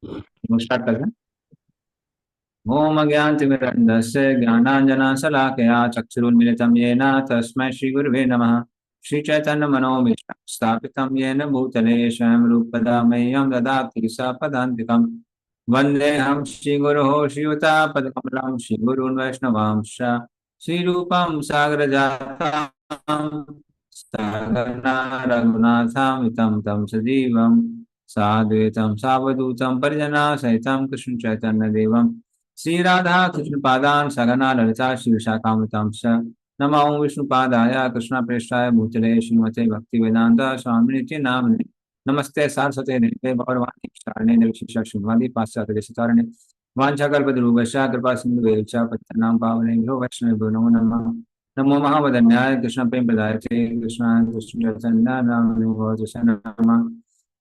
Start करते हैं। ओम अज्ञानतिमिरन्धस्य ज्ञानाञ्जनशलाकया चक्षुरुन्मिलितं येन तस्मै श्रीगुरुवे नमः। श्रीचैतन्यमनोभीष्टं स्थापितं येन भूतले स्वयं रूपदा मह्यं ददाति सपदान्तिकम्। वन्देऽहं श्रीगुरोः श्रीयुतापदकमलं श्रीगुरून् वैष्णवांश्च श्रीरूपं सागरजातं सहगना रघुनाथामितं तं सजीवं साद्वैतं सावधूतं परिजनासहितं कृष्णचैतन्यदेवं श्री राधा कृष्ण पादान सगना ललिता श्री विशाखामृतां च नमो विष्णुपादाय कृष्ण प्रेष्ठाय भूतले श्रीमते भक्ति वेदांत स्वामी नित्य नामने नमस्ते सारस्वते देवे भगवानी शरणे निर्विशेष शून्यवादी पाश्चात्य देशतारणे वाञ्छाकल्पतरुभ्यश्च कृपा सिन्धुभ्यश्च पतितानां पावनेभ्यो वैष्णवेभ्यो नमो नमः। नमो महावदन्याय कृष्ण प्रेम प्रदायते कृष्णाय कृष्ण चैतन्य नामने भवतु नमः।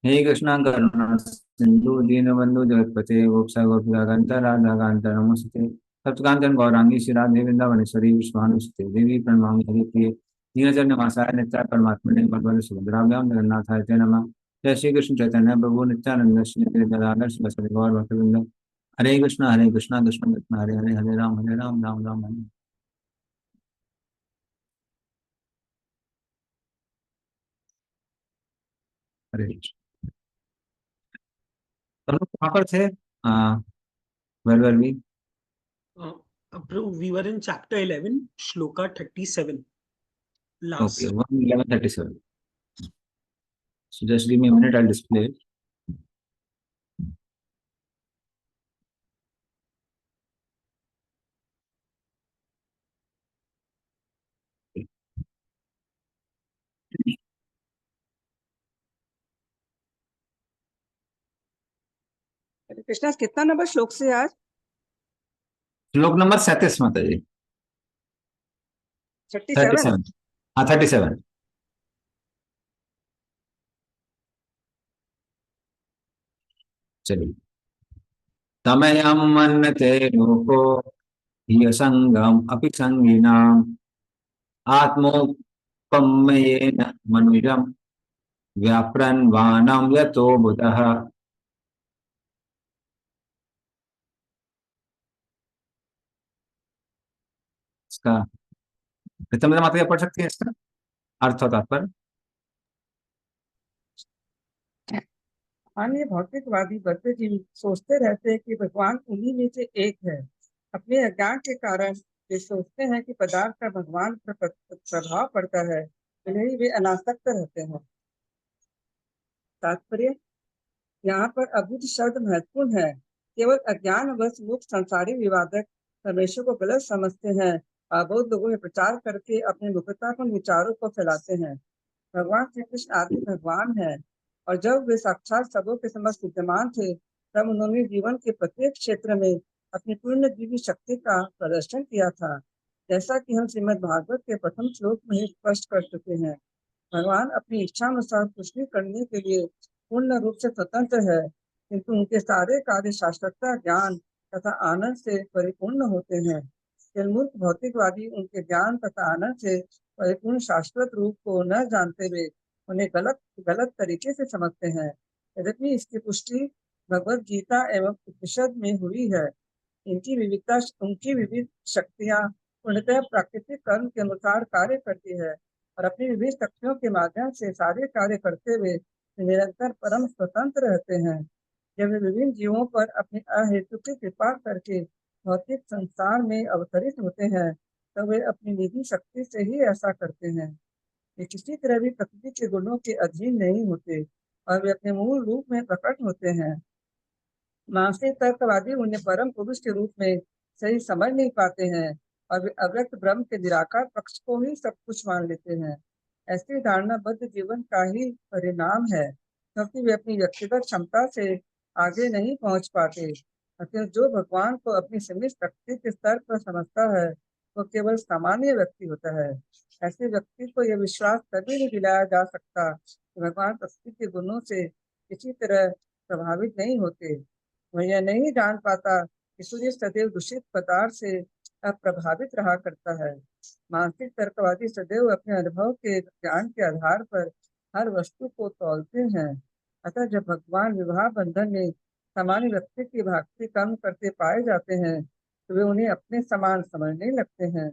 हे कृष्णा करुणा सिंधु दीनबंधु जगतपते गोपसा गोपिकांत राधा कांत नमस्ते सप्तकांचन गौरांगी श्री वृंदावनेश्वरी विश्वानुसुते देवी प्रणमामि हरिप्रिये दीनजन मासाय नित्याय परमात्मने भगवते सुभद्राभ्यां जगन्नाथाय ते नमः। जय श्री कृष्ण चैतन्य प्रभु नित्यानंद श्री गदाधर श्री गौर भक्तवृंद। हरे कृष्णा कृष्ण कृष्ण हरे हरे हरे राम राम राम हरे। हरे कृष्ण। हम लोग कहाँ पर थे? Where were we? We were in chapter 11, shloka 37. Okay, Last. 1137. So just give me a minute, I'll display it. Krishna कितना नंबर श्लोक से आज? श्लोक नंबर 37 माता जी। 37। हाँ 37। चलिए। तमयं मन्यते लोको ह्यसंगम अपि संगिनाम आत्मोपम्येन मनुजं व्याप्रन् वानं यतो बुधः। इसका प्रीतम माता जी पढ़ सकती है इसका अर्थ और तात्पर्य? अन्य भौतिकवादी बद्ध जीव सोचते रहते हैं कि भगवान उन्हीं में से एक है। अपने अज्ञान के कारण वे सोचते हैं कि पदार्थ का भगवान पर प्रभाव पड़ता है, इन्हें वे अनासक्त रहते हैं। तात्पर्य, यहाँ पर अबुझ शब्द महत्वपूर्ण है। केवल अज्ञानवश मुक्त संसारी विवादक परमेश्वर को गलत समझते हैं। अबोध लोगों में प्रचार करके अपने मूर्खतापूर्ण विचारों को फैलाते हैं। भगवान श्री कृष्ण आदि भगवान है, और जब वे साक्षात सबों के समक्ष विद्यमान थे, तब उन्होंने जीवन के प्रत्येक क्षेत्र में अपनी पूर्ण दिव्य शक्ति का प्रदर्शन किया था, जैसा कि हम श्रीमद् भागवत के प्रथम श्लोक में ही स्पष्ट कर चुके हैं। भगवान अपनी इच्छा अनुसार कुछ भी करने के लिए पूर्ण रूप से स्वतंत्र है, किंतु उनके सारे कार्य शाश्वतता, ज्ञान तथा आनंद से परिपूर्ण होते हैं। मूर्ख भौतिकवादी उनके ज्ञान तथा आनंद से परिपूर्ण शाश्वत रूप को न जानते हुए उन्हें गलत गलत तरीके से समझते हैं। यद्यपि इसकी पुष्टि भगवत गीता एवं उपनिषद में हुई है। उनकी विविध शक्तियाँ पूर्णतः प्राकृतिक कर्म के अनुसार कार्य करती है, और अपनी विविध शक्तियों के माध्यम से सारे कार्य करते हुए निरंतर परम स्वतंत्र रहते हैं। जब वे विभिन्न जीवों पर अपनी अहेतु की कृपा करके भौतिक संसार में अवतरित होते हैं, तब वे अपनी निजी शक्ति से ही ऐसा करते हैं। वे किसी तरह भी प्रकृति के गुणों के अधीन नहीं होते, और वे अपने मूल रूप में प्रकट होते हैं। मानसिक तर्कवादी उन्हें परम पुरुष के रूप में सही समझ नहीं पाते हैं, और वे अव्यक्त ब्रह्म के निराकार पक्ष को ही सब कुछ मान लेते हैं। ऐसी धारणा बद्ध जीवन का ही परिणाम है, क्योंकि वे अपनी व्यक्तिगत क्षमता से आगे नहीं पहुंच पाते। अतः जो भगवान को अपनी सीमित शक्ति के स्तर पर समझता है, वो केवल सामान्य व्यक्ति होता है। ऐसे व्यक्ति को यह विश्वास कभी नहीं दिलाया जा सकता कि भगवान प्रकृति के गुणों से किसी तरह प्रभावित नहीं होते। वह यह नहीं जान पाता कि सूर्य सदैव दूषित पदार्थ से अप्रभावित रहा करता है। मानसिक तर्कवादी सदैव अपने अनुभव के ज्ञान के आधार पर हर वस्तु को तौलते हैं। अतः जब भगवान विवाह बंधन में सामान्य व्यक्ति की भक्ति कर्म करते पाए जाते हैं तो वे उन्हें अपने समान समझने लगते हैं।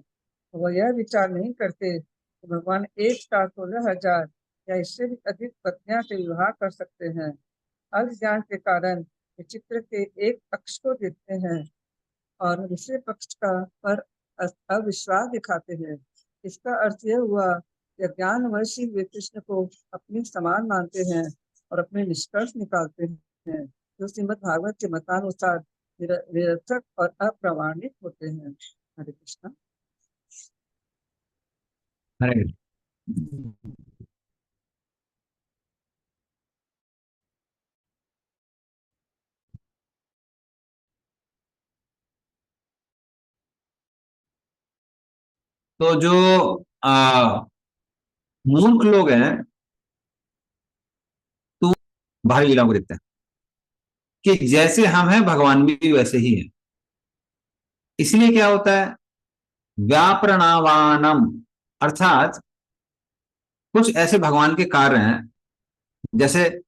वह यह विचार नहीं करते कि भगवान एक साथ 16,000 या इससे भी अधिक पत्नियां से विवाह कर सकते हैं। अज्ञान के कारण वे चित्र के एक पक्ष को देखते हैं और दूसरे पक्ष का पर अविश्वास दिखाते हैं। इसका अर्थ यह हुआ कि ज्ञानवश ही वे कृष्ण को अपने समान मानते हैं और अपने निष्कर्ष निकालते हैं जो श्रीमद् भागवत के मतानुसार निरर्थक और अप्रमाणिक होते हैं। हरे कृष्णा। हरे तो जो मूर्ख लोग हैं तो बाहरी लीलाओं को देखते हैं कि जैसे हम हैं भगवान भी वैसे ही हैं। इसलिए क्या होता है, व्याप्रणावानम, अर्थात कुछ ऐसे भगवान के कार्य हैं, जैसे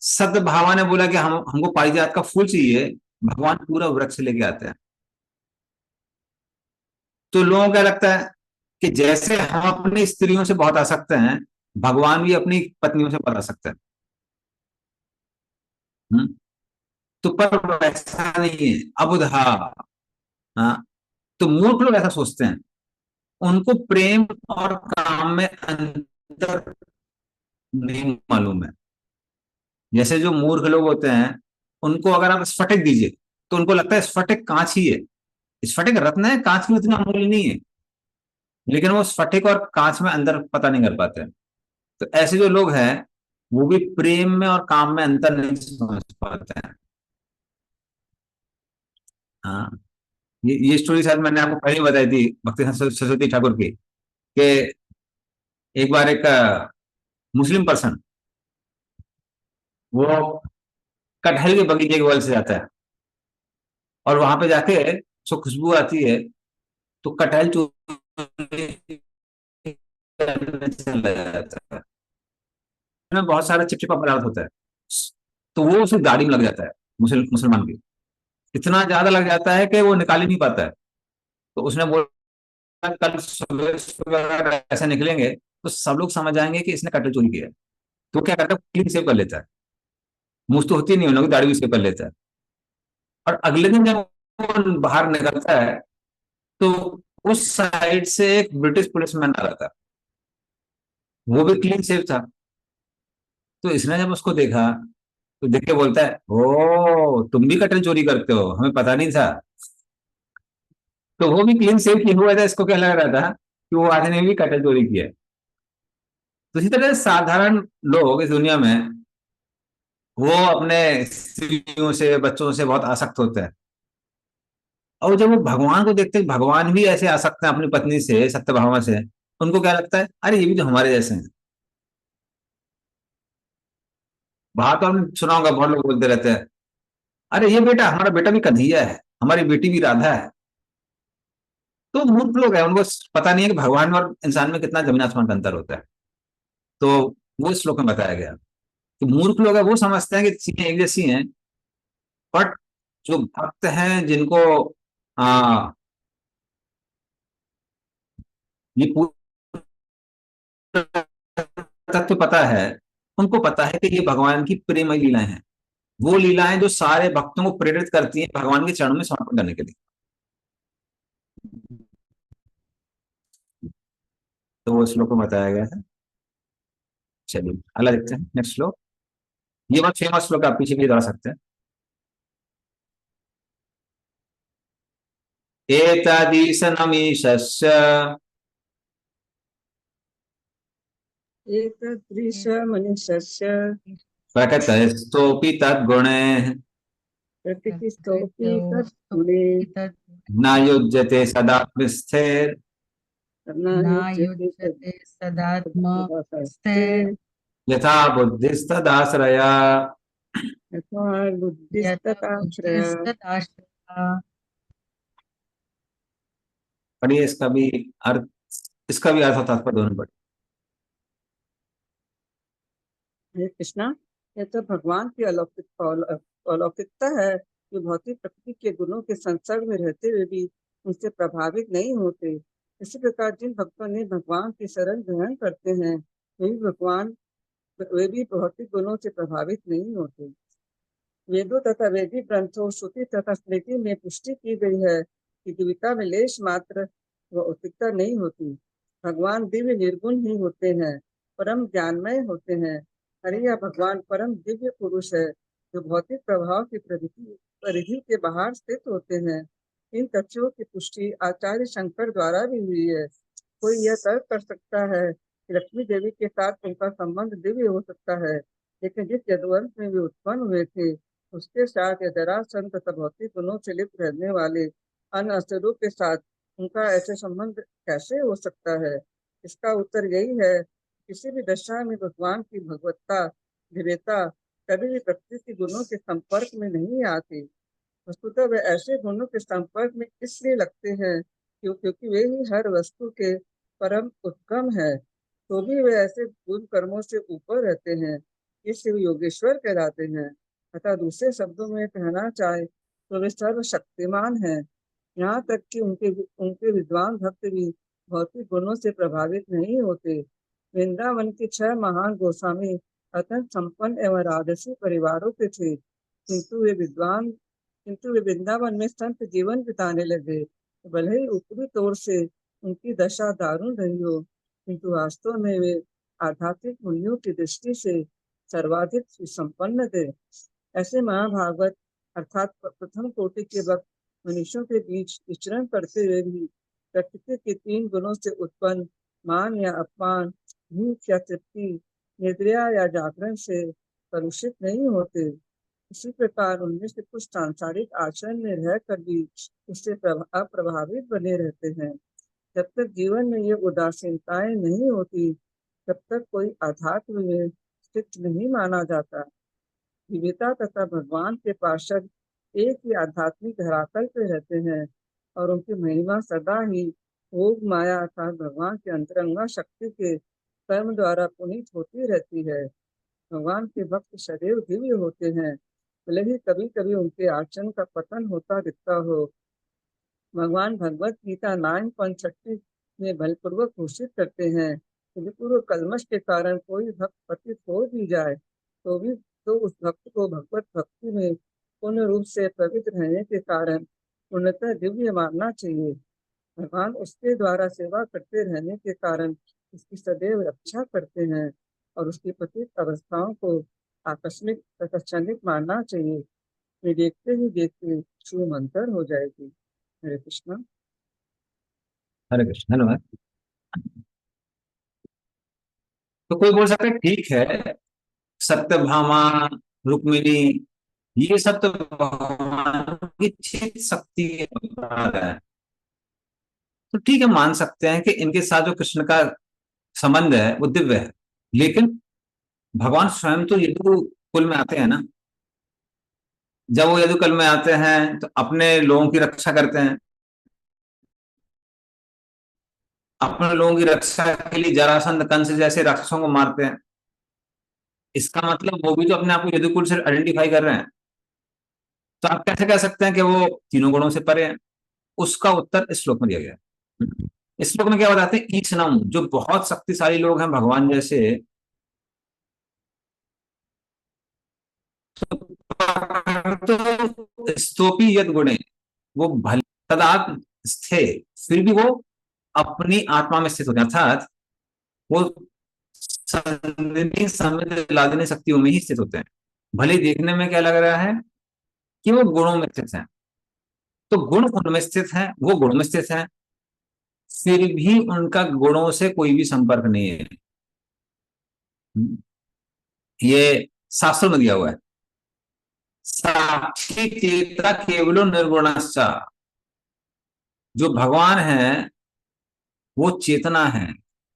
सद्भावा ने बोला कि हमको पारिजात का फूल चाहिए, भगवान पूरा वृक्ष लेके आते हैं। तो लोगों को क्या लगता है कि जैसे हम अपनी स्त्रियों से बहुत आसक्त हैं, भगवान भी अपनी पत्नियों से बहुत आसक्त है। तो पर वैसा नहीं है, अबुधा। हाँ, तो मूर्ख लोग ऐसा सोचते हैं, उनको प्रेम और काम में अंतर नहीं मालूम है। जैसे जो मूर्ख लोग होते हैं, उनको अगर आप स्फटिक दीजिए तो उनको लगता है स्फटिक कांच ही है। स्फटिक रत्न है, कांच की उतना अमूल्य नहीं है, लेकिन वो स्फटिक और कांच में अंतर पता नहीं कर पाते। तो ऐसे जो लोग हैं वो भी प्रेम में और काम में अंतर नहीं समझ पाते हैं। हाँ, ये स्टोरी शायद मैंने आपको पहले ही बताई थी, भक्ति सरस्वती ठाकुर की, कि एक बार एक मुस्लिम पर्सन वो कटहल के बगीचे के बगल से जाता है और वहां पे जाके उसको खुशबू आती है, तो कटहल चोरी करने चला जाता है। उसमें बहुत सारा चिपचिपा पदार्थ होता है, तो वो उसे दाढ़ी में लग जाता है, मुसलमान की। इतना ज्यादा लग जाता है कि वो निकाल ही नहीं पाता है। तो उसने बोला कल सुबह सुबह अगर ऐसे निकलेंगे तो सब लोग समझ जाएंगे कि इसने कटहल चोरी किया है। तो क्या करता है, क्लीन सेव कर लेता है, मुझ तो होती नहीं, उन लोग दाढ़ी भी सेव कर लेता है। और अगले दिन जब वो बाहर निकलता है तो उस साइड से एक ब्रिटिश पुलिसमैन आ रहा था, वो भी क्लीन सेव था। तो इसने जब उसको देखा तो देख के बोलता है, ओ तुम भी कटहल चोरी करते हो, हमें पता नहीं था। तो वो भी क्लीन सेव किया हुआ था, इसको क्या लग रहा था कि वो आदमी ने भी कटहल चोरी किया है। तो इसी तरह साधारण लोग इस दुनिया में वो अपने स्त्रियों से बच्चों से बहुत आसक्त होते हैं, और जब वो भगवान को देखते हैं, भगवान भी ऐसे आसक्त हैं अपनी पत्नी से, सत्यभामा से, उनको क्या लगता है, अरे ये भी तो हमारे जैसे हैं। बाहर तो हमने सुना होगा, बहुत लोग बोलते रहते हैं, अरे ये बेटा, हमारा बेटा भी कन्हैया है, हमारी बेटी भी राधा है। तो मूर्ख लोग हैं, उनको पता नहीं है कि भगवान और इंसान में कितना जमीन आसमान का अंतर होता है। तो वो श्लोक में बताया गया कि मूर्ख लोग हैं वो समझते हैं कि चीजें एक जैसी हैं, बट जो भक्त हैं जिनको आ, ये पूरा तत्व पता है, उनको पता है कि ये भगवान की प्रेममय लीलाएं हैं, वो लीलाएं जो सारे भक्तों को प्रेरित करती हैं भगवान के चरणों में समर्पण करने के लिए। तो वो श्लोक में बताया गया है। चलिए अगला देखते हैं, नेक्स्ट श्लोक। ये बहुत फेमस श्लोक है, आप पीछे भी दोहरा सकते हैं। एतदीशनमीशस्य एतदृशमनुष्यस्य प्रकृतस्तोऽपि तद्गुणैः प्रकृतिस्थोऽपि तद्गुणे न युज्यते सदात्मस्थिर न युज्यते युज्यते सदात्मस्थिर यथा बुद्धिस्तदाश्रया। यथा यथा बुद्धिस्तथाश्रया। बुद्धिस्तदाश्रया। पढ़िए इसका भी अर्थ और तात्पर्य दोनों पढ़िए। हरे कृष्णा। यह तो भगवान की अलौकिक अलौकिकता है कि भौतिक प्रकृति के गुणों के संसर्ग में रहते हुए भी उनसे प्रभावित नहीं होते। इसी प्रकार जिन भक्तों ने भगवान की शरण ग्रहण करते हैं वे भी भौतिक गुणों से प्रभावित नहीं होते। वेदों तथा वैदिक ग्रंथों, श्रुति तथा स्मृति में पुष्टि की गई है कि दिव्यता में लेश मात्र भौतिकता नहीं होती। भगवान दिव्य निर्गुण ही होते हैं, परम ज्ञानमय होते हैं। हरि या भगवान परम दिव्य पुरुष है जो भौतिक प्रभाव की परिधि के बाहर स्थित होते हैं। इन तथ्यों की पुष्टि आचार्य शंकर द्वारा भी हुई है। कोई यह तर्क कर सकता है कि लक्ष्मी देवी के साथ उनका संबंध दिव्य हो सकता है, लेकिन जिस यदुवंश में वे उत्पन्न हुए थे उसके साथ या जरासंध तथा भौतिक गुणों से लिप्त रहने वाले अन्य असुरों के साथ उनका ऐसे संबंध कैसे हो सकता है? इसका उत्तर यही है, किसी भी दशा में भगवान की भगवत्ता, दिव्यता कभी भी प्रकृति के गुणों के संपर्क में नहीं आती। वस्तुतः वे ऐसे गुणों के संपर्क में इसलिए लगते हैं क्योंकि वे ही हर वस्तु के परम उत्तम है। तो भी वे ऐसे गुण कर्मों से ऊपर रहते हैं, इसलिए वे योगेश्वर कहलाते हैं। अतः दूसरे शब्दों में कहना चाहे तो वे सर्वशक्तिमान हैं। यहाँ तक कि उनके विद्वान भक्त भी भौतिक गुणों से प्रभावित नहीं होते। वृंदावन के 6 महान गोस्वामी अत्यंत संपन्न एवं राजसी परिवारों के थे, किंतु वे वृंदावन में संत जीवन बिताने लगे। भले ही ऊपरी तौर से उनकी दशा दारुण रही हो, किंतु वास्तव में वे आध्यात्मिक मूल्यों की दृष्टि से सर्वाधिक सुसंपन्न थे। ऐसे महाभागवत अर्थात प्रथम कोटि के भक्त मनुष्यों के बीच विचरण करते हुए भी प्रकृति के 3 गुणों से उत्पन्न मान या अपमान, भूख या तृप्ति, निद्रा या जागरण से कलुषित नहीं होते। इसी प्रकार उनमें से कुछ सांसारिक आचरण में रहकर भी उससे अप्रभावित बने रहते हैं। जब तक जीवन में ये उदासीनताएं नहीं होती, तब तक कोई आध्यात्म में स्थित नहीं माना जाता। दिव्यता तथा भगवान के पार्षद एक ही आध्यात्मिक धरातल पे रहते हैं और उनकी महिमा सदा ही भोग माया अर्थात भगवान के अंतरंगा शक्ति के कर्म द्वारा पुनीत होती रहती है। भगवान के भक्त सदैव दिव्य होते हैं, भले ही कभी कभी उनके आचरण का पतन होता दिखता हो। भगवान भगवत गीता 9.36 में बलपूर्वक घोषित करते हैं, यदि पूर्व कलमश के कारण कोई भक्त पतित हो भी जाए तो उस भक्त को भगवत भक्ति में पूर्ण रूप से पवित्र रहने के कारण पूर्णतः दिव्य मानना चाहिए। भगवान उसके द्वारा सेवा करते रहने के कारण उसकी सदैव रक्षा करते हैं और उसकी पतित अवस्थाओं को आकस्मिक तथा क्षणिक मानना चाहिए। वे देखते ही देखते छू मंतर हो जाएगी। हरे कृष्णा। हरे कृष्ण। धन्यवाद। तो कोई बोल सकता है ठीक है, सत्यभामा, रुक्मिणी, ये सब तो भगवान की चित शक्ति है, तो ठीक है, मान सकते हैं कि इनके साथ जो कृष्ण का संबंध है वो दिव्य है। लेकिन भगवान स्वयं तो यदुकुल में आते हैं ना। जब वो यदुकुल में आते हैं तो अपने लोगों की रक्षा करते हैं, अपने लोगों की रक्षा के लिए जरासंध, कंस जैसे राक्षसों को मारते हैं। इसका मतलब वो भी तो अपने आप को यदुकुल से आइडेंटिफाई कर रहे हैं। तो आप कैसे कह सकते हैं कि वो तीनों गुणों से परे हैं? उसका उत्तर इस श्लोक में दिया गया है। इस श्लोक में क्या बताते हैं? ईक्षणम, जो बहुत शक्तिशाली लोग हैं भगवान जैसे, तो स्तोपी यद गुणे, वो भले तदात्म स्थे, फिर भी वो अपनी आत्मा में स्थित होते हैं, अर्थात वो समझ लादने शक्तियों में ही स्थित होते हैं। भले देखने में क्या लग रहा है कि वो गुणों में स्थित हैं, तो गुण उनमें स्थित हैं, वो गुण में स्थित हैं, फिर भी उनका गुणों से कोई भी संपर्क नहीं है। ये शास्त्रों में दिया हुआ है। साक्षी चेता केवलो निर्गुणश्च, जो भगवान है वो चेतना है।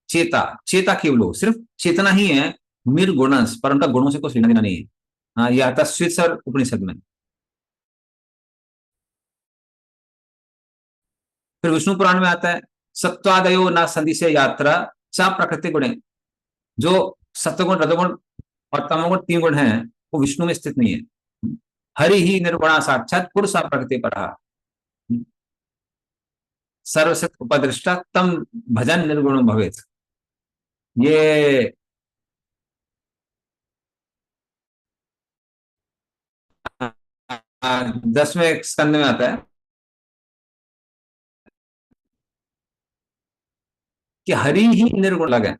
चेता केवलो, सिर्फ चेतना ही है, निर्गुणस, पर उनका गुणों से कुछ लेना देना नहीं है। हाँ, यह आता श्वेतसर उपनिषद में। फिर विष्णु पुराण में आता है, सत्वादयो न संदिशे यात्रा चा प्रकृति गुणे, जो सत्वगुण, रजोगुण और तमोगुण 3 गुण हैं वो विष्णु में स्थित नहीं है। हरि ही निर्गुणा साक्षात पुरुषा प्रकृति परा, सर्वसित उपदृष्टा तम भजन निर्गुण भवेत। ये 10वें स्कंद में आता है कि हरि ही निर्गुण लगे,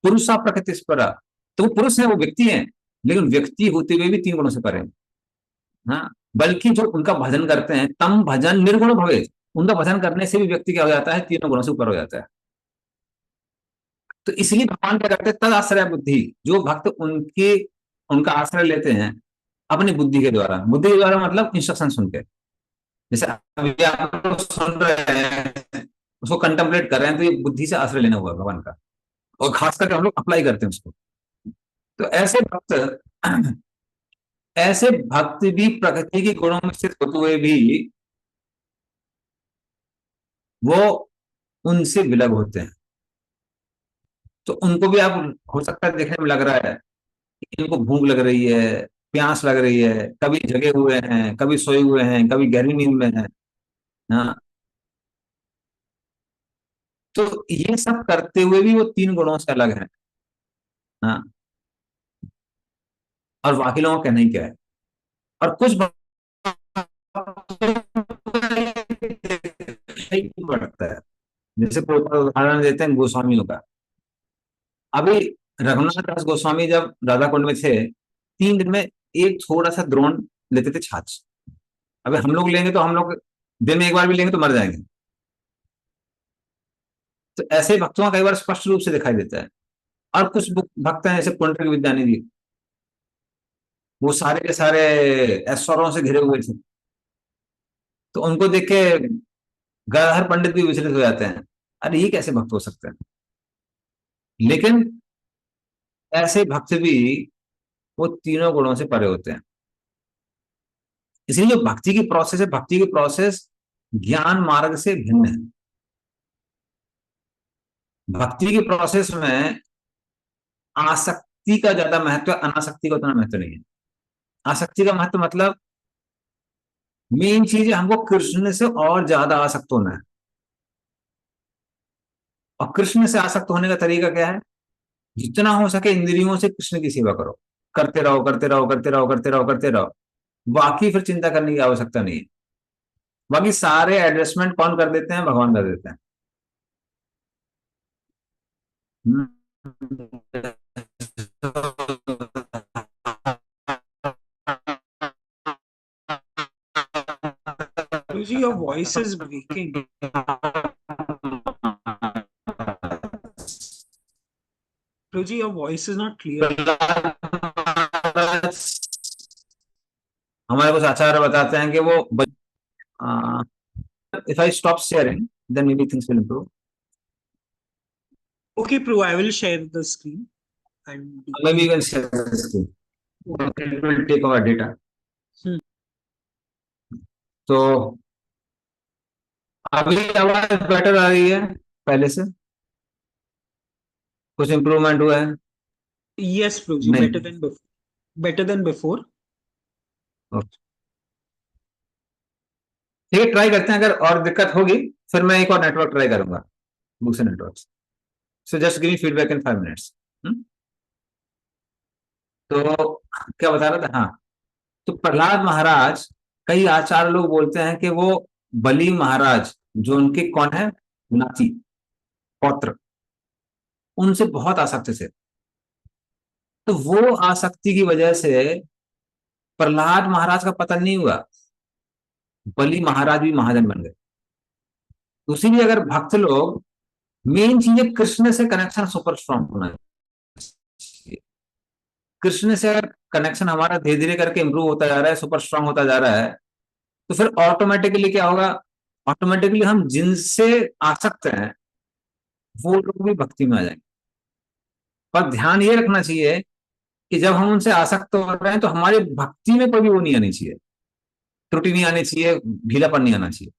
पुरुषा प्रकृति पर। तो वो पुरुष है, वो व्यक्ति है, लेकिन व्यक्ति होते हुए भी 3 गुणों से परे हैं। हाँ, बल्कि जो उनका भजन करते हैं तम भजन निर्गुण भवे, उनका भजन करने से भी व्यक्ति क्या हो जाता है, 3 गुणों से ऊपर हो जाता है। तो इसलिए भगवान क्या करते हैं, तद आश्रय बुद्धि, जो भक्त उनके उनका आश्रय लेते हैं अपनी बुद्धि के द्वारा। बुद्धि के द्वारा मतलब इंस्ट्रक्शन सुन के, जैसे अभी आप लोग सुन रहे हैं, उसको कंटेम्पलेट कर रहे हैं, तो ये बुद्धि से आश्रय लेना हुआ भगवान का, और खास करके हम लोग अप्लाई करते हैं उसको। तो ऐसे भक्त भी प्रकृति के गुणों में स्थित होते हुए भी वो उनसे विलग होते हैं। तो उनको भी आप, हो सकता है देखने में लग रहा है कि इनको भूख लग रही है, प्यास लग रही है, कभी जगे हुए हैं, कभी सोए हुए हैं, कभी गहरी नींद में है। हाँ, तो ये सब करते हुए भी वो 3 गुणों से अलग है। हाँ, और बाकी लोगों का कहना ही क्या है। और कुछ बढ़ता है, जैसे कोई उदाहरण देते हैं गोस्वामियों का। अभी रघुनाथ दास गोस्वामी जब राधा कुंड में थे, 3 दिन में एक थोड़ा सा द्रोण लेते थे छाछ। अभी हम लोग लेंगे तो हम लोग दिन में एक बार भी लेंगे तो मर जाएंगे। तो ऐसे भक्तों का कई बार स्पष्ट रूप से दिखाई देता है। और कुछ भक्त हैं जैसे पुंडरीक विद्यानी जी, वो सारे के सारे ऐश्वर्यों से घिरे हुए थे, तो उनको देख के गदाधर पंडित भी विचलित हो जाते हैं, अरे ये कैसे भक्त हो सकते हैं। लेकिन ऐसे भक्त भी वो 3 गुणों से परे होते हैं। इसलिए जो भक्ति की प्रोसेस है, भक्ति की प्रोसेस ज्ञान मार्ग से भिन्न है। भक्ति की प्रोसेस में आसक्ति का ज्यादा महत्व है, अनासक्ति का उतना महत्व नहीं है। आसक्ति का महत्व मतलब मेन चीज है हमको कृष्ण से और ज्यादा आसक्त होना है। और कृष्ण से आसक्त होने का तरीका क्या है, जितना हो सके इंद्रियों से कृष्ण की सेवा करो, करते रहो करते रहो करते रहो करते रहो करते रहो। बाकी फिर चिंता करने की आवश्यकता नहीं है। बाकी सारे एडजस्टमेंट कौन कर देते हैं, भगवान कर देते हैं। Guruji, your voice is breaking. Guruji, your voice is not clear. हमारे कुछ आचार्य बताते हैं कि वो if I stop sharing then maybe things will improve. Okay, Prabhu, I will share the screen. And Maybe you can share the screen. It will take our data. तो अभी आवाज better आ रही है पहले से, कुछ इम्प्रूवमेंट हुआ है? yes, Prabhuji, नहीं। better than before. Better than before. ठीक है, ट्राई करते हैं। अगर और दिक्कत होगी फिर मैं एक और नेटवर्क ट्राई करूंगा, दूसरे network. So just give me feedback in 5 minutes. तो क्या बता रहा था, हाँ, तो प्रहलाद महाराज, कई आचार्य लोग बोलते हैं कि वो बलि महाराज जो उनके कौन है, नाती पौत्र, उनसे बहुत आसक्त थे। तो वो आसक्ति की वजह से प्रहलाद महाराज का पतन नहीं हुआ, बलि महाराज भी महाजन बन गए। तो इसीलिए अगर भक्त लोग, मेन चीज है कृष्ण से कनेक्शन सुपर स्ट्रॉन्ग होना चाहिए। कृष्ण से अगर कनेक्शन हमारा धीरे धीरे करके इंप्रूव होता जा रहा है, सुपर स्ट्रॉन्ग होता जा रहा है, तो फिर ऑटोमेटिकली क्या होगा, ऑटोमेटिकली हम जिनसे आसक्त हैं वो लोग भी भक्ति में आ जाएंगे। पर ध्यान ये रखना चाहिए कि जब हम उनसे आसक्त हो रहे हैं तो हमारी भक्ति में कोई भी वो नहीं आनी चाहिए, त्रुटि नहीं आनी चाहिए, ढीलापन नहीं आना चाहिए।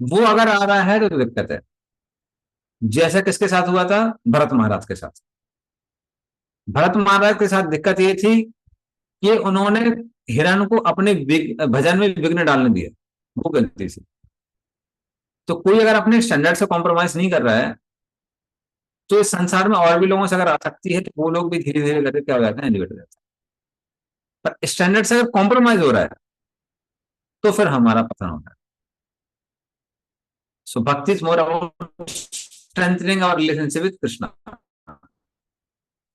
वो अगर आ रहा है तो दिक्कत है। जैसा किसके साथ हुआ था, भरत महाराज के साथ। भरत महाराज के साथ दिक्कत ये थी कि उन्होंने हिरण को अपने भजन में विघ्न डालने दिया, वो गलती से। तो कोई अगर अपने स्टैंडर्ड से कॉम्प्रोमाइज नहीं कर रहा है, तो इस संसार में और भी लोगों से अगर आसक्ति है, तो वो लोग भी धीरे धीरे करके क्या हो जाते हैं, एलिवेट हो जाते हैं। पर स्टैंडर्ड से अगर कॉम्प्रोमाइज हो रहा है, तो फिर हमारा पतन होता है। So bhakti is more about strengthening our relationship with Krishna,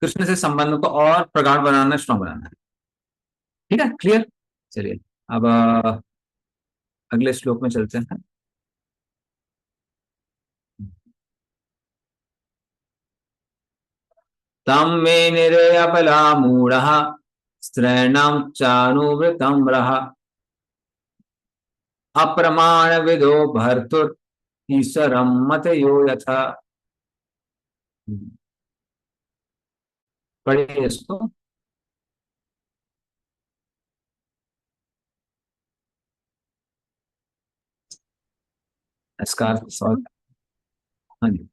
Krishna से संबंध को और प्रगाढ़ बनाना, स्ट्रॉन्ग बनाना है। ठीक है, क्लियर। चलिए अब अगले श्लोक में चलते हैं। तम मे निरयपला मूढ़ स्त्रैणम चानुवृतम रह अप्रमाण विदो भर्तुर ईश्वरम मतयो यथा। पढ़िए इसको। इसका अर्थ सॉल्व। हाँ जी,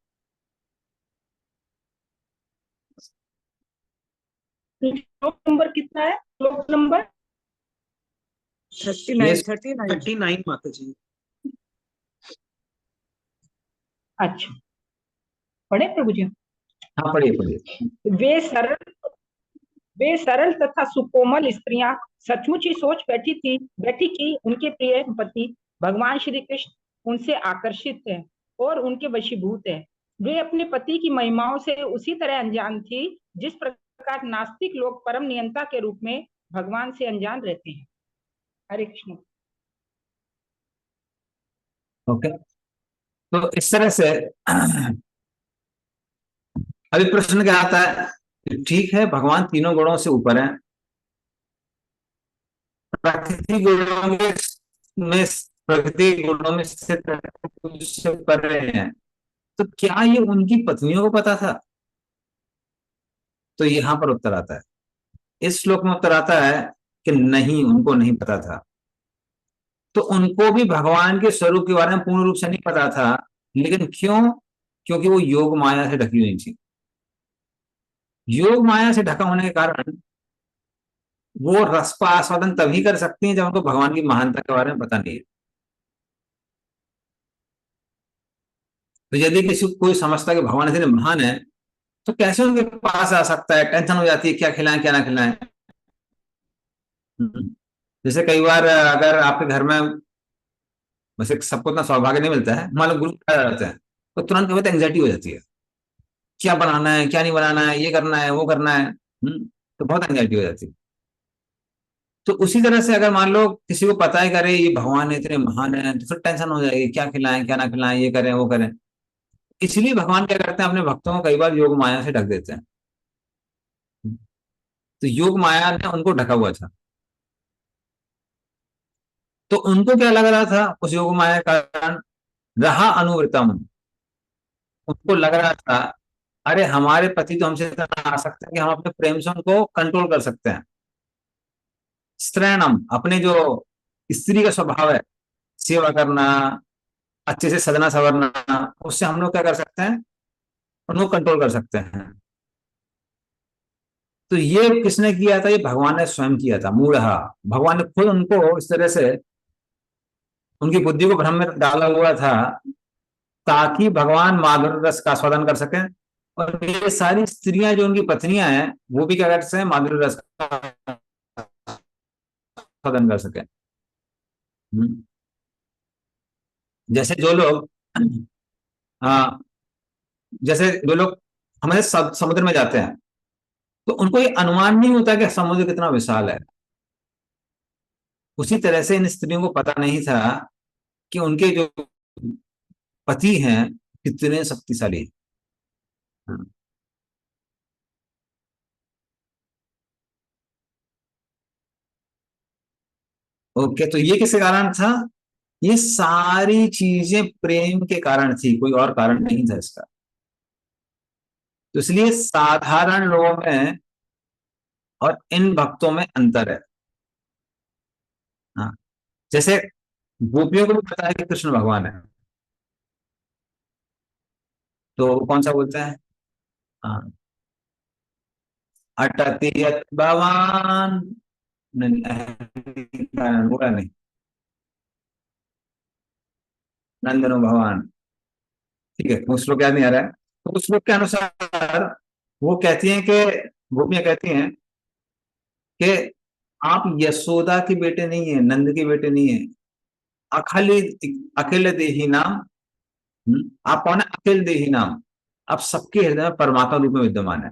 श्लोक नंबर कितना है? श्लोक नंबर 39 39 माता जी। अच्छा, पढ़े प्रभु जी। हाँ पढ़िए पढ़िए। वे सरल तथा सुकोमल स्त्रियां सचमुच ही सोच बैठी कि उनके प्रिय पति भगवान श्री कृष्ण उनसे आकर्षित है और उनके वशीभूत है। वे अपने पति की महिमाओं से उसी तरह अनजान थी जिस प्रकार नास्तिक लोग परम नियंता के रूप में भगवान से अनजान रहते हैं। हरे कृष्ण। ओके, तो इस तरह से अभी प्रश्न क्या आता है कि ठीक है, भगवान तीनों गुणों से ऊपर है, प्रकृति गुणों में प्रकृति गुणों में स्थित उससे परे हैं, तो क्या ये उनकी पत्नियों को पता था? तो यहां पर उत्तर आता है, इस श्लोक में उत्तर आता है कि नहीं, उनको नहीं पता था। तो उनको भी भगवान के स्वरूप के बारे में पूर्ण रूप से नहीं पता था, लेकिन क्यों? क्योंकि वो योग माया से ढकी हुई थी। योग माया से ढका होने के कारण वो रस का आस्वादन तभी कर सकती हैं जब उनको भगवान की महानता के बारे में पता नहीं है। तो यदि किसी कोई समझता है कि भगवान इतने महान है, तो कैसे उनके पास आ सकता है? टेंशन हो जाती है, क्या खिलाएं क्या ना खिलाएं। जैसे कई बार अगर आपके घर में, वैसे सबको इतना सौभाग्य नहीं मिलता है, मान लो ग्रुप आ जाते हैं, तो तुरंत कभी एंग्जाइटी हो जाती है, क्या बनाना है क्या नहीं बनाना है, ये करना है वो करना है। तो बहुत एंग्जाइटी हो जाती है। तो उसी तरह से अगर मान लो किसी को पता है करे ये भगवान है इतने महान है, तो फिर टेंशन हो जाएगी, क्या खिलाएं क्या ना खिलाएं, ये करें वो करें। इसलिए भगवान क्या करते हैं, अपने भक्तों को कई बार योग माया से ढक देते हैं। तो योग माया ने उनको ढका हुआ था। तो उनको क्या लग रहा था उस योग माया के कारण? रहा अनुवृतम, उनको लग रहा था अरे हमारे पति तो हमसे इतना आ सकते हैं कि हम अपने प्रेम से उनको कंट्रोल कर सकते हैं। स्त्रैणम, अपने जो स्त्री का स्वभाव है, सेवा करना, अच्छे से सजना संवरना, उससे हम लोग क्या कर सकते हैं, उनको कंट्रोल कर सकते हैं। तो ये किसने किया था? ये भगवान ने स्वयं किया था। मूढ़ा, भगवान ने खुद उनको इस तरह से उनकी बुद्धि को भ्रम में डाला हुआ था, ताकि भगवान माधुर्य रस का आस्वादन कर सकें, और ये सारी स्त्रियां जो उनकी पत्नियां हैं, वो भी क्या कर सकते हैं, माधुर्य रस का आस्वादन कर सकें। जैसे जो लोग हाँ, जैसे जो लोग हमारे समुद्र में जाते हैं, तो उनको ये अनुमान नहीं होता कि समुद्र कितना विशाल है। उसी तरह से इन स्त्रियों को पता नहीं था कि उनके जो पति हैं कितने शक्तिशाली हैं। ओके, तो ये किसके कारण था? ये सारी चीजें प्रेम के कारण थी, कोई और कारण नहीं था इसका। तो इसलिए साधारण लोगों में और इन भक्तों में अंतर है। हाँ, जैसे गोपियों को भी पता है कि कृष्ण भगवान है, तो वो कौन सा बोलते हैं? हाँ, अटति यत् भवान बोला नहीं, नंदनो भगवान, ठीक है, उस श्लोक याद नहीं आ रहा है। तो उस श्लोक के अनुसार वो कहती हैं कि, गोपियां कहती हैं कि आप यशोदा के बेटे नहीं है, नंद के बेटे नहीं है, अखाली अकेले देही नाम, आप कौन है? अकेले देही नाम, आप सबके हृदय में परमात्मा रूप में विद्यमान है।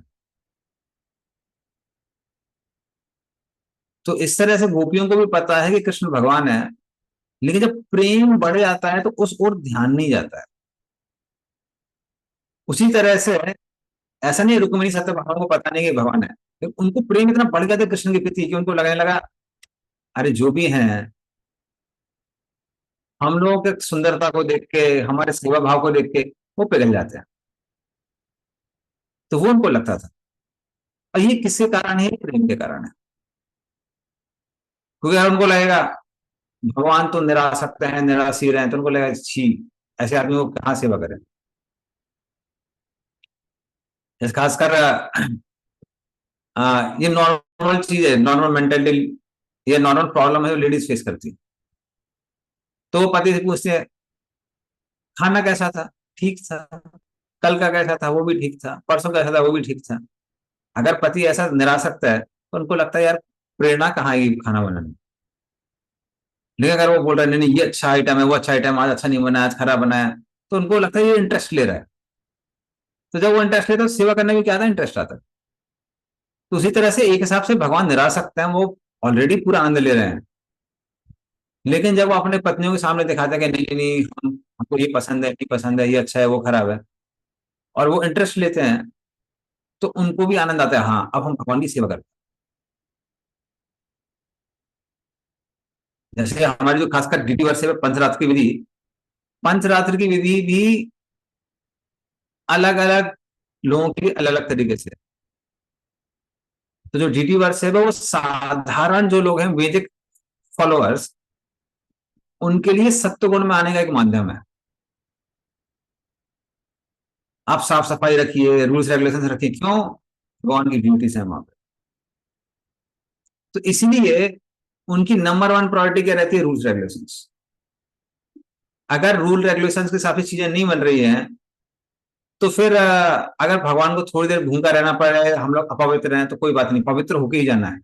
तो इस तरह से गोपियों को भी पता है कि कृष्ण भगवान है, लेकिन जब प्रेम बढ़ जाता है तो उस ओर ध्यान नहीं जाता है। उसी तरह से ऐसा नहीं है रुक्मिणी सत्यभामा को पता नहीं कि भगवान है, लेकिन उनको प्रेम इतना बढ़ गया था कृष्ण के प्रति कि उनको लगने लगा अरे जो भी हैं, हम लोगों के सुंदरता को देख के, हमारे सेवा भाव को देख के वो पिघल जाते हैं। तो वो उनको लगता था। और ये किसके कारण है? ये प्रेम के कारण है। क्योंकि अगर उनको लगेगा भगवान तो निरासक्त हैं, निराशीर हैं, तो उनको लगेगा छी, ऐसे आदमी को कहाँ सेवा करें। खासकर ये नॉर्मल चीज है, नॉर्मल मेंटलिटी, ये नॉर्मल प्रॉब्लम है जो लेडीज फेस करती है। तो वो पति से पूछते हैं खाना कैसा था? ठीक था। कल का कैसा था? वो भी ठीक था। परसों कैसा था? वो भी ठीक था। अगर पति ऐसा निरासक्त है तो उनको लगता है यार प्रेरणा कहाँ आएगी खाना बनाने। लेकिन अगर वो बोल रहा है नहीं नहीं ये अच्छा आइटम है, वो अच्छा आइटम, आज अच्छा नहीं बना, आज खराब बनाया, तो उनको लगता है ये इंटरेस्ट ले रहा है। तो जब वो इंटरेस्ट लेता है तो सेवा करने में क्या आता है? इंटरेस्ट आता है। तो उसी तरह से एक हिसाब से भगवान निरासक्त हैं, वो ऑलरेडी पूरा आनंद ले रहे हैं, लेकिन जब वो अपने पत्नियों के सामने दिखाते हैं कि नहीं नहीं हमको ये पसंद है, नहीं पसंद है, ये अच्छा है, वो खराब है, और वो इंटरेस्ट लेते हैं, तो उनको भी आनंद आता है, हाँ अब हम भगवान की सेवा करते हैं। जैसे हमारी जो खासकर डीटी वर्ष है पंचरात्र की विधि, पंचरात्र की विधि भी अलग अलग लोगों के लिए अलग अलग तरीके से। तो जो डीटी वर्ष है वो साधारण जो लोग हैं, वैदिक फॉलोअर्स, उनके लिए सत्व गुण में आने का एक माध्यम है। आप साफ सफाई रखिए, रूल्स रेगुलेशन रखिए, क्यों? भगवान की ड्यूटीज है वहां पे। तो इसलिए उनकी नंबर वन प्रायोरिटी क्या रहती है? Rules regulations. अगर रूल रेगुलेशंस के हिसाब से चीजें नहीं बन रही हैं, तो फिर अगर भगवान को थोड़ी देर भूखा रहना पड़े, हम लोग अपवित्र हैं, तो कोई बात नहीं, पवित्र होके ही जाना है।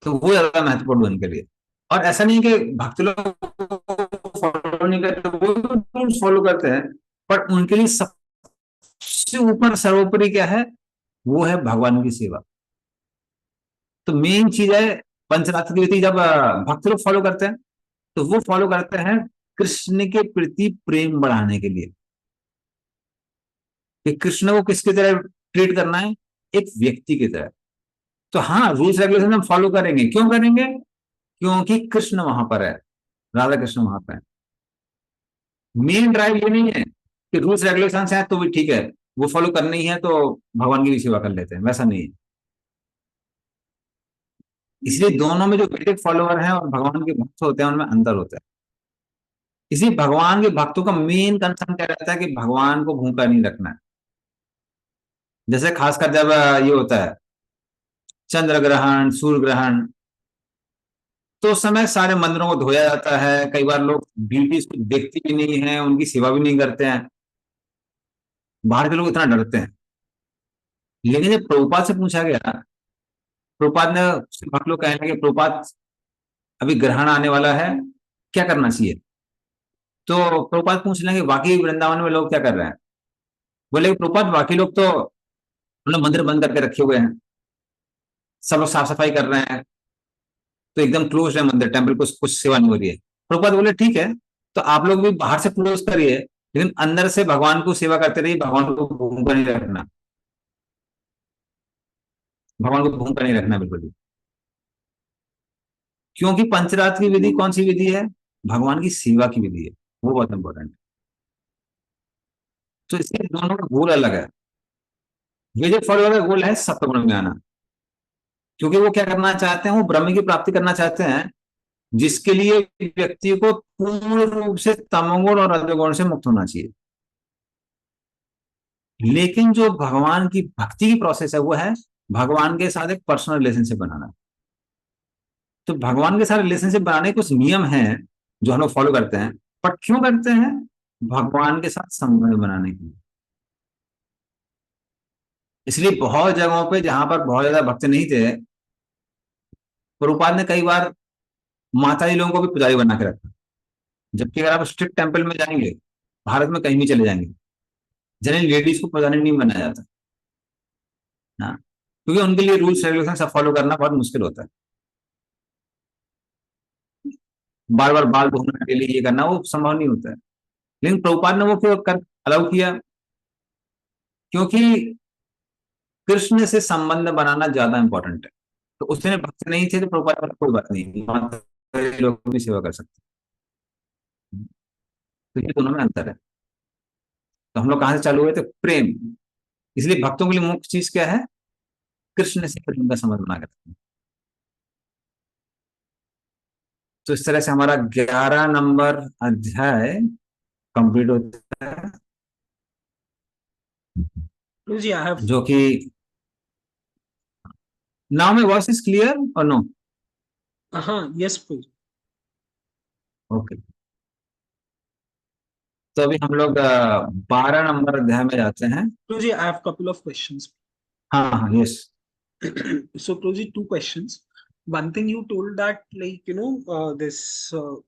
तो वो ज्यादा महत्वपूर्ण है उनके लिए। और ऐसा नहीं कि भक्त लोग फॉलो नहीं करते, वो रूल्स फॉलो करते हैं, पर उनके लिए सबसे ऊपर सर्वोपरि क्या है? वो है भगवान की सेवा। तो मेन चीज है पंचरात्र की विधि। जब भक्त लोग फॉलो करते हैं तो वो फॉलो करते हैं कृष्ण के प्रति प्रेम बढ़ाने के लिए, कि कृष्ण को किसकी तरह ट्रीट करना है? एक व्यक्ति की तरह। तो हाँ, रूल्स रेगुलेशन हम फॉलो करेंगे। क्यों करेंगे? क्योंकि कृष्ण वहां पर है, राधा कृष्ण वहां पर है। मेन ड्राइव ये नहीं है कि रूल्स रेगुलेशन है तो भी ठीक है, वो फॉलो करनी ही है तो भगवान की भी सेवा कर लेते हैं, वैसा नहीं है। इसलिए दोनों में जो वैदिक फॉलोअर हैं और भगवान के भक्त होते हैं उनमें अंतर होता है। इसलिए भगवान के भक्तों का मेन कंसर्न क्या रहता है? कि भगवान को भूखा नहीं रखना है। जैसे खासकर जब ये होता है चंद्र ग्रहण, सूर्य ग्रहण, तो उस समय सारे मंदिरों को धोया जाता है। कई बार लोग ब्यूटी को देखते भी नहीं है, उनकी सेवा भी नहीं करते हैं। बाहर के लोग इतना डरते हैं। लेकिन जब प्रभुपाद से पूछा गया, प्रभुपाद ने, भक्त लोग कहने लगे प्रभुपाद अभी ग्रहण आने वाला है, क्या करना चाहिए? तो प्रभुपाद पूछ लेंगे बाकी वृंदावन में लोग क्या कर रहे हैं? बोले प्रभुपाद बाकी लोग तो उन्होंने मंदिर बंद करके रखे हुए हैं, सब लोग साफ सफाई कर रहे हैं, तो एकदम क्लोज है मंदिर, टेम्पल, कुछ सेवा नहीं हो रही है। प्रभुपाद बोले ठीक है, तो आप लोग भी बाहर से क्लोज करिए, लेकिन अंदर से भगवान को सेवा करते रहिए, भगवान को भूखा नहीं रखना, भगवान को भूखा नहीं रखना बिल्कुल भी। क्योंकि पंचरात्र की विधि कौन सी विधि है? भगवान की सेवा की विधि है, वो बहुत इंपॉर्टेंट है। तो इसलिए दोनों का गोल अलग है। वैदिक फॉलोअर का गोल है सत्वगुण में आना, क्योंकि वो क्या करना चाहते हैं? वो ब्रह्म की प्राप्ति करना चाहते हैं, जिसके लिए व्यक्ति को पूर्ण रूप से तमोगुण और रजोगुण से मुक्त होना चाहिए। लेकिन जो भगवान की भक्ति की प्रोसेस है वो है भगवान के साथ एक पर्सनल रिलेशनशिप बनाना। तो भगवान के साथ रिलेशनशिप बनाने के कुछ नियम हैं जो हम लोग फॉलो करते हैं, पर क्यों करते हैं? भगवान के साथ संबंध बनाने के लिए। इसलिए बहुत जगहों पे जहां पर बहुत ज्यादा भक्त नहीं थे, प्रभुपाद ने कई बार माता जी लोगों को भी पुजारी बना के रखा। जबकि अगर आप स्ट्रिक्ट टेम्पल में जाएंगे, भारत में कहीं भी चले जाएंगे, जनरली लेडीज को पुजारी नहीं बनाया जाता। हाँ, क्योंकि उनके लिए रूल्स रेगुलेशन सब फॉलो करना बहुत मुश्किल होता है। बार बार बाल धोने के लिए ये करना वो संभव नहीं होता है। लेकिन प्रभुपाद ने वो क्यों कर अलाउ किया? क्योंकि कृष्ण से संबंध बनाना ज्यादा इंपॉर्टेंट है। तो उसने भक्त नहीं थे तो प्रभुपाद बोला, कोई बात नहीं, माता जी लोग भी सेवा कर सकते हैं। तो ये दोनों में अंतर है। तो हम लोग कहां से चालू हुए थे? प्रेम। इसलिए भक्तों के लिए मुख्य चीज क्या है? कृष्ण से प्रेम का संबंध बना के रखना। तो इस तरह से हमारा 11 नंबर अध्याय कंप्लीट होता है, Guruji, I have जो कि नाउ में वॉइस इज क्लियर और नो? yes, Guruji. ओके। तो अभी हम लोग 12 नंबर अध्याय में जाते हैं। Guruji, I have couple of questions. हाँ हाँ, yes. So, Guruji, two questions. One thing you told that, like, this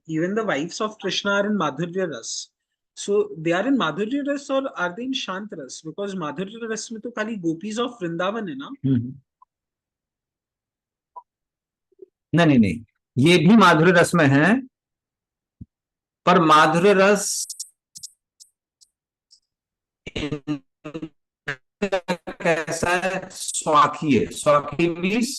even the wives of Krishna are in Madhurya Ras. So they are in Madhurya Ras or are they in Shant Ras? Because Madhurya Ras में तो खाली gopis of Vrindavan है ना? नहीं नहीं नहीं, ये भी माधुर्य रस में है, पर माधुर्य रस कैसा है? स्वाकी है। स्वाकी मीन्स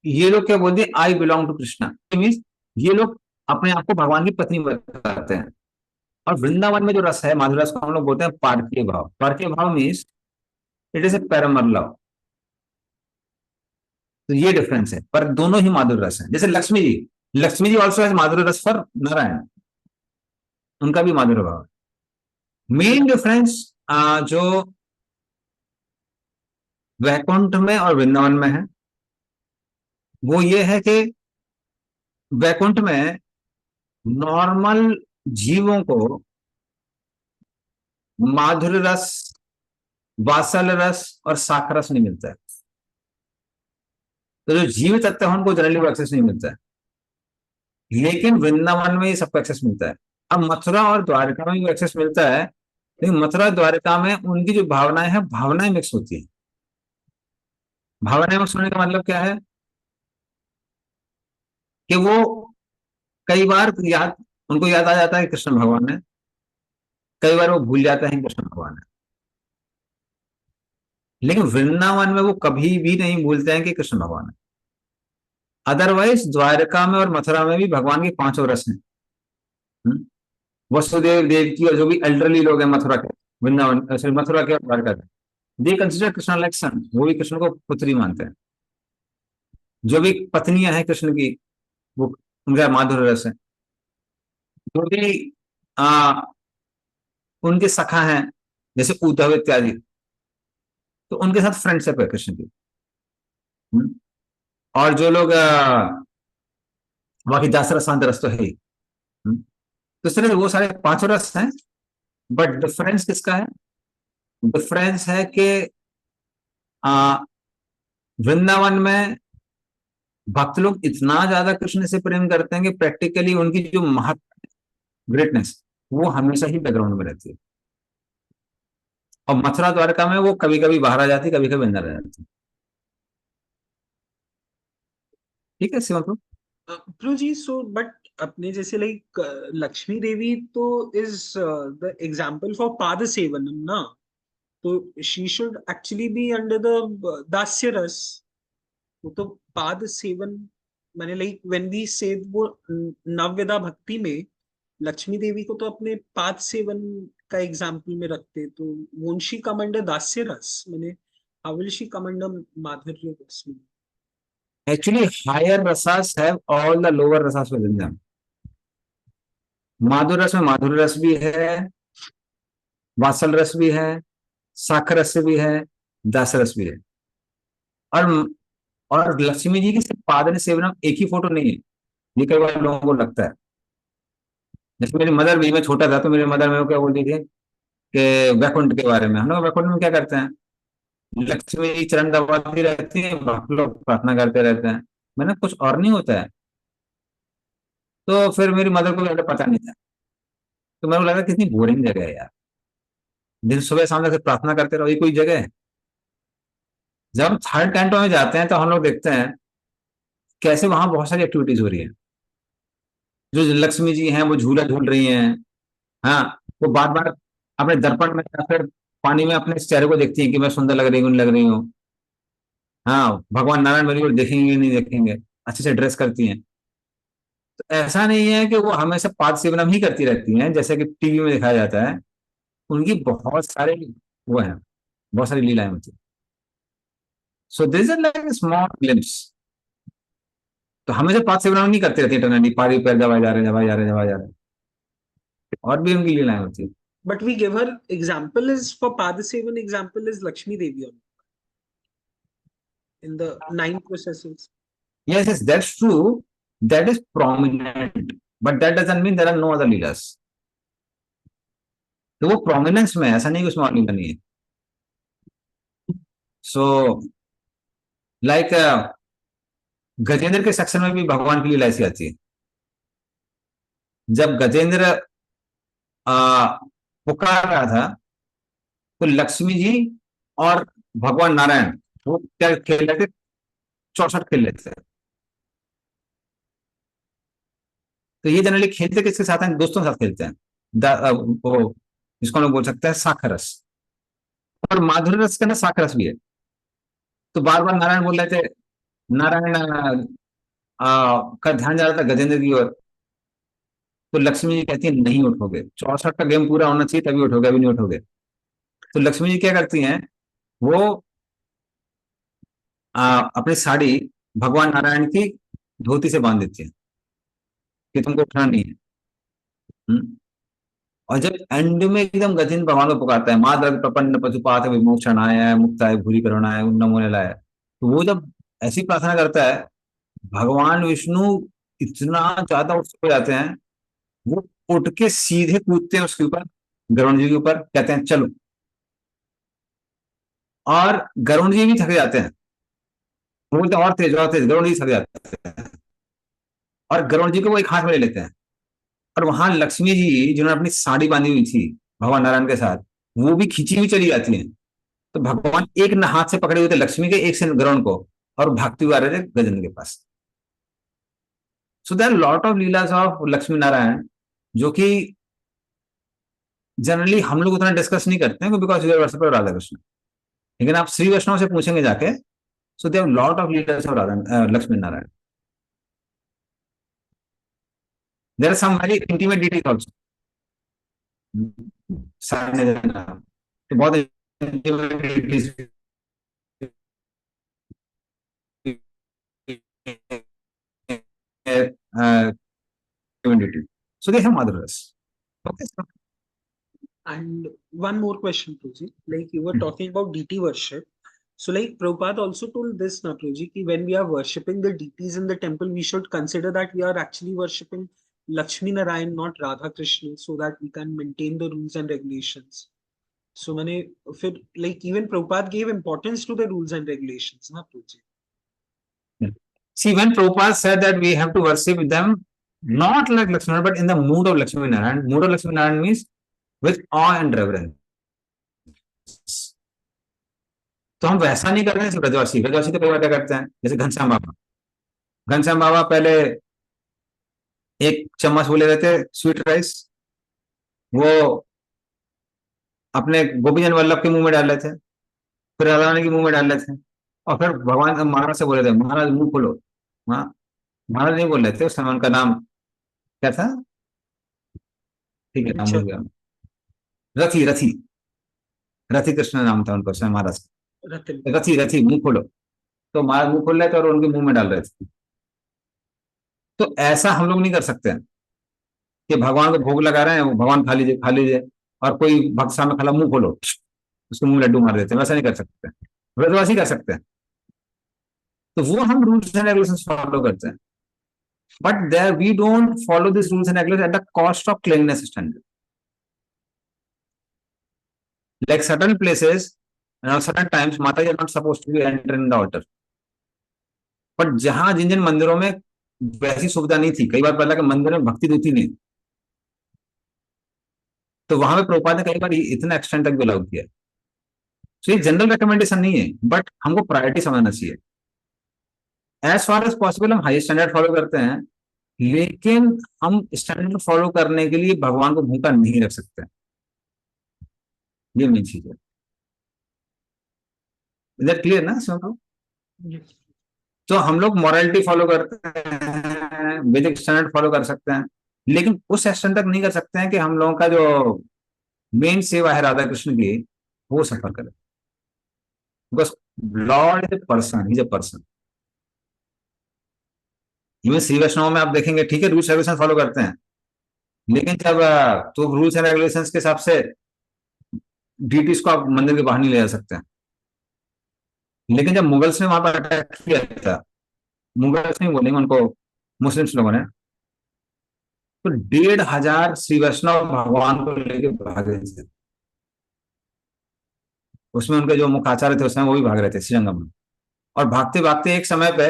ये लोग क्या बोलते हैं? I belong to Krishna. Means ये लोग अपने आप को भगवान की पत्नी बताते हैं। और वृंदावन में जो रस है, माधुर्य रस को हम लोग बोलते हैं पार्थिव भाव। पार्थिव भाव means it is a paramour love. तो ये डिफरेंस है, पर दोनों ही माधुर्य रस है। जैसे लक्ष्मी जी ऑल्सो है माधुर्य रस फॉर नारायण, उनका भी माधुर्य भाव है। मेन डिफरेंस जो वैकुंठ में और वृंदावन में है वो ये है कि वैकुंठ में नॉर्मल जीवों को माधुर्य रस, वात्सल्य रस और साख रस नहीं मिलता है। तो जो जीवित तत्व है उनको जनरली वो एक्सेस नहीं मिलता है, लेकिन वृंदावन में ये सबको एक्सेस मिलता है। अब मथुरा और द्वारका में भी एक्सेस मिलता है, लेकिन मथुरा द्वारका में उनकी जो भावनाएं हैं, भावनाएं मिक्स होती है। भावनाएं मिक्स होने का मतलब क्या है? कि वो कई बार उनको याद आ जाता है कृष्ण भगवान है, कई बार वो भूल जाते हैं कृष्ण भगवान है। लेकिन वृंदावन में वो कभी भी नहीं भूलते हैं कि कृष्ण भगवान है। अदरवाइज द्वारका में और मथुरा में भी भगवान के 5 रस हैं। वसुदेव देव की और जो भी एल्डरली लोग हैं मथुरा के, वृंदावन मथुरा के और द्वारका के, दे कंसिडर कृष्ण लाइक सन। वो भी कृष्ण को पुत्री मानते हैं। जो भी पत्नियां हैं कृष्ण की, वो उनका माधुर्य रस है। जो भी उनके सखा हैं जैसे उद्धव इत्यादि, तो उनके साथ फ्रेंडशिप है कृष्ण की। और जो लोग बाकी 10 रसांत रस तो है ही। तो इस तरह से वो सारे 5 रस हैं, बट डिफरेंस किसका है? डिफरेंस है कि वृंदावन में भक्त लोग इतना ज्यादा कृष्ण से प्रेम करते हैं कि प्रैक्टिकली उनकी जो महत्व, ग्रेटनेस, वो हमेशा ही बैकग्राउंड में रहती है। और मथुरा द्वारका में वो कभी कभी बाहर आ जाती, कभी कभी अंदर आ जाती। ठीक है Shivam? Prabhu ji, so but अपने जैसे like लक्ष्मी देवी तो is the example for पाद सेवनम ना, तो she should actually be under the दास्य रस। वो तो पाद सेवन मैंने like when we say वो नवविधा भक्ति में लक्ष्मी देवी को तो अपने पाद सेवन का एग्जाम्पल में रखते, तो won't she come under दास्य रस? मैंने how will she come under माधुर्य रस में? Actually, higher rasas have all the lower rasas within them. माधुर रस में माधुर रस भी है, वात्सल रस भी है, साखर रस भी है, दास रस भी है। और और लक्ष्मी जी की सिर्फ पाद सेवनम एक ही फोटो नहीं है, ये कई बार लोगों को लगता है। जैसे मेरी मदर भी, मैं छोटा था तो मेरी मदर मेरे को क्या बोलती थी कि वैकुंठ के बारे में, हम लोग वैकुंठ में क्या करते हैं, लक्ष्मी जी चरण दबाती रहती है, भक्त लोग प्रार्थना करते रहते हैं, मैंने कुछ और नहीं होता है। तो फिर मेरी मदर को भी पता नहीं था, तो मेरे को लगा कितनी बोरिंग जगह है यार, दिन सुबह शाम तक प्रार्थना करते रहो, ये कोई जगह है। जब हम थर्ड कैंटो में जाते हैं तो हम लोग देखते हैं कैसे वहां बहुत सारी एक्टिविटीज हो रही है। जो लक्ष्मी जी हैं वो झूला झूल रही हैं, हाँ, वो बार बार अपने दर्पण में या फिर पानी में अपने चेहरे को देखती हैं कि मैं सुंदर लग रही हूँ नहीं लग रही हूँ। हाँ, भगवान नारायण मेरी ओर देखेंगे नहीं देखेंगे, अच्छे से ड्रेस करती हैं। तो ऐसा नहीं है कि वो हमेशा पाद सेवनम ही करती रहती हैं जैसे कि टीवी में दिखाया जाता है, उनकी बहुत सारे वो हैं, बहुत सारी लीलाएं होती हैं। So this is like small glimpse. तो हमेशा पाद सेवनम नहीं करती रहती इंटरनली, पारी पैर दबाए जा रहे हैं दबाए जा रहे हैं दबाए जा रहे हैं, और भी उनकी लीलाएं होती हैं। But we give her example is for Padasevan, example is Lakshmi Devi only in the 9 processes. Yes, yes, that's true. That is prominent, but that doesn't mean there are no other leaders. तो वो prominence में है, ऐसा नहीं कि उसमें और लीला नहीं है। सो लाइक गजेंद्र के सेक्शन में भी भगवान की लीला ऐसी आती है। जब गजेंद्र पुकार रहा था तो लक्ष्मी जी और भगवान नारायण वो क्या खेल रहे थे, 64 खेल रहे थे। तो ये जनरली खेलते किसके साथ हैं, दोस्तों के साथ खेलते हैं। वो जिसको हम लोग बोल सकते हैं साखर रस, और माधुर्य रस का ना साखर रस भी है। तो बार बार नारायण बोल रहे थे, नारायण का ध्यान जा रहा था गजेंद्र की ओर। तो लक्ष्मी जी कहती है नहीं उठोगे, 64 का गेम पूरा होना चाहिए तभी उठोगे, अभी नहीं उठोगे। तो लक्ष्मी जी क्या करती हैं, वो अपनी साड़ी भगवान नारायण की धोती से बांध देती है कि तुमको उठना नहीं है। हम्म? और जब एंड में एकदम गजेंद्र भगवान को पुकारता है, माँ दर्द प्रपन्न पशुपात विमोक्षणाय मुक्ताय भूरि करुणाय नमो निलाय, तो वो जब ऐसी प्रार्थना करता है, भगवान विष्णु इतना ज्यादा उत्सुक हो जाते हैं, वो उठ के सीधे कूदते हैं उसके ऊपर, गरुण जी के ऊपर, कहते हैं चलो। और गरुण जी भी थक जाते हैं, वो बोलते हैं और तेज, गरुण जी थक जाते हैं, और गरुण जी को वो एक हाथ में ले लेते हैं। और वहां लक्ष्मी जी जिन्होंने अपनी साड़ी बांधी हुई थी भगवान नारायण के साथ, वो भी खींची हुई चली जाती हैं। तो भगवान एक न हाथ से पकड़े हुए थे लक्ष्मी के, एक से गरुण को, और भागते हुए आ रहे थे गजेंद्र के पास। So there lot of leelas of Lakshmi Narayan जो कि जनरली हम लोग उतना डिस्कस नहीं करते हैं because we are worshipper Radha Krishna. लेकिन आप श्री वैष्णव से पूछेंगे जाके, so there lot of leelas of Radha Lakshmi Narayan. There are some very intimate details also. तो बहुत intimate details community. So they have motherless. Okay. And one more question, Prabhuji. Like you were talking about deity worship. So like Prabhupada also told this, na Prabhuji, ki when we are worshipping the deities in the temple, we should consider that we are actually worshipping Lakshmi Narayan, not Radha Krishna, so that we can maintain the rules and regulations. So many, like even Prabhupada gave importance to the rules and regulations, na Prabhuji. See, when Prabhupada said that we have to worship them not like Lakshmi Narayan, but in the mood of Lakshmi Narayan. Mood of Lakshmi Narayan means with awe and reverence. तो हम वैसा नहीं कर रहे हैं ब्रजवासी। ब्रजवासी तो कई बार क्या करते हैं, जैसे घनश्याम बाबा। घनश्याम बाबा पहले एक चम्मच वो ले रहे थे स्वीट राइस, वो अपने गोपीजन वल्लभ के मुंह में डाल रहे थे, फिर राधा रानी के मुंह में डाल रहे थे, और फिर भगवान महाराज से बोले थे महाराज मुंह खोलो। महाराज नहीं बोल रहे थे, उस समय उनका नाम क्या था, ठीक है नाम भूल गया, रथी रथी रथी कृष्ण नाम था उनका, उसमें महाराज रथी रथी मुंह खोलो। तो महाराज मुंह खोल रहे थे और उनके मुंह में डाल रहे थे। तो ऐसा हम लोग नहीं कर सकते हैं कि भगवान को भोग लगा रहे हैं, भगवान खा लीजिए खा लीजिए, और कोई भक्त सामने खड़ा मुंह खोलो उसको मुंह लड्डू मार देते हैं, वैसा नहीं कर सकते। व्रतवासी कर सकते हैं, तो वो हम रूल्स एंड रेगुलेशंस फॉलो करते हैं, but there we don't follow this rules and regulations at the cost of cleanliness standard. Like certain places and certain times Mata is not supposed to be entering the altar. But जहां जिन जिन मंदिरों में वैसी सुविधा नहीं थी, कई बार पता कि मंदिर में भक्ति होती नहीं, तो वहां पे प्रभुपाद ने कई बार इतना एक्सटेंड तक भी अलाउ किया. तो ये जनरल रिकमेंडेशन नहीं है, बट हमको प्रायोरिटी समझना चाहिए. एज फार एज पॉसिबल हम हाई स्टैंडर्ड फॉलो करते हैं, लेकिन हम स्टैंडर्ड फॉलो करने के लिए भगवान को भूखा नहीं रख सकते. ये मेन चीज है. इधर क्लियर ना सुनो? तो हम लोग मॉरलिटी फॉलो करते हैं, वैदिक स्टैंडर्ड फॉलो कर सकते हैं, लेकिन उस एक्सटेंड तक नहीं कर सकते हैं कि हम लोगों का जो मेन सेवा है राधा कृष्ण की वो सफर करें. Because lord is a person, is a person. Even Shri Vaishnav में आप देखेंगे, ठीक है रूल्स रेगुलेशन फॉलो करते हैं, लेकिन जब तो रूल्स एंड रेगुलेशन के हिसाब से डीटीज को आप मंदिर के बाहर नहीं ले जा सकते हैं. लेकिन जब मुगल्स ने वहां पर अटैक किया था, मुगल्स नहीं बोलेंगे उनको, मुस्लिम्स लोगों ने, तो 1,500 श्री वैष्णव भगवान को लेके भागे थे. उसमें उनके जो मुख्य आचार्य थे उसमें वो भी भाग रहे थे श्रीरंगम में. और भागते भागते एक समय पे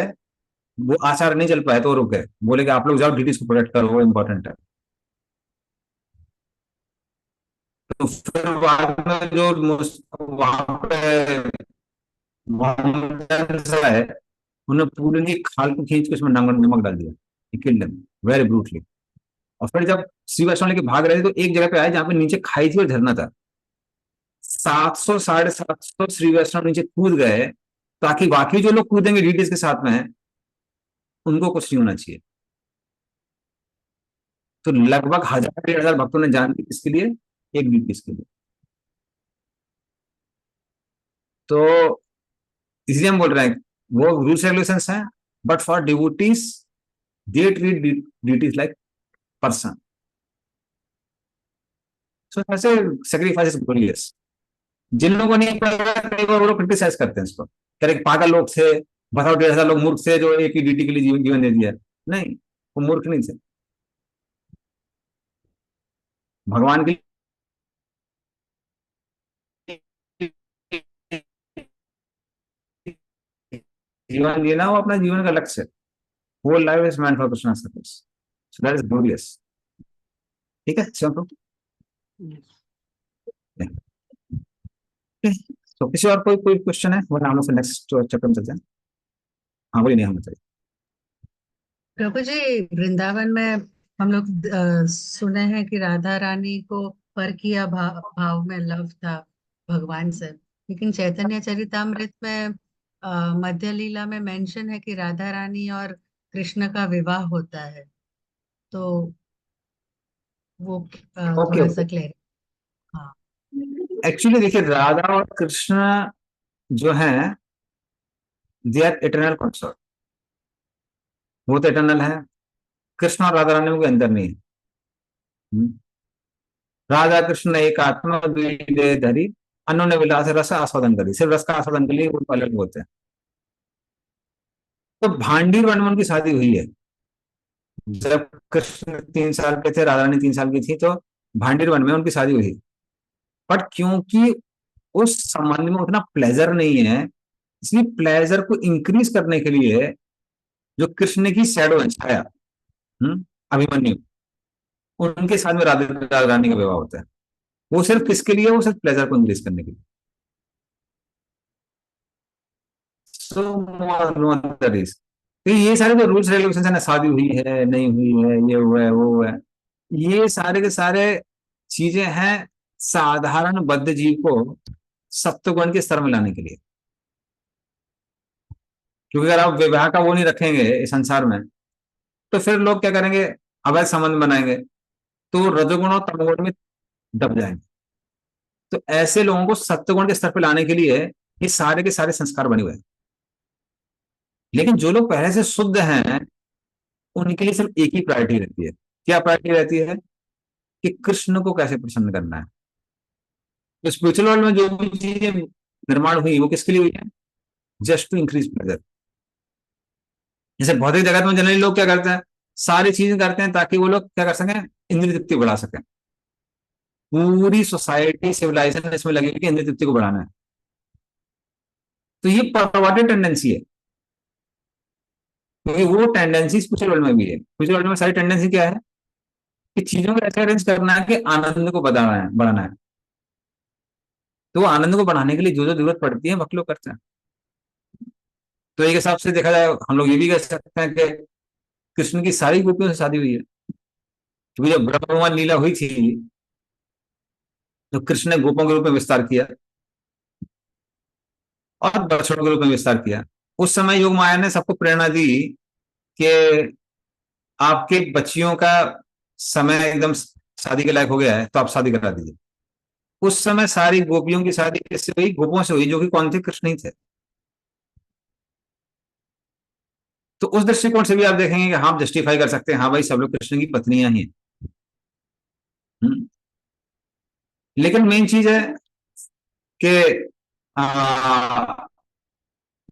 वो आचार्य नहीं चल पाए तो रुक गए, बोले कि आप लोग जाओ डीटीज को प्रोटेक्ट करो, वो इंपॉर्टेंट है. तो फिर बाद में जो वहां पे मोहम्मद है, उन्होंने पूरी की खाल को खींच के उसमें नमक डाल दिया, किल्ड देम वेरी ब्रूटली. और फिर जब श्री वैष्णव लेके भाग रहे थे तो एक जगह पे आए जहां पे नीचे खाई थी और झरना था. 700 750 श्री वैष्णव नीचे कूद गए, ताकि बाकी जो लोग कूदेंगे डीटीज के साथ में उनको कुछ नहीं होना चाहिए. तो लगभग 1,000-1,500 भक्तों ने जान दी किसके लिए? एक डीटीज के लिए. तो इसलिए हम बोल रहे हैं वो रूल्स रेगुलेशंस हैं, but for devotees they treat deities like person. So ऐसे सेक्रीफाइस इज ग्लोरियस. जिन लोगों ने कई बार वो लोग क्रिटिसाइज करते हैं इसको, कह रहे पागल लोग थे, बताओ 1,500 लोग मूर्ख थे जो एक ही ड्यूटी के लिए जीवन दे दिया. नहीं, वो मूर्ख नहीं थे, भगवान के जीवन जीना वो अपना जीवन का लक्ष्य है. Whole life is meant for Krishna service, so that is glorious. ठीक है शिवम. तो किसी और कोई क्वेश्चन है, वरना हम लोग नेक्स्ट चैप्टर में चलते हैं. हाँ बोलिए, नहीं हम बताइए. प्रभु जी, वृंदावन में हम लोग सुने हैं कि राधा रानी को पर किया भाव में लव था भगवान से, लेकिन चैतन्य चरितामृत में मध्य लीला में मेंशन है कि राधा रानी और कृष्ण का विवाह होता है. तो वो थोड़ा सा क्लियर. हाँ, एक्चुअली देखिए, राधा और कृष्ण जो है दे आर इटर्नल कंसर्ट. वो तो इटर्नल है. कृष्ण और राधा रानी के अंदर नहीं है. राधा कृष्ण एक आत्मा धरी अन्योन्य विलास रस आस्वादन करी. सिर्फ रस का आस्वादन के लिए वो अलग होते हैं. तो भांडीर वन में उनकी शादी हुई है. जब कृष्ण 3 साल के थे, राधा रानी 3 साल की थी, तो भांडीर वन में उनकी शादी हुई. बट क्योंकि उस संबंध में उतना प्लेजर नहीं है, इसलिए प्लेजर को इंक्रीज करने के लिए जो कृष्ण की शैडो है, छाया, अभिमन्यु, उनके साथ में राधा रानी का विवाह होता है. वो सिर्फ किसके लिए? वो सिर्फ प्लेजर को इंक्रीज करने के लिए. So no other reason. तो ये सारे जो रूल्स रेगुलेशन है ना, शादी हुई है नहीं हुई है, ये हुआ है वो है, ये सारे के सारे चीजें हैं साधारण बद्ध जीव को सत्वगुण के स्तर में लाने के लिए. क्योंकि अगर आप विवाह का वो नहीं रखेंगे इस संसार में, तो फिर लोग क्या करेंगे? अवैध संबंध बनाएंगे, तो रजोगुण और तमोगुण में दब जाएंगे. तो ऐसे लोगों को सत्वगुण के स्तर पर लाने के लिए ये सारे के सारे संस्कार बने हुए हैं. लेकिन जो लोग पहले से शुद्ध हैं उनके लिए सिर्फ एक ही प्रायोरिटी रहती है. क्या प्रायोरिटी रहती है? कि कृष्ण को कैसे प्रसन्न करना है. तो स्पिरिचुअल वर्ल्ड में जो भी चीजें निर्माण हुई वो किसके लिए हुई है? Just to increase pleasure. जैसे भौतिक जगत में जनरली लोग क्या करते हैं, सारी चीजें करते हैं ताकि वो लोग क्या कर सकें, इंद्रिय तृप्ति बढ़ा सकें। पूरी सोसाइटी सिविलाइजेशन इसमें लगी हुई कि इंद्रिय तृप्ति को बढ़ाना है। तो ये परवर्टेड टेंडेंसी है, क्योंकि वो टेंडेंसी स्पिरिचुअल वर्ल्ड में भी है। स्पिरिचुअल वर्ल्ड में सारी टेंडेंसी क्या है कि चीजों को ऐसे अरेंज करना है कि आनंद को बढ़ाना है। तो आनंद को बढ़ाने के लिए जो जो जरूरत पड़ती है वक्त लोग करते हैं। तो एक हिसाब से देखा जाए हम लोग ये भी कह सकते हैं कि कृष्ण की सारी गोपियों से शादी हुई है, क्योंकि जब ब्रह्मवान लीला हुई थी तो कृष्ण ने गोपों के रूप में विस्तार किया और बछड़ों के रूप में विस्तार किया। उस समय योग माया ने सबको प्रेरणा दी कि आपके बच्चियों का समय एकदम शादी के लायक हो गया है, तो आप शादी करा दीजिए। उस समय सारी गोपियों की शादी किससे हुई? गोपों से हुई, जो कि कौन थे? कृष्ण ही थे। तो उस दृष्टिकोण से भी आप देखेंगे कि हाँ, आप जस्टिफाई कर सकते हैं, हाँ भाई सब लोग कृष्ण की पत्नियां ही हैं। लेकिन मेन चीज है कि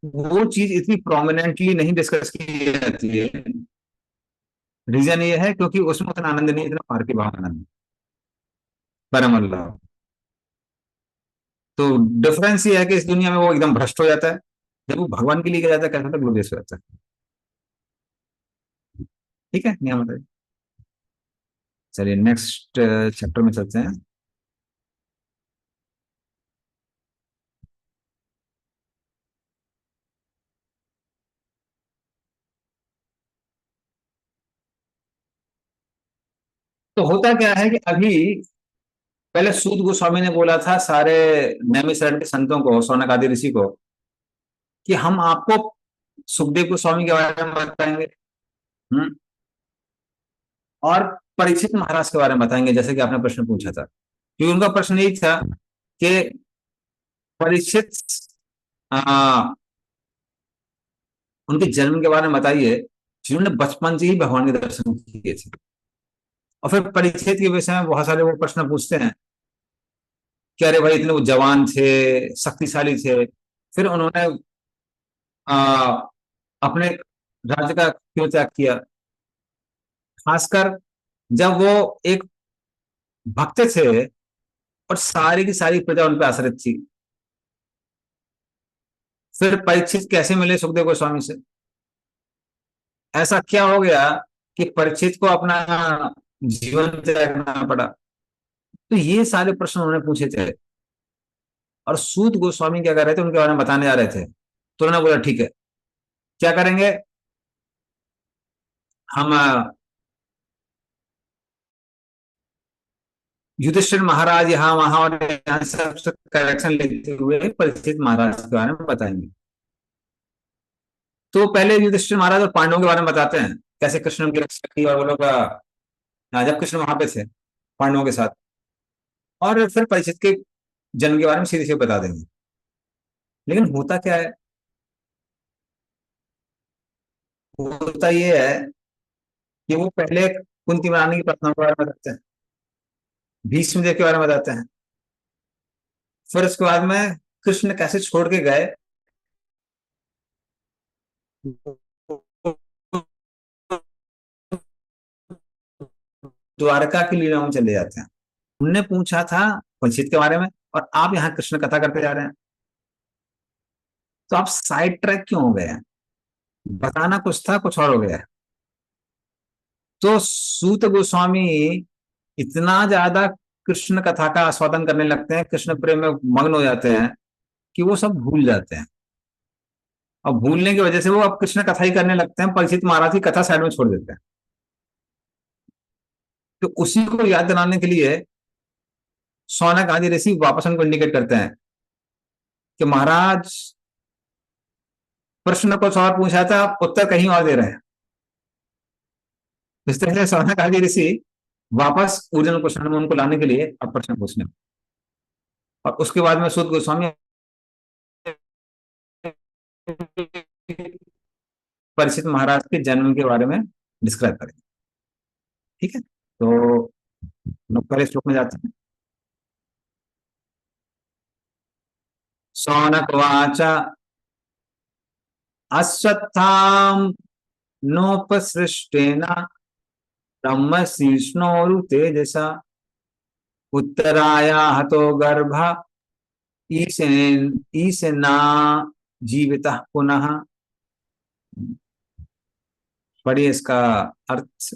वो चीज इतनी प्रोमिनेंटली नहीं डिस्कस की जाती है। रीजन ये है क्योंकि उसमें उतना आनंद नहीं, इतना पार के भाव आनंद, परम अल्लाह। तो डिफरेंस ये है कि इस दुनिया में वो एकदम भ्रष्ट हो जाता है, जब वो भगवान के लिए किया जाता है कैसा तक ग्लोरियस हो जाता है। ठीक है, नियम बताइए। चलिए नेक्स्ट चैप्टर में चलते हैं। तो होता क्या है कि अभी पहले सूत गोस्वामी ने बोला था सारे नैमिषारण्य के संतों को, शौनक आदि ऋषि को, कि हम आपको सुखदेव गोस्वामी के बारे में बताएंगे, और परीक्षित महाराज के बारे में बताएंगे, जैसे कि आपने प्रश्न पूछा था। क्योंकि उनका प्रश्न यही था कि परीक्षित उनके जन्म के बारे में बताइए जिन्होंने बचपन से ही भगवान के दर्शन किए थे। और फिर परीक्षित के विषय में बहुत सारे वो प्रश्न पूछते हैं कि अरे भाई इतने वो जवान थे, शक्तिशाली थे, फिर उन्होंने आ, अपने राज्य का क्यों त्याग किया? खासकर जब वो एक भक्त थे और सारी की सारी प्रजा उन पर आश्रित थी। फिर परीक्षित कैसे मिले सुखदेव गोस्वामी से? ऐसा क्या हो गया कि परीक्षित को अपना जीवन त्यागना पड़ा? तो ये सारे प्रश्न उन्होंने पूछे थे, और सूत गोस्वामी क्या कर रहे थे, उनके बारे में बताने जा रहे थे। तो उन्होंने बोला ठीक है, क्या करेंगे हम, युधिष्ठिर महाराज यहाँ वहां और यहाँ सब करेक्शन लेते हुए परीक्षित महाराज के बारे में बताएंगे। तो पहले युधिष्ठिर महाराज और पांडवों के बारे में बताते हैं, कैसे कृष्ण की रक्षा की, और वो लोग जब कृष्ण वहां पे थे पांडवों के साथ। और फिर परीक्षित के जन्म के बारे में सीधे सीधे बता देंगे। लेकिन होता क्या है, होता ये है कि वो पहले कुंती रानी की प्रार्थना के बारे में बताते हैं, भीष्म देव के बारे में बताते हैं, फिर उसके बाद में कृष्ण कैसे छोड़ के गए, द्वारका की लीला में चले जाते हैं। उनने पूछा था परीक्षित के बारे में, और आप यहाँ कृष्ण कथा करते जा रहे हैं, तो आप साइड ट्रैक क्यों हो गए हैं? बताना कुछ था, कुछ और हो गया है। तो सूत गोस्वामी इतना ज्यादा कृष्ण कथा का आस्वादन करने लगते हैं, कृष्ण प्रेम में मग्न हो जाते हैं कि वो सब भूल जाते हैं। और भूलने की वजह से वो अब कृष्ण कथा ही करने लगते हैं, परीक्षित महाराज की कथा साइड में छोड़ देते हैं। तो उसी को याद दिलाने के लिए शौनक आदि ऋषि वापस उनको इंडिकेट करते हैं कि महाराज प्रश्न कुछ और पूछा था, आप उत्तर कहीं और दे रहे हैं। इस तरह से शौनक आदि ऋषि वापस ओरिजिनल क्वेश्चन में उनको लाने के लिए अब प्रश्न पूछने, और उसके बाद में सूत गोस्वामी परीक्षित महाराज के जन्म के बारे में डिस्क्राइब करेंगे। ठीक है, तो लोग पहले श्लोक में जाते हैं। शौनक वाचा अश्वत्थाम नोपसृष्टेन ब्रह्मशीर्ष्णोरु तेजसा उत्तराया हतो गर्भ ईशना जीवितः पुनः। पढ़िए इसका अर्थ।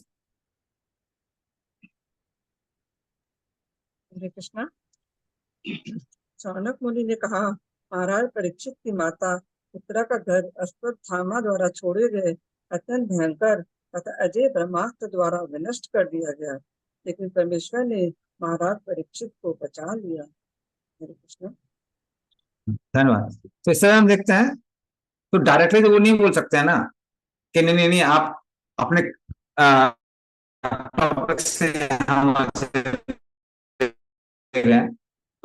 हरे कृष्णा। चाणक्य मुनि ने कहा, महाराज परीक्षित की माता उत्तरा का घर अश्वत्थामा द्वारा छोड़े गए अत्यंत भयंकर तथा अजय ब्रह्मास्त्र द्वारा विनष्ट कर दिया गया, लेकिन परमेश्वर ने महाराज परीक्षित को बचा लिया। हरे कृष्णा। धन्यवाद। तो इस तरह हम देखते हैं, तो डायरेक्टली तो वो नहीं बोल सकते हैं ना कि नहीं नहीं नहीं आप अपने टॉपिक से हम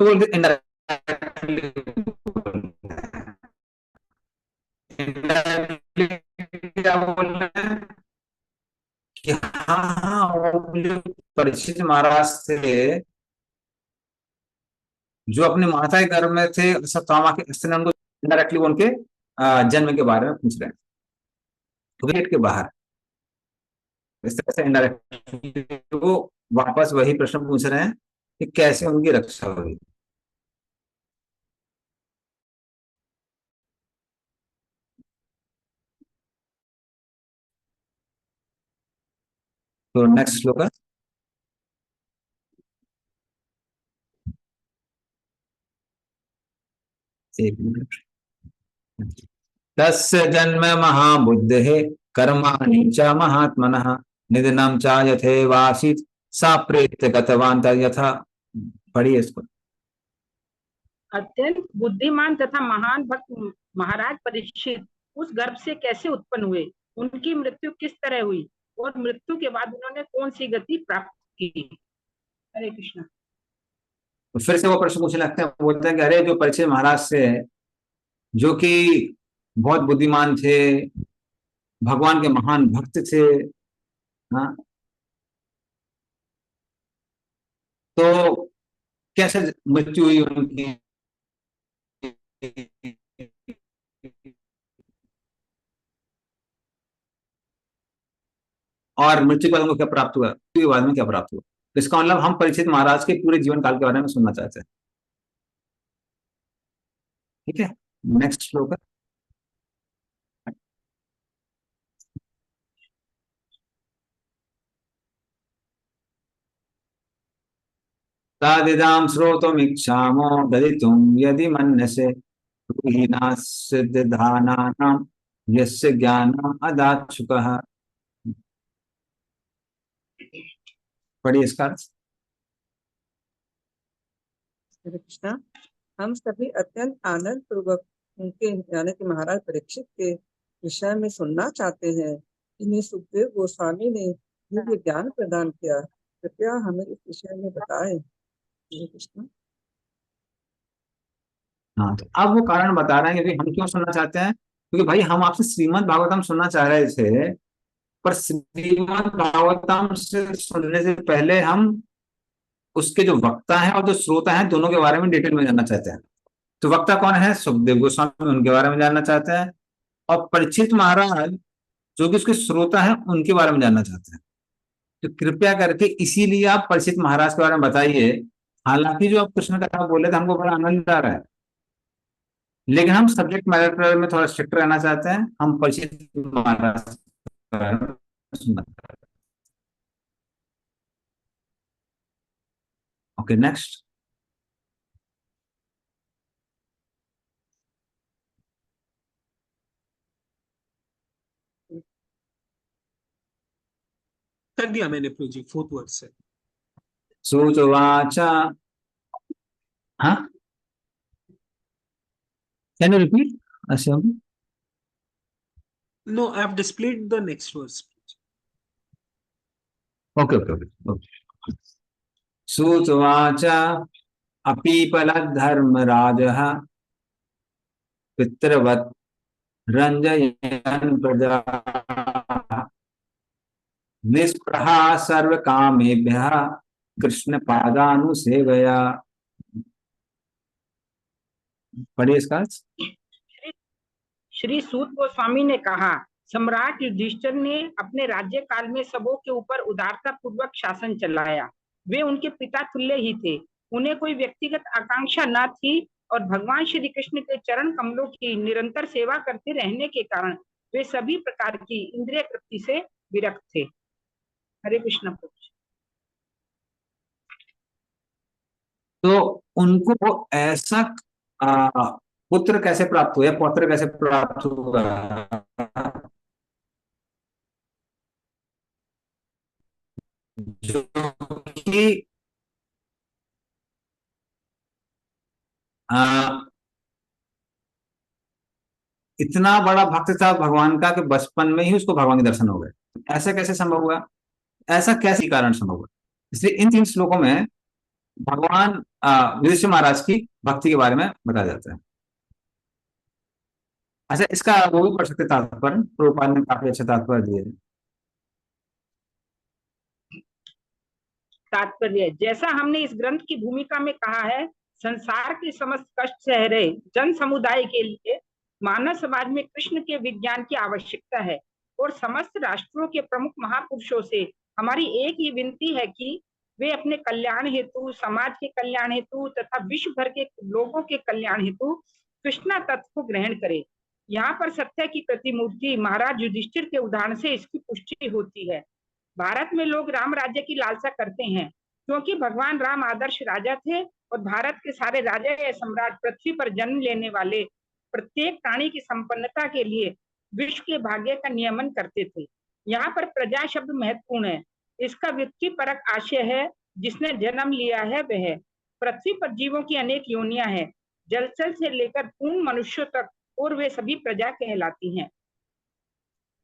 तो बोलते क्या बोल रहे हैं कि हाँ परीक्षित महाराज से जो अपने माता के गर्भ में थे सत्यभामा के स्त्री ने उनको डायरेक्टली उनके जन्म के बारे में पूछ रहे हैं, गेट के बाहर। इस तरह से इनडायरेक्टली वो वापस वही प्रश्न पूछ रहे हैं कि कैसे उनकी रक्षा हुई। तो नेक्स्ट श्लोक है, एक मिनट। तस्य जन्म महाबुद्धे कर्माणि च महात्मनः निधनं च यथेवासीत् सा प्रेत्य गतवान् यथा। पढ़िए इसको। अत्यंत बुद्धिमान तथा महान भक्त महाराज परीक्षित उस गर्भ से कैसे उत्पन्न हुए, उनकी मृत्यु किस तरह हुई और मृत्यु के बाद उन्होंने कौन सी गति प्राप्त की। हरे कृष्णा। तो फिर से वो प्रश्न पूछने लगते हैं, बोलते हैं कि अरे जो परीक्षित महाराज से जो कि बहुत बुद्धिमान थे, भगवान के महान भक्त थे, हाँ, तो कैसे मृत्यु हुई उनकी। और मृत्यु के बाद उनको क्या प्राप्त हुआ, मृत्यु के बाद में क्या प्राप्त हुआ। तो इसका मतलब हम परीक्षित महाराज के पूरे जीवन काल के बारे में सुनना चाहते हैं। ठीक है, नेक्स्ट श्लोक है। तादिदां श्रोतुमिच्छामो ददितुं यदि मन्यसे हीनासिद्धानानां यस्य ज्ञानम् अदाच्छुकः। पढ़िए इसका अर्थ। हरे कृष्णा। हम सभी अत्यंत आनंद पूर्वक उनके यानी कि महाराज परीक्षित के विषय में सुनना चाहते हैं। इन्हें सुखदेव गोस्वामी ने दिव्य ज्ञान प्रदान किया, कृपया हमें इस विषय में बताएं। हरे कृष्णा। हाँ, तो अब वो कारण बता रहे हैं कि हम क्यों सुनना चाहते हैं, क्योंकि भाई हम आपसे श्रीमद् भागवतम सुनना चाह रहे थे, पर श्रीमद् भागवतम से सुनने से पहले हम उसके जो वक्ता हैं और जो श्रोता हैं दोनों के बारे में डिटेल में जानना चाहते हैं। तो वक्ता कौन है, सुखदेव गोस्वामी, उनके बारे में जानना चाहते हैं। और परीक्षित महाराज जो कि उसके श्रोता हैं उनके बारे में जानना चाहते हैं। तो कृपया करके इसीलिए आप परीक्षित महाराज के बारे में बताइए। हालांकि जो आप कृष्ण कथा बोले थे हमको बड़ा आनंद आ रहा है, लेकिन हम सब्जेक्ट मैटर में थोड़ा स्ट्रिक्ट रहना चाहते हैं। हम परीक्षित महाराज के बारे में सुनना चाहते हैं। Okay, next. कर दिया मैंने प्रोजेक्ट, 4th वर्ड से। सुचवाच, हाँ, कैन यू रिपीट अश्वम? No, I have displayed the next verse. Okay okay okay. सुचवाच अपीपलधर्मराजः पितृवत् रंजयन् प्रजा निष्प्रहा सर्वकामेभ्यः कृष्ण पादानुसेवया। पढ़िए इसका। श्री सूत गोस्वामी ने कहा, सम्राट युधिष्ठिर ने अपने राज्यकाल में सबों के ऊपर उदारता पूर्वक शासन चलाया। वे उनके पिता तुल्य ही थे। उन्हें कोई व्यक्तिगत आकांक्षा न थी और भगवान श्री कृष्ण के चरण कमलों की निरंतर सेवा करते रहने के कारण वे सभी प्रकार की इंद्रिय तृप्ति से विरक्त थे। हरे कृष्ण। तो उनको ऐसा पुत्र कैसे प्राप्त हुआ, पौत्र कैसे प्राप्त हुआ? जो कि इतना बड़ा भक्त था भगवान का कि बचपन में ही उसको भगवान के दर्शन हो गए। ऐसा कैसे संभव हुआ? ऐसा कैसे कारण संभव हुआ? इसलिए इन 3 श्लोकों में भगवान युधिष्ठिर महाराज की भक्ति के बारे में बताया जाता है। अच्छा, इसका वो भी पढ़ सकते तात्पर्य, प्रभुपाद ने काफी अच्छा तात्पर्य दिए। तात्पर्य, जैसा हमने इस ग्रंथ की भूमिका में कहा है, संसार के समस्त कष्ट सह रहे जन समुदाय के लिए मानव समाज में कृष्ण के विज्ञान की आवश्यकता है और समस्त राष्ट्रों के प्रमुख महापुरुषों से हमारी एक ही विनती है कि वे अपने कल्याण हेतु, समाज के कल्याण हेतु तथा विश्व भर के लोगों के कल्याण हेतु कृष्णा तत्व को ग्रहण करें। यहाँ पर सत्य की प्रतिमूर्ति महाराज युधिष्ठिर के उदाहरण से इसकी पुष्टि होती है। भारत में लोग राम राज्य की लालसा करते हैं क्योंकि भगवान राम आदर्श राजा थे और भारत के सारे राजा या सम्राट पृथ्वी पर जन्म लेने वाले प्रत्येक प्राणी की संपन्नता के लिए विश्व के भाग्य का नियमन करते थे। यहाँ पर प्रजा शब्द महत्वपूर्ण है। इसका व्यक्ति परक आशय है, जिसने जन्म लिया है वह। पृथ्वी पर जीवों की अनेक योनियां हैं, जलचर से लेकर पूर्ण मनुष्यों तक, और वे सभी प्रजा कहलाती हैं।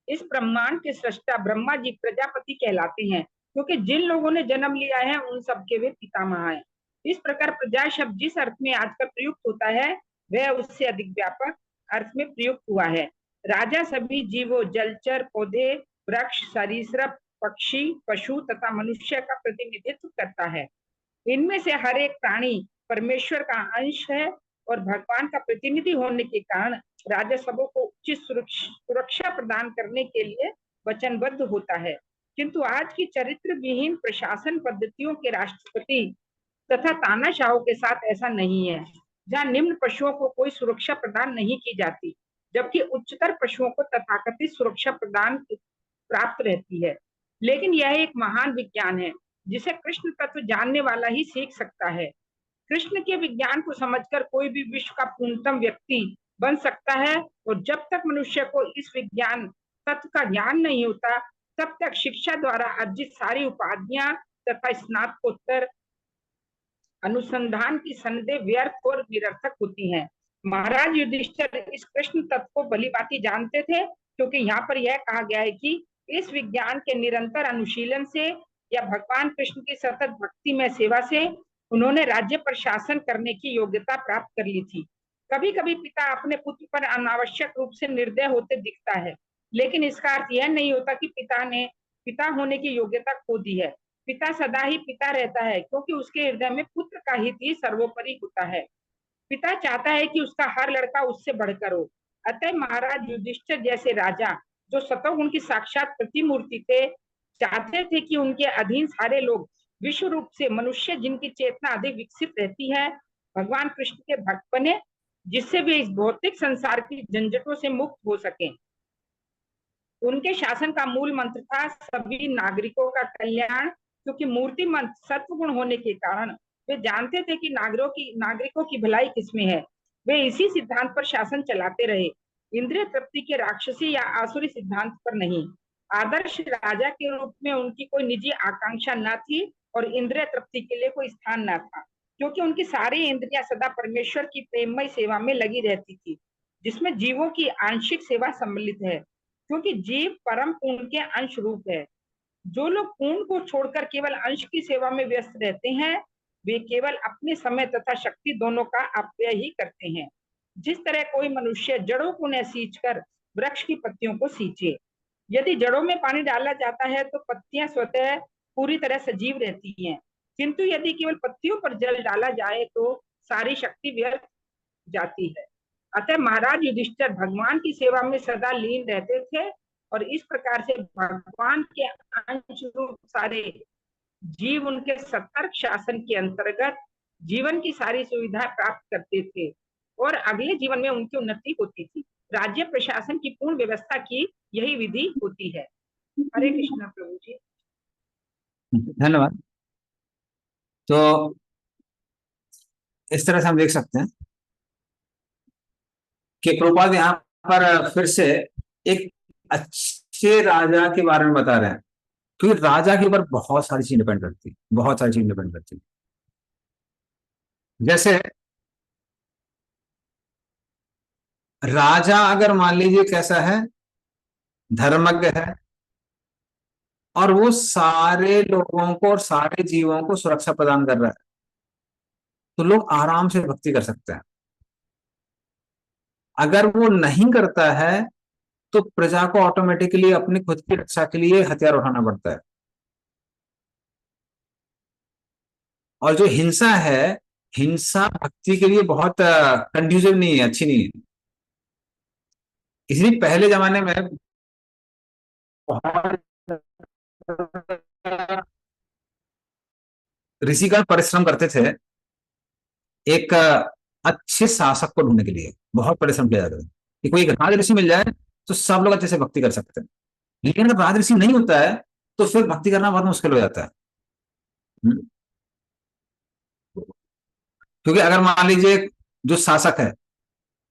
इस ब्रह्मांड के सृष्टा ब्रह्मा जी प्रजापति कहलाते हैं क्योंकि जिन लोगों ने जन्म लिया है उन सबके वे पितामह हैं। इस प्रकार प्रजा शब्द जिस अर्थ में आजकल प्रयुक्त होता है वह उससे अधिक व्यापक अर्थ में प्रयुक्त हुआ है। राजा सभी जीवों, जलचर, पौधे, वृक्ष, सरीसृप, पक्षी, पशु तथा मनुष्य का प्रतिनिधित्व करता है। इनमें से हर एक प्राणी परमेश्वर का अंश है और भगवान का प्रतिनिधि होने के कारण राजा सबों को उचित सुरक्षा प्रदान करने के लिए वचनबद्ध होता है। किंतु आज की चरित्र विहीन प्रशासन पद्धतियों के राष्ट्रपति तथा तानाशाहों के साथ ऐसा नहीं है, जहाँ निम्न पशुओं को कोई सुरक्षा प्रदान नहीं की जाती, जबकि उच्चतर पशुओं को तथाकथित सुरक्षा प्रदान प्राप्त रहती है। लेकिन यह एक महान विज्ञान है जिसे कृष्ण तत्व जानने वाला ही सीख सकता है। कृष्ण के विज्ञान को समझकर कोई भी विश्व का पूर्णतम व्यक्ति बन सकता है और जब तक मनुष्य को इस विज्ञान तत्व का ज्ञान नहीं होता तब तक शिक्षा द्वारा अर्जित सारी उपाधियां तथा स्नातकोत्तर अनुसंधान की संदेह व्यर्थ और निरर्थक होती हैं। महाराज युधिष्ठिर इस कृष्ण तत्व को भलीभांति जानते थे क्योंकि यहाँ पर यह कहा गया है कि इस विज्ञान के निरंतर अनुशीलन से या भगवान कृष्ण की सतत भक्ति में सेवा से उन्होंने राज्य पर शासन करने की योग्यता प्राप्त कर ली थी। कभी कभी पिता अपने पुत्र पर अनावश्यक रूप से निर्दय होते दिखता है, लेकिन इसका अर्थ यह नहीं होता कि पिता ने पिता होने की योग्यता खो दी है। पिता सदा ही पिता रहता है क्योंकि उसके हृदय में पुत्र का हित ही सर्वोपरि होता है। पिता चाहता है कि उसका हर लड़का उससे बढ़कर हो। अतः महाराज युधिष्ठिर जैसे राजा, जो सतोगुण की साक्षात प्रतिमूर्ति थे, चाहते थे कि उनके अधीन सारे लोग विश्व रूप से मनुष्य जिनकी चेतना अधिक विकसित रहती है भगवान कृष्ण के भक्त बने, जिससे वे इस भौतिक संसार की झंझटों से मुक्त हो सकें। उनके शासन का मूल मंत्र था सभी नागरिकों का कल्याण, क्योंकि मूर्तिमंत सत्वगुण होने के कारण वे जानते थे कि नागरिकों की भलाई किसमें है। वे इसी सिद्धांत पर शासन चलाते रहे, इंद्रिय तृप्ति के राक्षसी या आसुरी सिद्धांत पर नहीं। आदर्श राजा के रूप में उनकी कोई निजी आकांक्षा न थी और इंद्रिय तृप्ति के लिए कोई स्थान न था, क्योंकि उनकी सारी इंद्रियां सदा परमेश्वर की प्रेममय सेवा में लगी रहती थी, जिसमें जीवों की आंशिक सेवा सम्मिलित है, क्योंकि जीव परम पूर्ण के अंश रूप है। जो लोग पूर्ण को छोड़कर केवल अंश की सेवा में व्यस्त रहते हैं वे केवल अपने समय तथा शक्ति दोनों का अपव्यय ही करते हैं। जिस तरह कोई मनुष्य जड़ों को न सींचकर वृक्ष की पत्तियों को सींचे। यदि जड़ों में पानी डाला जाता है तो पत्तियां स्वतः पूरी तरह सजीव रहती हैं, किंतु यदि केवल पत्तियों पर जल डाला जाए तो सारी शक्ति व्यर्थ जाती है। अतः महाराज युधिष्ठिर भगवान की सेवा में सदा लीन रहते थे और इस प्रकार से भगवान के अंश रूप सारे जीव उनके सतर्क शासन के अंतर्गत जीवन की सारी सुविधा प्राप्त करते थे और अगले जीवन में उनकी उन्नति होती थी। राज्य प्रशासन की पूर्ण व्यवस्था की यही विधि होती है। हरे कृष्णा प्रभु जी। धन्यवाद। तो इस तरह से हम देख सकते हैं कि प्रभुपाद यहाँ पर फिर से एक अच्छे राजा के बारे में बता रहे हैं, क्योंकि राजा के ऊपर बहुत सारी चीज डिपेंड करती है, बहुत सारी चीज डिपेंड करती है। जैसे राजा अगर मान लीजिए कैसा है, धर्मज्ञ है और वो सारे लोगों को और सारे जीवों को सुरक्षा प्रदान कर रहा है, तो लोग आराम से भक्ति कर सकते हैं। अगर वो नहीं करता है तो प्रजा को ऑटोमेटिकली अपनी खुद की रक्षा के लिए हथियार उठाना पड़ता है। और जो हिंसा है, हिंसा भक्ति के लिए बहुत कंड्यूसिव नहीं है, अच्छी नहीं है। इसलिए पहले जमाने में बहुत ऋषिगण परिश्रम करते थे एक अच्छे शासक को ढूंढने के लिए, बहुत परिश्रम किया जाता है कि कोई एक राज ऋषि मिल जाए तो सब लोग अच्छे से भक्ति कर सकते हैं। लेकिन अगर राज ऋषि नहीं होता है तो फिर भक्ति करना बहुत मुश्किल हो जाता है। क्योंकि अगर मान लीजिए जो शासक है,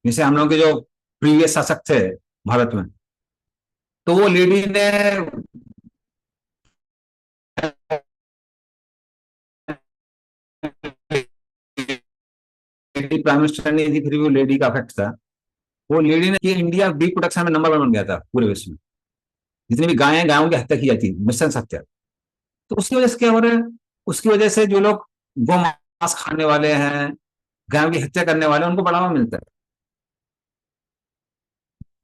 जैसे हम लोग के जो प्रीवियस शासक थे भारत में, तो वो लेडी ने प्राइम मिनिस्टर नहीं थी, फिर भी वो लेडी का इफेक्ट था। वो लेडी ने कि इंडिया बीफ प्रोडक्शन में नंबर 1 बन गया था पूरे विश्व में। जितनी भी गायें, गायों की हत्या की जाती, नृशंस हत्या। तो उसकी वजह से क्या हो रहा है, उसकी वजह से जो लोग गौ मांस खाने वाले हैं, गायों की हत्या करने वाले, उनको बढ़ावा मिलता है।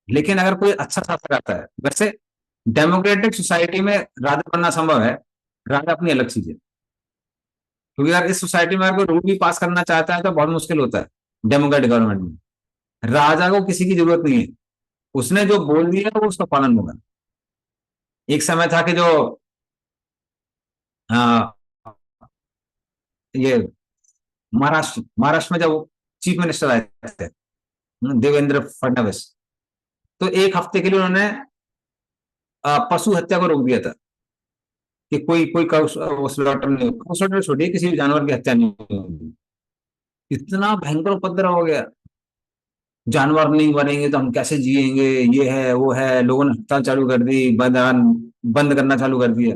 लेकिन अगर कोई अच्छा शासक आता है, वैसे डेमोक्रेटिक सोसाइटी में राजा बनना संभव है, राजा अपनी अलग चीज है। क्योंकि अगर इस सोसाइटी में अगर कोई रूल भी पास करना चाहता है तो बहुत मुश्किल होता है डेमोक्रेटिक गवर्नमेंट में। राजा को किसी की जरूरत नहीं है, उसने जो बोल दिया वो उसका पालन होगा। एक समय था कि जो आ, ये महाराष्ट्र में जब चीफ मिनिस्टर आए थे देवेंद्र फडणवीस, तो एक हफ्ते के लिए उन्होंने पशु हत्या को रोक दिया था कि कोई कोई स्लॉटर नहीं, स्लॉटर छोड़िए, किसी भी जानवर की हत्या नहीं होगी। इतना भयंकर उपद्रव हो गया, जानवर नहीं मरेंगे तो हम कैसे जिएंगे, ये है वो है। लोगों ने हड़ताल चालू कर दी, बंद करना चालू कर दिया।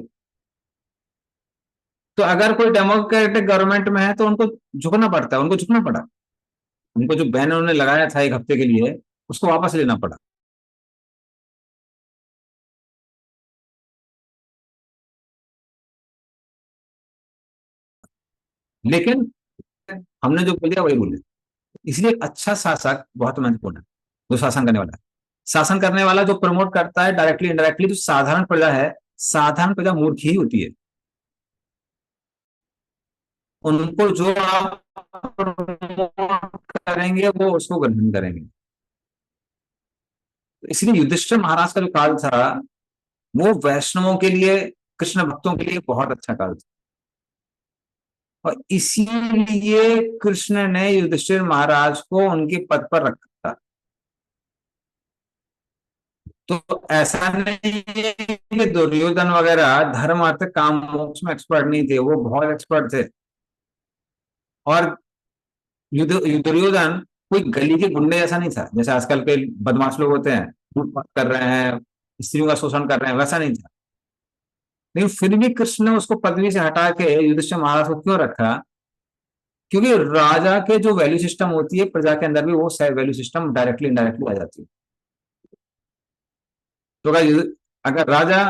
तो अगर कोई डेमोक्रेटिक गवर्नमेंट में है तो उनको झुकना पड़ता है, उनको झुकना पड़ा। उनको जो बैन उन्होंने लगाया था एक हफ्ते के लिए, उसको वापस लेना पड़ा। लेकिन हमने जो बोल दिया वही बोले। इसलिए अच्छा शासक बहुत महत्वपूर्ण है, जो शासन करने वाला है। शासन करने वाला जो प्रमोट करता है डायरेक्टली इनडायरेक्टली, जो साधारण प्रजा है, साधारण प्रजा मूर्ख ही होती है। उनको जो आप प्रमोट करेंगे वो उसको ग्रहण करेंगे। इसलिए युधिष्ठिर महाराज का जो काल था वो वैष्णवों के लिए, कृष्ण भक्तों के लिए बहुत अच्छा काल था। और इसीलिए कृष्ण ने युधिष्ठिर महाराज को उनके पद पर रखा था। तो ऐसा नहीं है कि दुर्योधन वगैरह धर्म अर्थ काम मोक्ष में एक्सपर्ट नहीं थे, वो बहुत एक्सपर्ट थे। और दुर्योधन कोई गली के गुंडे ऐसा नहीं था, जैसे आजकल के बदमाश लोग होते हैं, लूटपाट कर रहे हैं, स्त्रियों का शोषण कर रहे हैं, वैसा नहीं था। लेकिन फिर भी कृष्ण ने उसको पदवी से हटा के युधिष्ठिर महाराज को क्यों रखा? क्योंकि राजा के जो वैल्यू सिस्टम होती है, प्रजा के अंदर भी वो वैल्यू सिस्टम डायरेक्टली इनडायरेक्टली आ जाती है। तो अगर राजा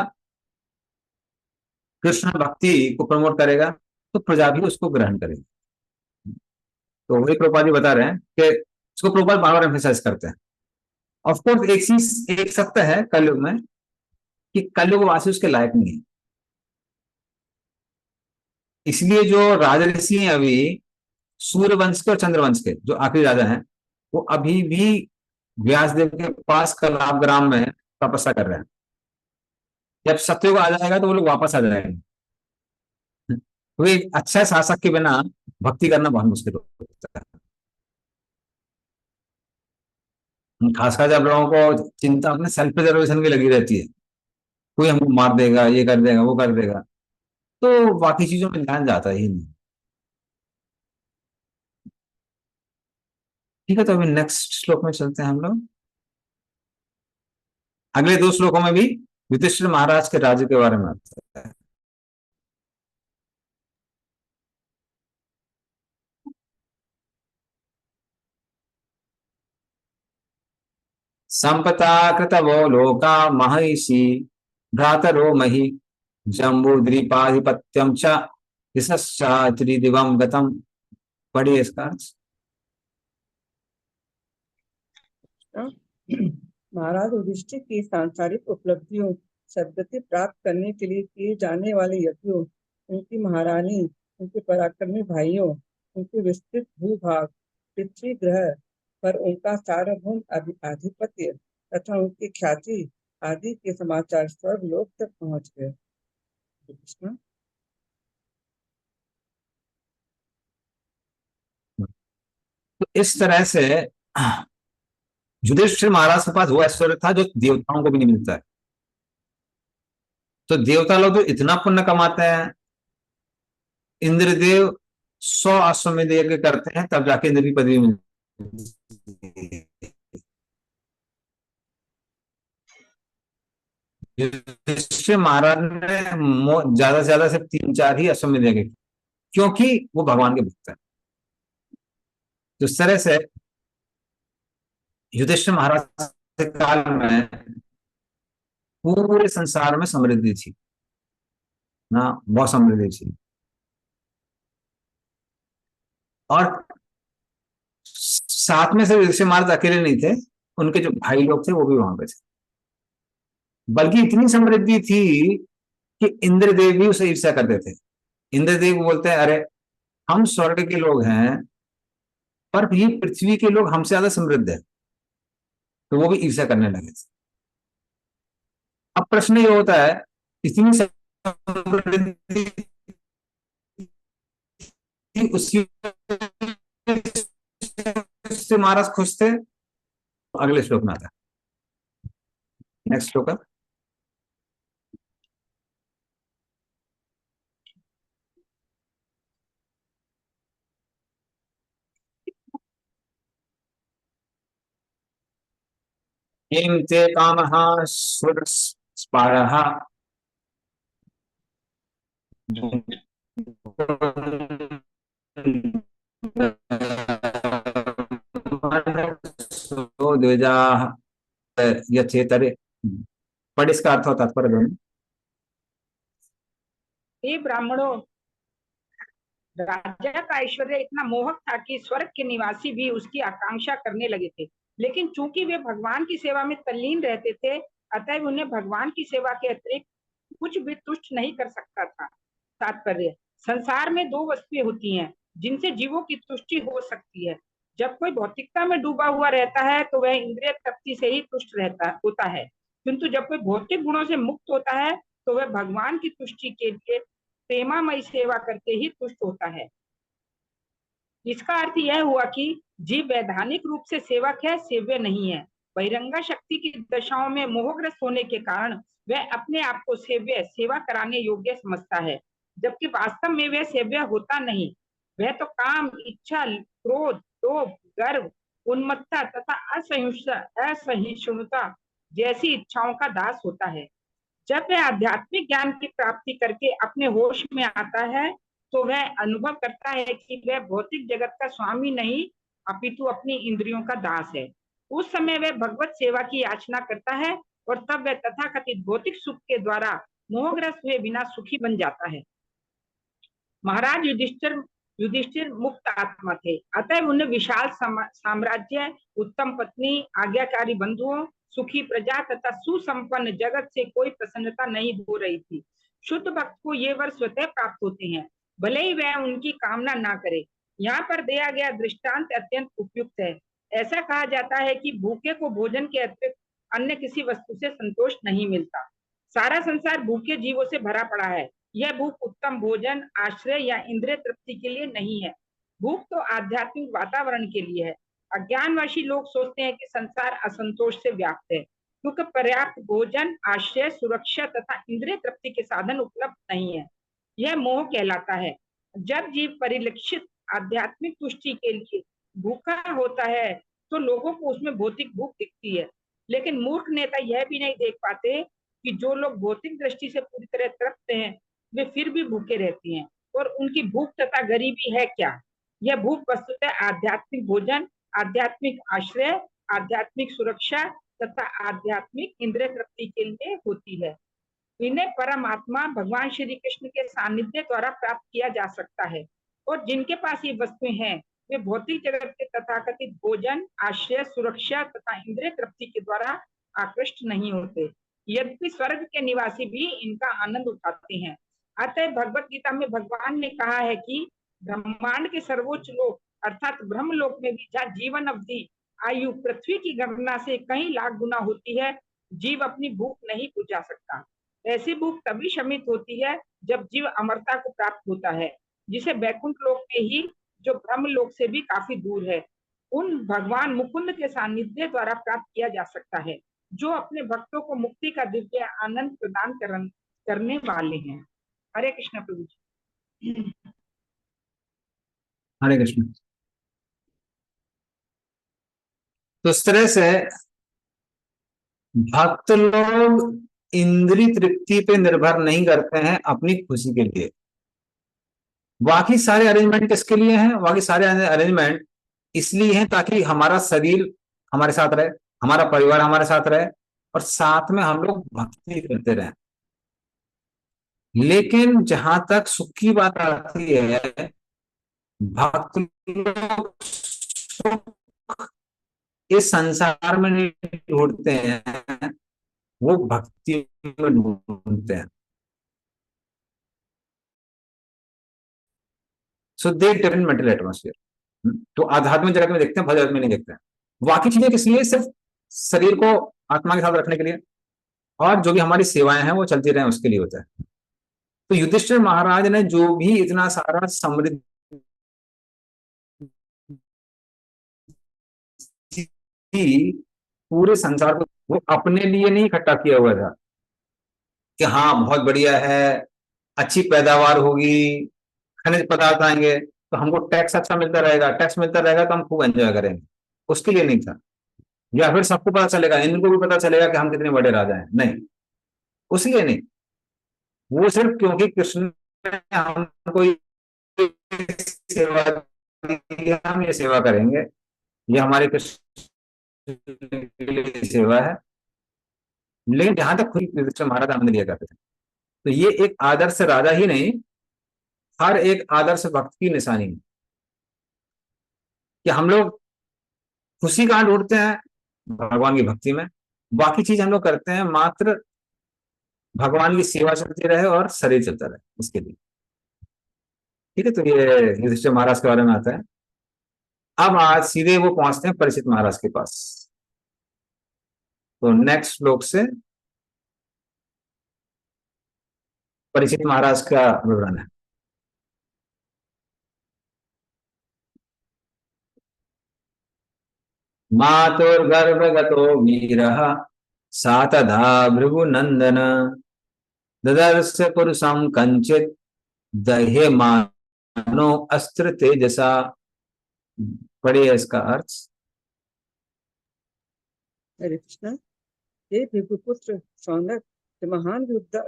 कृष्ण भक्ति को प्रमोट करेगा तो प्रजा भी उसको ग्रहण करेगी। तो वही प्रभुपाद जी बता रहे हैं कि इसको प्रभुपाद बार बार एम्फेसाइज करते हैं। ऑफकोर्स एक चीज, एक सत्य है कलयुग में कि कलयुग वासी उसके लायक नहीं है। इसलिए जो राजऋषि हैं अभी सूर्यवंश के और चंद्रवंश के जो आखिरी राजा हैं, वो अभी भी व्यासदेव के पास कलाग्राम में तपस्या कर रहे हैं। जब सत्ययुग आ जाएगा तो वो लोग वापस आ जाएंगे। तो एक अच्छा शासक के बिना भक्ति करना बहुत मुश्किल होता है, खासकर जब लोगों को चिंता अपने सेल्फ प्रिजर्वेशन की लगी रहती है, कोई हमको मार देगा, ये कर देगा, वो कर देगा, तो बाकी चीजों में ध्यान जाता ही नहीं। ठीक है, तो अभी नेक्स्ट श्लोक में चलते हैं हम लोग। अगले 2 श्लोकों में भी युधिष्ठिर महाराज के राज्य के बारे में आता है। संपता कृतवो लोका महिषी भ्रातरो मही जम्बूद्वीपाधिपत्यम च त्रिदिवम गतम। पढ़िए इसका अर्थ। महाराज युधिष्ठिर की सांसारिक उपलब्धियों, सद्गति प्राप्त करने के लिए किए जाने वाले यज्ञों, उनकी महारानी, उनके पराक्रमी भाइयों, उनके विस्तृत भूभाग, पृथ्वी ग्रह पर उनका सार्वभौम आधिपत्य तथा उनकी ख्याति आदि के समाचार स्वर्गलोक तक पहुंच गए। कृष्ण। तो इस तरह से युधिष्ठिर महाराज के पास वो ऐश्वर्य था जो देवताओं को भी नहीं मिलता है। तो देवता लोग तो इतना पुण्य कमाते हैं, इंद्रदेव 100 अश्वमेध यज्ञ करते हैं तब जाके इंद्र की पदवी मिलती है। युधिष्ठिर महाराज ने ज्यादा से ज्यादा सिर्फ 3-4 ही अश्वमेध यज्ञ, क्योंकि वो भगवान के भक्त हैं। तो इस तरह से युधिष्ठिर महाराज के काल में पूरे संसार में समृद्धि थी ना, बहुत समृद्धि थी। और साथ में से युधिष्ठिर महाराज अकेले नहीं थे, उनके जो भाई लोग थे वो भी वहां पे थे। बल्कि इतनी समृद्धि थी कि इंद्रदेव भी उसे ईर्ष्या करते थे। इंद्रदेव बोलते हैं, अरे हम स्वर्ग के लोग हैं पर ये पृथ्वी के लोग हमसे ज्यादा समृद्ध है। तो वो भी ईर्ष्या करने लगे थे। अब प्रश्न ये होता है, इतनी समृद्धि उसकी से महाराज खुश थे। अगले श्लोक में आता है, नेक्स्ट श्लोक है। किं ते कामः सुरस्पारः द्विजाः यथेतरे। पढ़ इसका अर्थ और तात्पर्य दोनों। हे ब्राह्मणों, राजा का ऐश्वर्य इतना मोहक था कि स्वर्ग के निवासी भी उसकी आकांक्षा करने लगे थे। लेकिन चूंकि वे भगवान की सेवा में तल्लीन रहते थे, अतः उन्हें भगवान की सेवा के अतिरिक्त कुछ भी तुष्ट नहीं कर सकता था। तात्पर्य, संसार में 2 वस्तुएं होती हैं जिनसे जीवों की तुष्टि हो सकती है। जब कोई भौतिकता में डूबा हुआ रहता है तो वह इंद्रिय तृप्ति से ही तुष्ट होता है, किंतु जब कोई भौतिक गुणों से मुक्त होता है तो वह भगवान की तुष्टि के लिए प्रेमामयी सेवा करके ही तुष्ट होता है। इसका अर्थ यह हुआ कि जीव वैधानिक रूप से सेवक है, सेव्य नहीं है। बहिरंगा शक्ति की दशाओं में मोहग्रस्त होने के कारण वह अपने आप को सेव्य, सेवा कराने योग्य समझता है, जबकि वास्तव में वह सेव्य होता नहीं। वह तो काम, इच्छा, क्रोध, लोभ, गर्व, उन्मत्तता तथा असहिष्णुता जैसी इच्छाओं का दास होता है। जब वह आध्यात्मिक ज्ञान की प्राप्ति करके अपने होश में आता है तो वह अनुभव करता है कि वह भौतिक जगत का स्वामी नहीं अपितु अपनी इंद्रियों का दास है। उस समय वह भगवत सेवा की याचना करता है और तब वह तथाकथित भौतिक सुख के द्वारा मोहग्रस्त हुए बिना सुखी बन जाता है। महाराज युधिष्ठिर मुक्त आत्मा थे, अतः उन्हें विशाल साम्राज्य, उत्तम पत्नी, आज्ञाकारी बंधुओं, सुखी प्रजा तथा सुसंपन्न जगत से कोई प्रसन्नता नहीं हो रही थी। शुद्ध भक्त को ये वर स्वतः प्राप्त होते हैं, भले ही वह उनकी कामना ना करे। यहाँ पर दिया गया दृष्टांत अत्यंत उपयुक्त है। ऐसा कहा जाता है कि भूखे को भोजन के अतिरिक्त अन्य किसी वस्तु से संतोष नहीं मिलता। सारा संसार भूखे जीवों से भरा पड़ा है। यह भूख उत्तम भोजन, आश्रय या इंद्रिय तृप्ति के लिए नहीं है। भूख तो आध्यात्मिक वातावरण के लिए है। अज्ञानवशी लोग सोचते हैं कि संसार असंतोष से व्याप्त है क्योंकि पर्याप्त भोजन, आश्रय, सुरक्षा तथा इंद्रिय तृप्ति के साधन उपलब्ध नहीं है। यह मोह कहलाता है। जब जीव परिलक्षित आध्यात्मिक तुष्टि के लिए भूखा होता है तो लोगों को उसमें भौतिक भूख दिखती है, लेकिन मूर्ख नेता यह भी नहीं देख पाते कि जो लोग भौतिक दृष्टि से पूरी तरह तृप्त हैं वे फिर भी भूखे रहते हैं, और उनकी भूख तथा गरीबी है क्या? यह भूख वस्तुतः आध्यात्मिक भोजन, आध्यात्मिक आश्रय, आध्यात्मिक सुरक्षा तथा आध्यात्मिक इंद्रिय तृप्ति के लिए होती है। इन्हें परमात्मा भगवान श्री कृष्ण के सानिध्य द्वारा प्राप्त किया जा सकता है, और जिनके पास ये वस्तुएं हैं वे भौतिक जगत के तथाकथित भोजन, आश्रय, सुरक्षा तथा इंद्रिय तृप्ति के द्वारा आकृष्ट नहीं होते, यद्यपि स्वर्ग के निवासी भी इनका आनंद उठाते हैं। अतः भगवत गीता में भगवान ने कहा है कि ब्रह्मांड के सर्वोच्च लोक अर्थात ब्रह्मलोक में भी जहाँ जीवन अवधि आयु पृथ्वी की गणना से कई लाख गुना होती है, जीव अपनी भूख नहीं बुझा सकता। ऐसी भूख तभी शमित होती है जब जीव अमरता को प्राप्त होता है, जिसे वैकुंठ लोक में ही, जो ब्रह्म लोक से भी काफी दूर है, उन भगवान मुकुंद के सानिध्य द्वारा प्राप्त किया जा सकता है, जो अपने भक्तों को मुक्ति का दिव्य आनंद प्रदान करने वाले हैं। हरे कृष्ण प्रभु जी। हरे कृष्ण। तो इस तरह से भक्त लोग इंद्रिय तृप्ति पे निर्भर नहीं करते हैं अपनी खुशी के लिए। बाकी सारे अरेंजमेंट किसके लिए हैं? बाकी सारे अरेंजमेंट इसलिए हैं ताकि हमारा शरीर हमारे साथ रहे, हमारा परिवार हमारे साथ रहे, और साथ में हम लोग भक्ति करते रहें। लेकिन जहां तक सुख की बात आती है, भक्त लोग सुख इस संसार में नहीं ढूंढते हैं, वो भक्ति में ढूंढते हैं। सो दे डिफरेंट मेंटल एटमोस्फियर। तो आध्यात्मिक जगत में देखते हैं, भौतिक जगत में नहीं देखते हैं। बाकी चीजें किस लिए? सिर्फ शरीर को आत्मा के साथ रखने के लिए, और जो भी हमारी सेवाएं हैं वो चलती रहे उसके लिए होता है। तो युधिष्ठिर महाराज ने जो भी इतना सारा समृद्धि पूरे संसार को वो अपने लिए नहीं इकट्ठा किया हुआ था कि हाँ बहुत बढ़िया है, अच्छी पैदावार होगी, खनिज पदार्थ आएंगे तो हमको टैक्स अच्छा मिलता रहेगा, टैक्स मिलता रहेगा तो हम खूब एंजॉय करेंगे, उसके लिए नहीं था। या फिर सबको पता चलेगा, इंद्र को भी पता चलेगा कि हम कितने बड़े राजा हैं, नहीं, उसलिए नहीं। वो सिर्फ क्योंकि कृष्ण ने हमको सेवा दी, हम ये सेवा करेंगे, ये हमारे कृष्ण के लिए सेवा है। लेकिन जहां तक खुद युधिष्ठिर महाराज आनंद लिया करते थे, तो ये एक आदर्श राजा ही नहीं, हर एक आदर्श भक्त की निशानी है कि हम लोग खुशी कहां ढूंढते हैं? भगवान की भक्ति में। बाकी चीज हम लोग करते हैं मात्र भगवान की सेवा चलती रहे और शरीर चलता रहे, इसके लिए। ठीक है, तो ये युधिष्ठिर महाराज के बारे में आता है। अब आज सीधे वो पहुंचते हैं परीक्षित महाराज के पास। तो नेक्स्ट श्लोक से परीक्षित महाराज का विवरण है। मातुर्गर्भगतो वीरः सा तथा भृगुनंदन ददर्श पुरुषं कंचित दह्यमानो अस्त्र तेजसा। पढ़िए इसका अर्थ। हरे कृष्ण। हे भृगुपुत्र शौनक, महान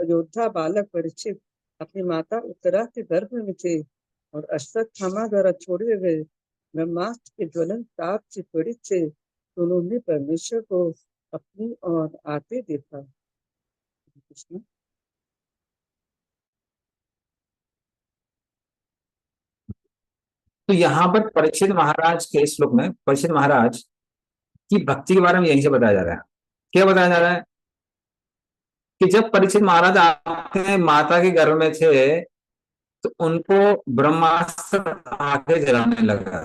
योद्धा बालक परीक्षित अपनी माता उत्तरा के गर्भ में थे और अश्वत्थामा द्वारा छोड़े हुए ब्रह्मास्त्र के ज्वलन ताप से पीड़ित थे, तो उन्होंने परमेश्वर को अपनी ओर आते देखा। कृष्ण। तो यहाँ पर परीक्षित महाराज के श्लोक में परीक्षित महाराज की भक्ति के बारे में यहीं से बताया जा रहा है। क्या बताया जा रहा है? कि जब परीक्षित महाराज अपने माता के गर्भ में थे तो उनको ब्रह्मास्त्र आके जलाने लगा।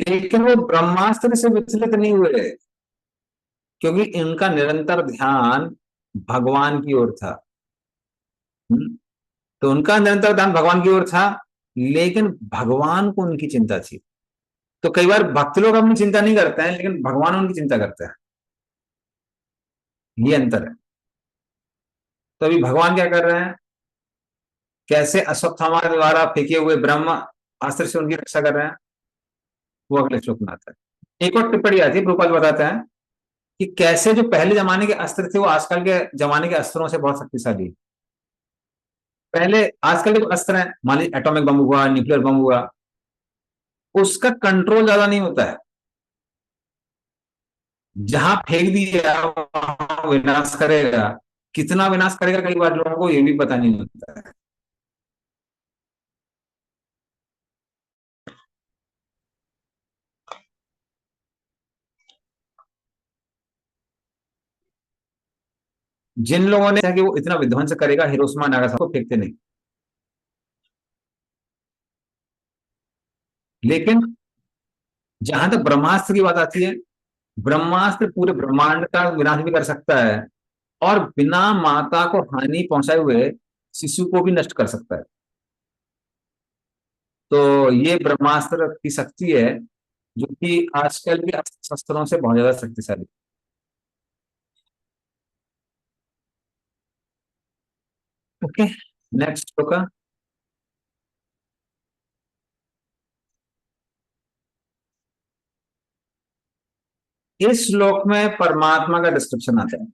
लेकिन वो ब्रह्मास्त्र से विचलित नहीं हुए, क्योंकि इनका निरंतर ध्यान भगवान की ओर था। तो उनका निरंतर ध्यान भगवान की ओर था, लेकिन भगवान को उनकी चिंता थी। तो कई बार भक्त लोग अपनी चिंता नहीं करते हैं, लेकिन भगवान उनकी चिंता करते हैं, ये अंतर है। तो अभी भगवान क्या कर रहे हैं, कैसे अश्वत्थामा द्वारा फेंके हुए ब्रह्म अस्त्र से उनकी रक्षा कर रहे हैं, वो अगले श्लोक में आता है। एक और टिप्पणी आती है, प्रभुपाद बताते हैं कि कैसे जो पहले जमाने के अस्त्र थे वो आजकल के जमाने के अस्त्रों से बहुत शक्तिशाली। पहले आजकल के जो अस्त्र हैं, मान लीजिए एटॉमिक बम हुआ, न्यूक्लियर बम हुआ, उसका कंट्रोल ज्यादा नहीं होता है, जहां फेंक दिया वहां विनाश करेगा। कितना विनाश करेगा कई बार लोगों को ये भी पता नहीं होता है। जिन लोगों ने कहा कि वो इतना विध्वंस करेगा, हिरोशिमा नागासाकी को फेंकते नहीं। लेकिन जहां तक ब्रह्मास्त्र की बात आती है, ब्रह्मास्त्र पूरे ब्रह्मांड का विनाश भी कर सकता है, और बिना माता को हानि पहुंचाए हुए शिशु को भी नष्ट कर सकता है। तो ये ब्रह्मास्त्र की शक्ति है, जो कि आजकल के अस्त्र शस्त्रों से बहुत ज्यादा शक्तिशाली। ओके, नेक्स्ट श्लोक। इस श्लोक में परमात्मा का डिस्क्रिप्शन आता है।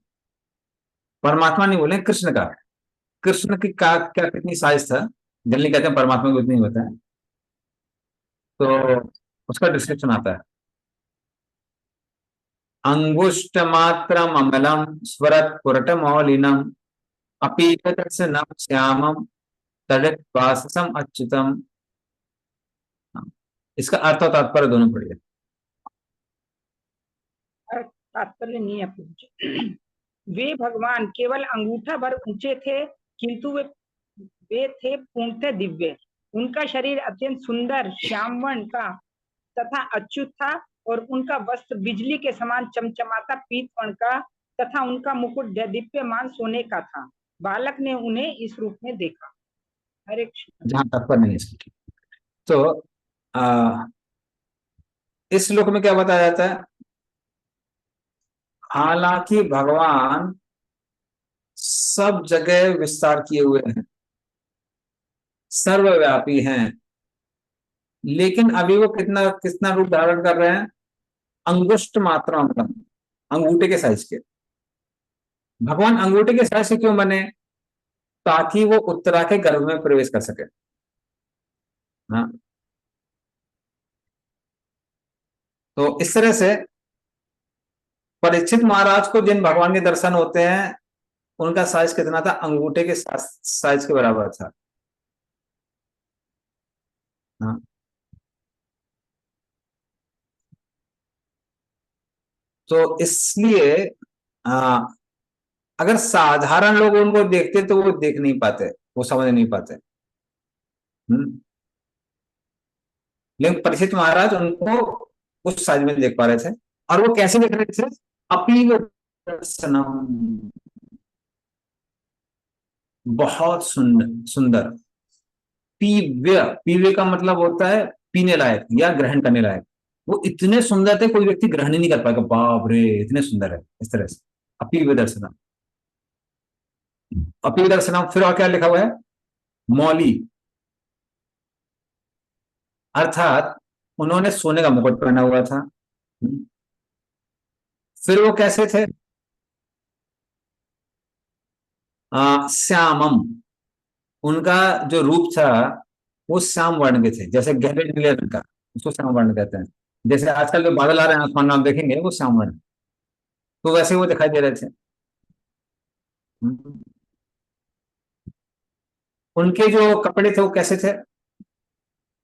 परमात्मा नहीं बोले, कृष्ण का। कृष्ण की का क्या कितनी साइज था, जनरली कहते हैं परमात्मा को इतनी होता है, तो उसका डिस्क्रिप्शन आता है। अंगुष्ट मात्र अमलम स्वरत पुरट मौलिनम अपीत श्यामम तड़ित वाससम अच्युतम। इसका अर्थ और तात्पर्य दोनों पढ़िए। तात्पर्य नहीं है पूज्य। वे भगवान केवल अंगूठा भर ऊंचे थे, किंतु वे थे पूर्णतः दिव्य। उनका शरीर अत्यंत सुंदर श्याम वर्ण का तथा अच्युत था, और उनका वस्त्र बिजली के समान चमचमाता पीत वर्ण का तथा उनका मुकुट दीप्यमान सोने का था। बालक ने उन्हें इस रूप में देखा। हरे कृष्ण। जहां तात्पर्य नहीं है इसकी। तो इस श्लोक में क्या बताया जाता है, हालांकि भगवान सब जगह विस्तार किए हुए हैं, सर्वव्यापी हैं, लेकिन अभी वो कितना कितना रूप धारण कर रहे हैं, अंगुष्ट मात्रा, मतलब अंगूठे के साइज के। भगवान अंगूठे के साइज से क्यों बने, ताकि वो उत्तरा के गर्भ में प्रवेश कर सके। हाँ, तो इस तरह से परीक्षित महाराज को जिन भगवान के दर्शन होते हैं, उनका साइज कितना था, अंगूठे के साइज के बराबर था। हाँ, तो इसलिए अगर साधारण लोग उनको देखते तो वो देख नहीं पाते, वो समझ नहीं पाते। लेकिन परीक्षित महाराज उनको उस साइज में देख पा रहे थे। और वो कैसे देख रहे थे, अपील दर्शनम, बहुत सुंदर। पीव्य, पीव्य का मतलब होता है पीने लायक या ग्रहण करने लायक। वो इतने सुंदर थे, कोई व्यक्ति ग्रहण ही नहीं कर पाएगा, बाप रे इतने सुंदर है, इस तरह से। अपीव्य दर्शनम, अपीव्य दर्शनम। फिर और क्या लिखा हुआ है, मौली, अर्थात उन्होंने सोने का मुकुट पहना हुआ था। फिर वो कैसे थे, श्यामम, उनका जो रूप था वो श्याम वर्ण के थे, जैसे गहरे नीले रंग का, उसको श्याम वर्ण कहते हैं। जैसे आजकल जो बादल आ रहे हैं आसमान में आप देखेंगे वो श्याम वर्ण, तो वैसे वो दिखाई दे रहे थे। उनके जो कपड़े थे वो कैसे थे,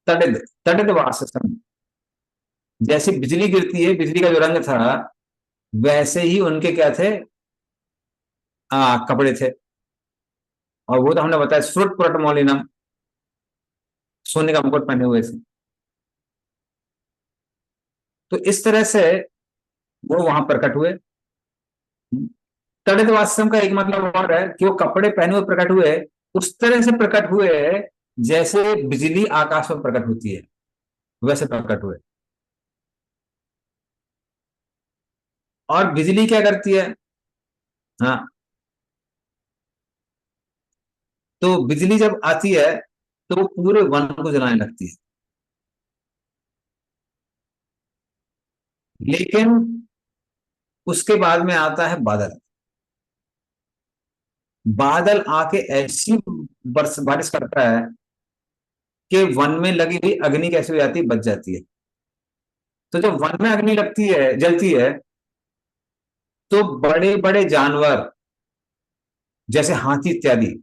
तड़िद, तड़िद वाससम, जैसे बिजली गिरती है, बिजली का जो रंग था वैसे ही उनके क्या थे, कपड़े थे। और वो तो हमने बताया, स्फुट पुरट मौलिनम, सोने का मुकुट पहने हुए थे। तो इस तरह से वो वहां प्रकट हुए। तड़ित वास्तव का एक मतलब और है कि वो कपड़े पहने हुए प्रकट हुए, उस तरह से प्रकट हुए जैसे बिजली आकाश में प्रकट होती है, वैसे प्रकट हुए। और बिजली क्या करती है? हाँ, तो बिजली जब आती है तो वो पूरे वन को जलाने लगती है। लेकिन उसके बाद में आता है बादल। बादल आके ऐसी बारिश करता है कि वन में लगी हुई अग्नि कैसे हो जाती है, बच जाती है। तो जब वन में अग्नि लगती है, जलती है, तो बड़े बड़े जानवर जैसे हाथी इत्यादि,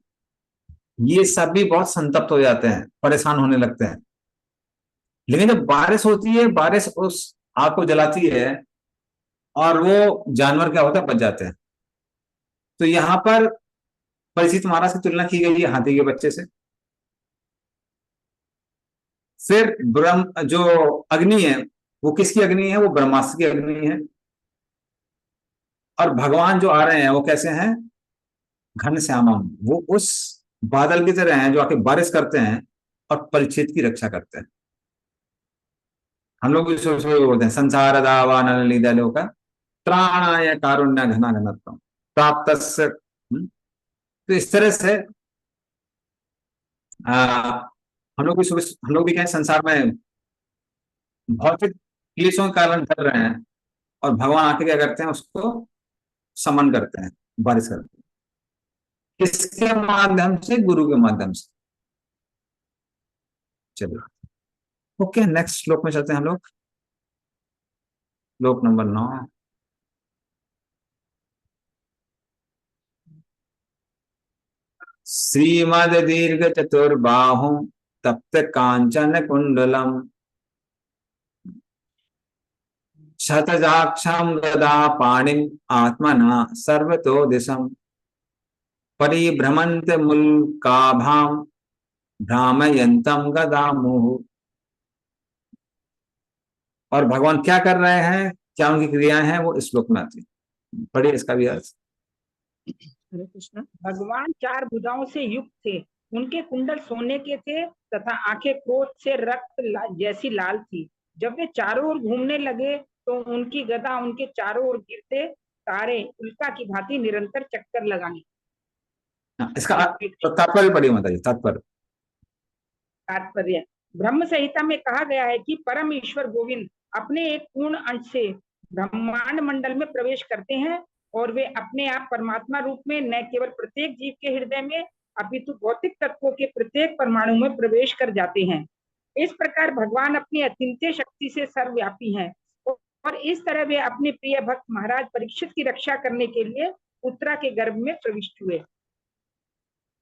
ये सब भी बहुत संतप्त हो जाते हैं, परेशान होने लगते हैं। लेकिन जब बारिश होती है, बारिश उस आग को जलाती है और वो जानवर क्या होता है, बच जाते हैं। तो यहां पर परीक्षित महाराज की तुलना की गई है हाथी के बच्चे से। फिर ब्रह्म जो अग्नि है, वो किसकी अग्नि है? वो ब्रह्मास्त्र की अग्नि है। और भगवान जो आ रहे हैं वो कैसे हैं? घन श्यामम, वो उस बादल की तरह हैं जो आके बारिश करते हैं और परीक्षित की रक्षा करते हैं। हम लोग भी बोलते हैं संसार दावान लीदलों का त्राणाय कारुण्य घना घनत्वम प्राप्त। तो इस तरह से हम लोग भी क्या संसार में भौतिक क्लेशों के कारण कर रहे हैं, और भगवान आके क्या करते हैं? उसको समन करते हैं, बारिश करते हैं। किसके माध्यम से? गुरु के माध्यम से। चलिए, ओके, नेक्स्ट श्लोक में चलते हैं हम लोग। श्लोक नंबर 9। श्रीमद दीर्घ चतुर्बाहु तप्त कांचन कुंडलम शतजाक्षम गदा पाणिम आत्मना सर्वतो दिशम परिभ्रमंत मुल्काभाम भ्रामयंतम गदा मुहु। और भगवान क्या कर रहे हैं, क्या उनकी क्रियाएं हैं, वो इस श्लोक में आती है। पढ़िए इसका भी अर्थ। हरे कृष्ण। भगवान 4 भुजाओं से युक्त थे, उनके कुंडल सोने के थे तथा आंखें क्रोध से रक्त जैसी लाल थी। जब वे चारों ओर घूमने लगे तो उनकी गदा उनके चारों ओर गिरते तारे उल्का की भांति निरंतर चक्कर लगाने। इसका तात्पर्य पढ़िए माताजी, तात्पर्य। तात्पर्य, ब्रह्म संहिता में कहा गया है कि परम ईश्वर गोविंद अपने एक पूर्ण अंश से ब्रह्मांड मंडल में प्रवेश करते हैं और वे अपने आप परमात्मा रूप में न केवल प्रत्येक जीव के हृदय में अपितु भौतिक तत्वों के प्रत्येक परमाणु में प्रवेश कर जाते हैं। इस प्रकार भगवान अपनी अचिंत्य शक्ति से सर्वव्यापी हैं और इस तरह वे अपने प्रिय भक्त महाराज परीक्षित की रक्षा करने के लिए उत्तरा के गर्भ में प्रविष्ट हुए।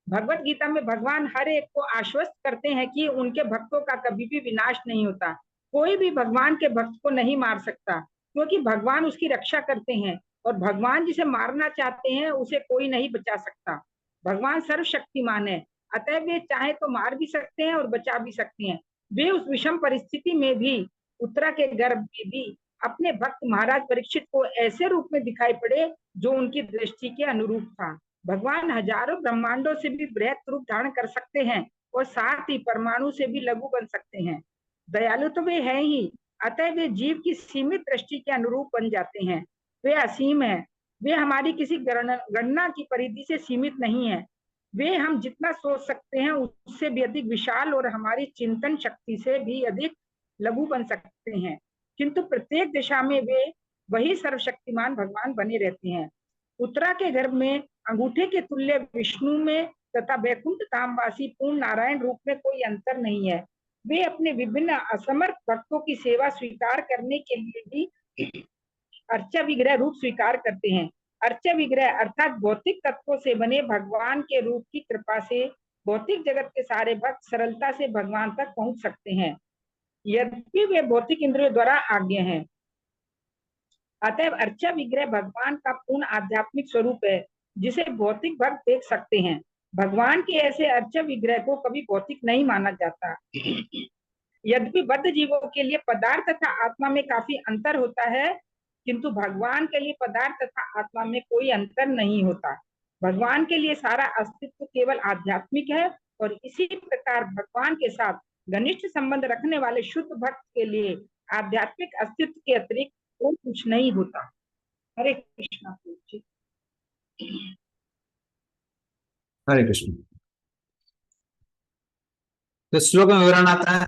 भगवत गीता में भगवान हर एक को आश्वस्त करते हैं कि उनके भक्तों का कभी भी विनाश नहीं होता। कोई भी भगवान के भक्त को नहीं मार सकता, क्योंकि भगवान उसकी रक्षा करते हैं और भगवान जिसे मारना चाहते हैं उसे कोई नहीं बचा सकता। भगवान सर्वशक्तिमान है, अतः वे चाहे तो मार भी सकते हैं और बचा भी सकते हैं। वे उस विषम परिस्थिति में भी, उत्तरा के गर्भ में भी, अपने भक्त महाराज परीक्षित को ऐसे रूप में दिखाई पड़े जो उनकी दृष्टि के अनुरूप था। भगवान हजारों ब्रह्मांडों से भी बृहत रूप धारण कर सकते हैं और साथ ही परमाणु से भी लघु बन सकते हैं। दयालु तो वे हैं ही, अतः वे जीव की सीमित दृष्टि के अनुरूप बन जाते हैं। वे असीम है, वे हमारी किसी गणना की परिधि से सीमित नहीं है। वे हम जितना सोच सकते हैं उससे भी अधिक विशाल और हमारी चिंतन शक्ति से भी अधिक लघु बन सकते हैं, किंतु प्रत्येक दिशा में वे वही सर्वशक्तिमान भगवान बने रहते हैं। उत्तरा के गर्भ में अंगूठे के तुल्य विष्णु में तथा वैकुंठ धामवासी पूर्ण नारायण रूप में कोई अंतर नहीं है। वे अपने विभिन्न असमर्थ भक्तों की सेवा स्वीकार करने के लिए भी अर्चा विग्रह रूप स्वीकार करते हैं। अर्चा विग्रह अर्थात भौतिक तत्वों से बने भगवान के रूप की कृपा से भौतिक जगत के सारे भक्त सरलता से भगवान तक पहुंच सकते हैं, यद्यपि वे भौतिक इंद्रियों द्वारा आज्ञा हैं। अतएव अर्चा विग्रह भगवान का पूर्ण आध्यात्मिक स्वरूप है, जिसे भौतिक भक्त देख सकते हैं। भगवान के ऐसे अर्चा विग्रह को कभी भौतिक नहीं माना जाता। यद्यपि बद्ध जीवों के लिए पदार्थ तथा आत्मा में काफी अंतर होता है, किंतु भगवान के लिए पदार्थ तथा आत्मा में कोई अंतर नहीं होता। भगवान के लिए सारा अस्तित्व केवल आध्यात्मिक है, और इसी प्रकार भगवान के साथ घनिष्ठ संबंध रखने वाले शुद्ध भक्त के लिए आध्यात्मिक अस्तित्व के अतिरिक्त कोई कुछ नहीं होता। हरे कृष्णा। हरे कृष्ण। तो श्लोक में विवरण आता है,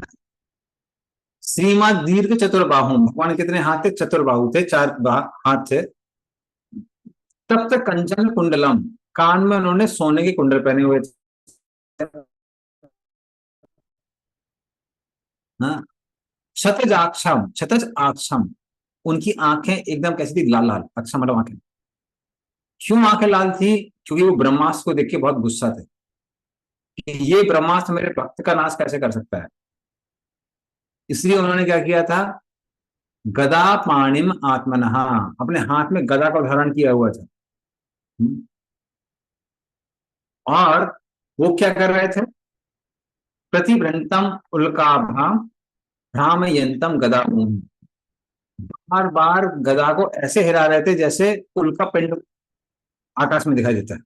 श्रीमद दीर्घ चतुर्बाहु, भगवान कितने हाथ थे? चतुर्बाहु थे, चार हाथ थे। तब तक कंचन कुंडलम, कान में उन्होंने सोने के कुंडल पहने हुए थे। हाँ, क्षतज आक्षम, क्षतज आक्षम, उनकी आंखें एकदम कैसी थी? लाल लाल। अक्षम मतलब आंखें। क्यों आंखें लाल थी? क्योंकि वो ब्रह्मास्त्र को देख के बहुत गुस्सा थे कि ये ब्रह्मास्त्र मेरे भक्त का नाश कैसे कर सकता है। इसलिए उन्होंने क्या किया था? गदा पाणिम आत्मनः, अपने हाथ में गदा का धारण किया हुआ था। और वो क्या कर रहे थे? प्रतिभ्रंतम उल्काभाम भ्रामयंतम गदा, बार बार गदा को ऐसे हिला रहे थे जैसे उल्का पिंड आकाश में दिखाई देता है।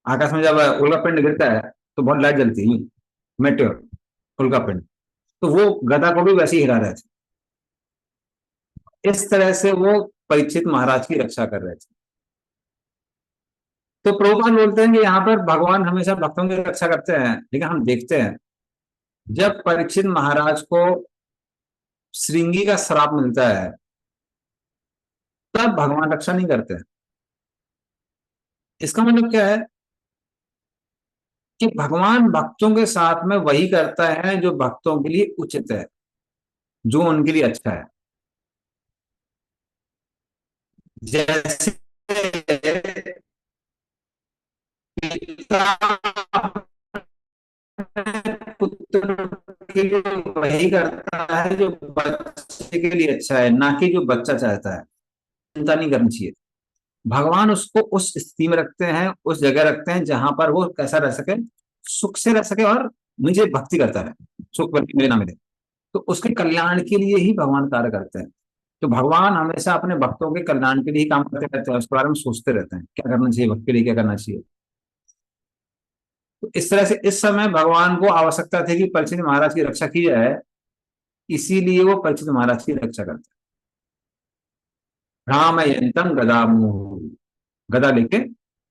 आकाश में जब उल्का पिंड गिरता है तो बहुत लाइट जलती है, मेटेओर, उल्का पिंड। तो वो गदा को भी वैसे ही हिला रहे थे। इस तरह से वो परीक्षित महाराज की रक्षा कर रहे थे। तो प्रभुपाद बोलते हैं कि यहाँ पर भगवान हमेशा भक्तों की रक्षा करते हैं, लेकिन हम देखते हैं जब परीक्षित महाराज को श्रृंगी का श्राप मिलता है तब भगवान रक्षा नहीं करते हैं। इसका मतलब क्या है? कि भगवान भक्तों के साथ में वही करता है जो भक्तों के लिए उचित है, जो उनके लिए अच्छा है। जैसे पुत्र के लिए वही करता है जो बच्चे के लिए अच्छा है, ना कि जो बच्चा चाहता है। चिंता नहीं करनी चाहिए। भगवान उसको उस स्थिति में रखते हैं, उस जगह रखते हैं जहां पर वो कैसा रह सके? सुख से रह सके और मुझे भक्ति करता रहे, सुख बल्कि मेरे ना मिले। तो उसके कल्याण के लिए ही भगवान कार्य करते हैं। तो भगवान हमेशा अपने भक्तों के कल्याण के लिए ही काम करते रहते हैं, उसके बारे में सोचते रहते हैं क्या करना चाहिए, भक्त के लिए क्या करना चाहिए। तो इस तरह से इस समय भगवान को आवश्यकता थी कि परीक्षित महाराज की रक्षा की जाए, इसीलिए वो परीक्षित महाराज की रक्षा करते हैं। रामयंतम गदा, गदा लेके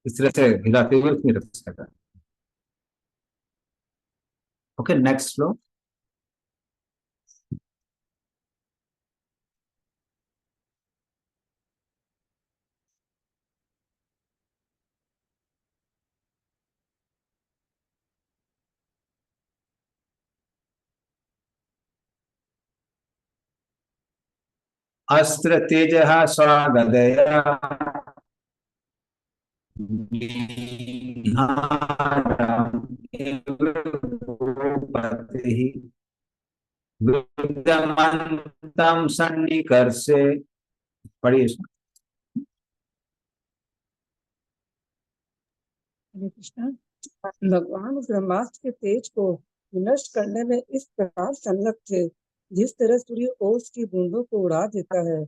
इस तरह से हिलाते हुए उसकी रक्षा करते हैं। Okay, next flow. अस्त्र तेज स्वागदया विद्यमन्तम सन्निकर्षे। पढ़िए। हरे कृष्णा। भगवान ब्रह्मास्त्र के तेज को विनष्ट करने में इस प्रकार संलग्न थे, जिस तरह सूर्य ओस की बूंदों को उड़ा देता है।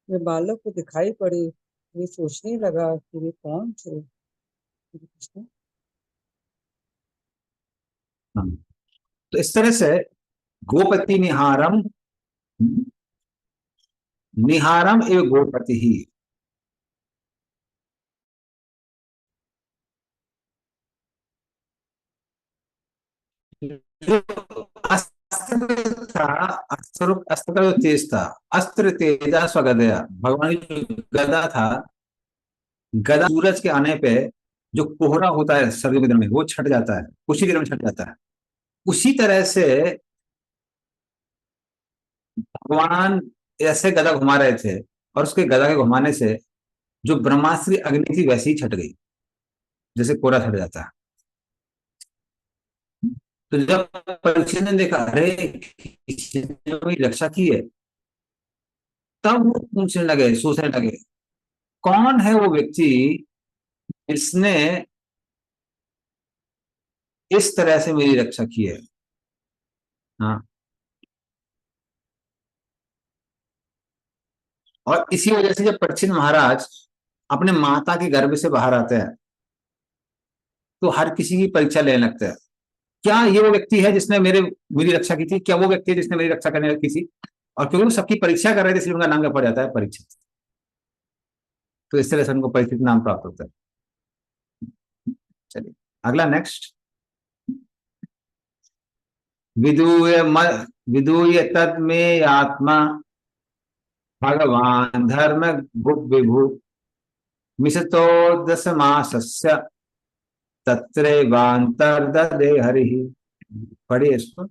वे बालक को दिखाई पड़े, वे सोचने लगा कि वे कौन थे। हरे कृष्णा। तो इस तरह से गोपति निहारम, निहारम एवं गोपति ही। अस्त्र था, अस्त्र का जो तेज था, अस्त्र तेजा स्वगदया, भगवान की जो गदा था, गदा सूरज के आने पे जो कोहरा होता है सर्दियों के दिन में वो छट जाता है, उसी दिन में छट जाता है। उसी तरह से भगवान ऐसे गदा घुमा रहे थे और उसके गदा के घुमाने से जो ब्रह्मास्त्र की अग्नि थी वैसी ही छट गई, जैसे कोहरा छट जाता है। तो जब परीक्षित ने देखा अरे किसी ने मेरी रक्षा की है, तब वो पूछने लगे, सोचने लगे कौन है वो व्यक्ति जिसने इस तरह से मेरी रक्षा की है। हाँ, और इसी वजह से जब परीक्षित महाराज अपने माता के गर्भ से बाहर आते हैं तो हर किसी की परीक्षा लेने लगते हैं। क्या ये वो व्यक्ति है जिसने मेरी रक्षा की थी? क्या वो व्यक्ति है जिसने मेरी रक्षा करने की थी? और क्योंकि वो सबकी परीक्षा कर रहे थे इसलिए उनका नाम क्या पड़ जाता है? परीक्षित। तो इस तरह से उनको परीक्षित नाम प्राप्त होता है। चलिए अगला, नेक्स्ट। विदूय तद में आत्मा भगवान धर्म गुप्त विभु मिशतो दस मासस्य तत्रैवांतर्ददे हरिः। पढ़िए इसको।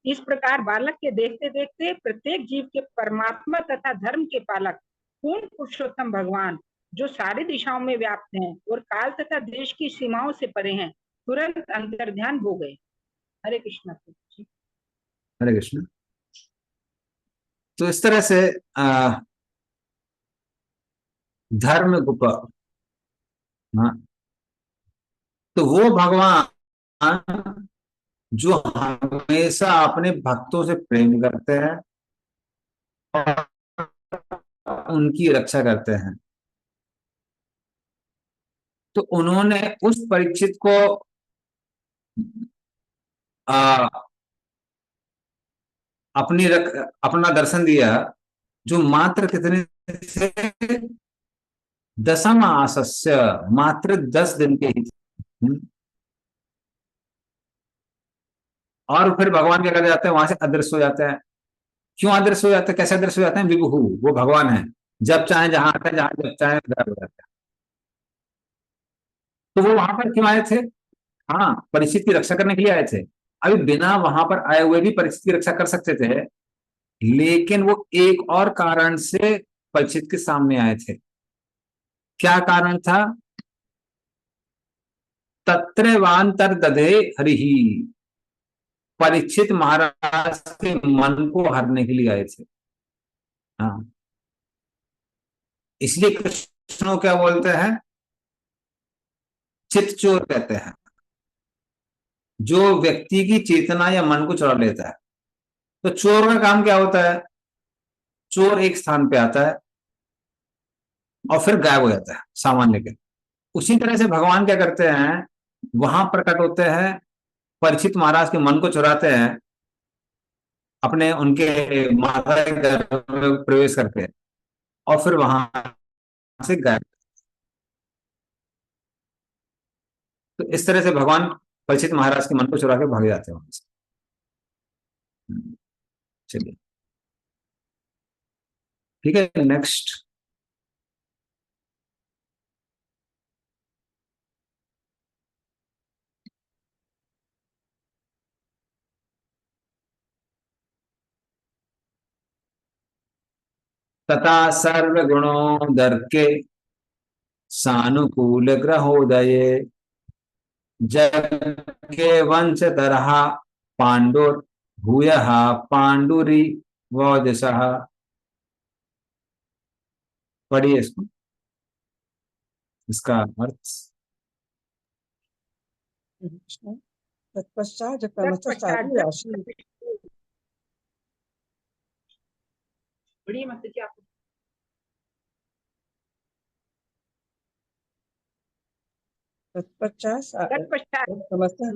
इस प्रकार बालक के देखते देखते प्रत्येक जीव के परमात्मा तथा धर्म के पालक पूर्ण पुरुषोत्तम भगवान, जो सारी दिशाओं में व्याप्त हैं और काल तथा देश की सीमाओं से परे हैं, तुरंत अंतर्ध्यान हो गए। हरे कृष्ण। हरे कृष्ण। तो इस तरह से धर्म गुप, हाँ, तो वो भगवान जो हमेशा अपने भक्तों से प्रेम करते हैं और उनकी रक्षा करते हैं, तो उन्होंने उस परीक्षित को आ, अपना दर्शन दिया, जो मात्र कितने थे? दशम आसस्य, मात्र 10 दिन के ही थे। और फिर भगवान क्या कर जाते हैं? वहां से अदृश्य हो जाते हैं। क्यों अदृश्य हो जाते हैं? कैसे अदृश्य हो जाते हैं? विभु, वो भगवान है, जब चाहे जहां आते हैं, जहां जब चाहे गायब हो जाते हैं। तो वो वहां पर क्यों आए थे? हाँ, परीक्षित की रक्षा करने के लिए आए थे। अभी बिना वहां पर आए हुए भी परीक्षित की रक्षा कर सकते थे, लेकिन वो एक और कारण से परीक्षित के सामने आए थे। क्या कारण था? तत्रैवांतर दधे हरिही, परीक्षित महाराज के मन को हरने के लिए आए थे। हाँ, इसलिए कृष्ण को क्या बोलते हैं? चित चोर कहते हैं, जो व्यक्ति की चेतना या मन को चुरा लेता है। तो चोर का काम क्या होता है? चोर एक स्थान पे आता है और फिर गायब हो जाता है सामान लेकर। उसी तरह से भगवान क्या करते हैं? वहां प्रकट होते हैं, परीक्षित महाराज के मन को चुराते हैं, अपने उनके माता के गर्भ में प्रवेश करके, और फिर वहां से गायब। तो इस तरह से भगवान परीक्षित महाराज के मन को चुरा के भाग जाते हैं वहां से। चलिए ठीक है, नेक्स्ट। तथा सर्व गुणों दर्के सानुकूल ग्रहोदये जग के वंश तरहा पांडुर भूयः पांडुरी वोजसः। पढ़िए इसको, इसका अर्थ। तत्पश्चात जब क्रमशः सारी राशि बड़ी मत जी आप। तत्पश्चात तत्पश्चात क्रमशः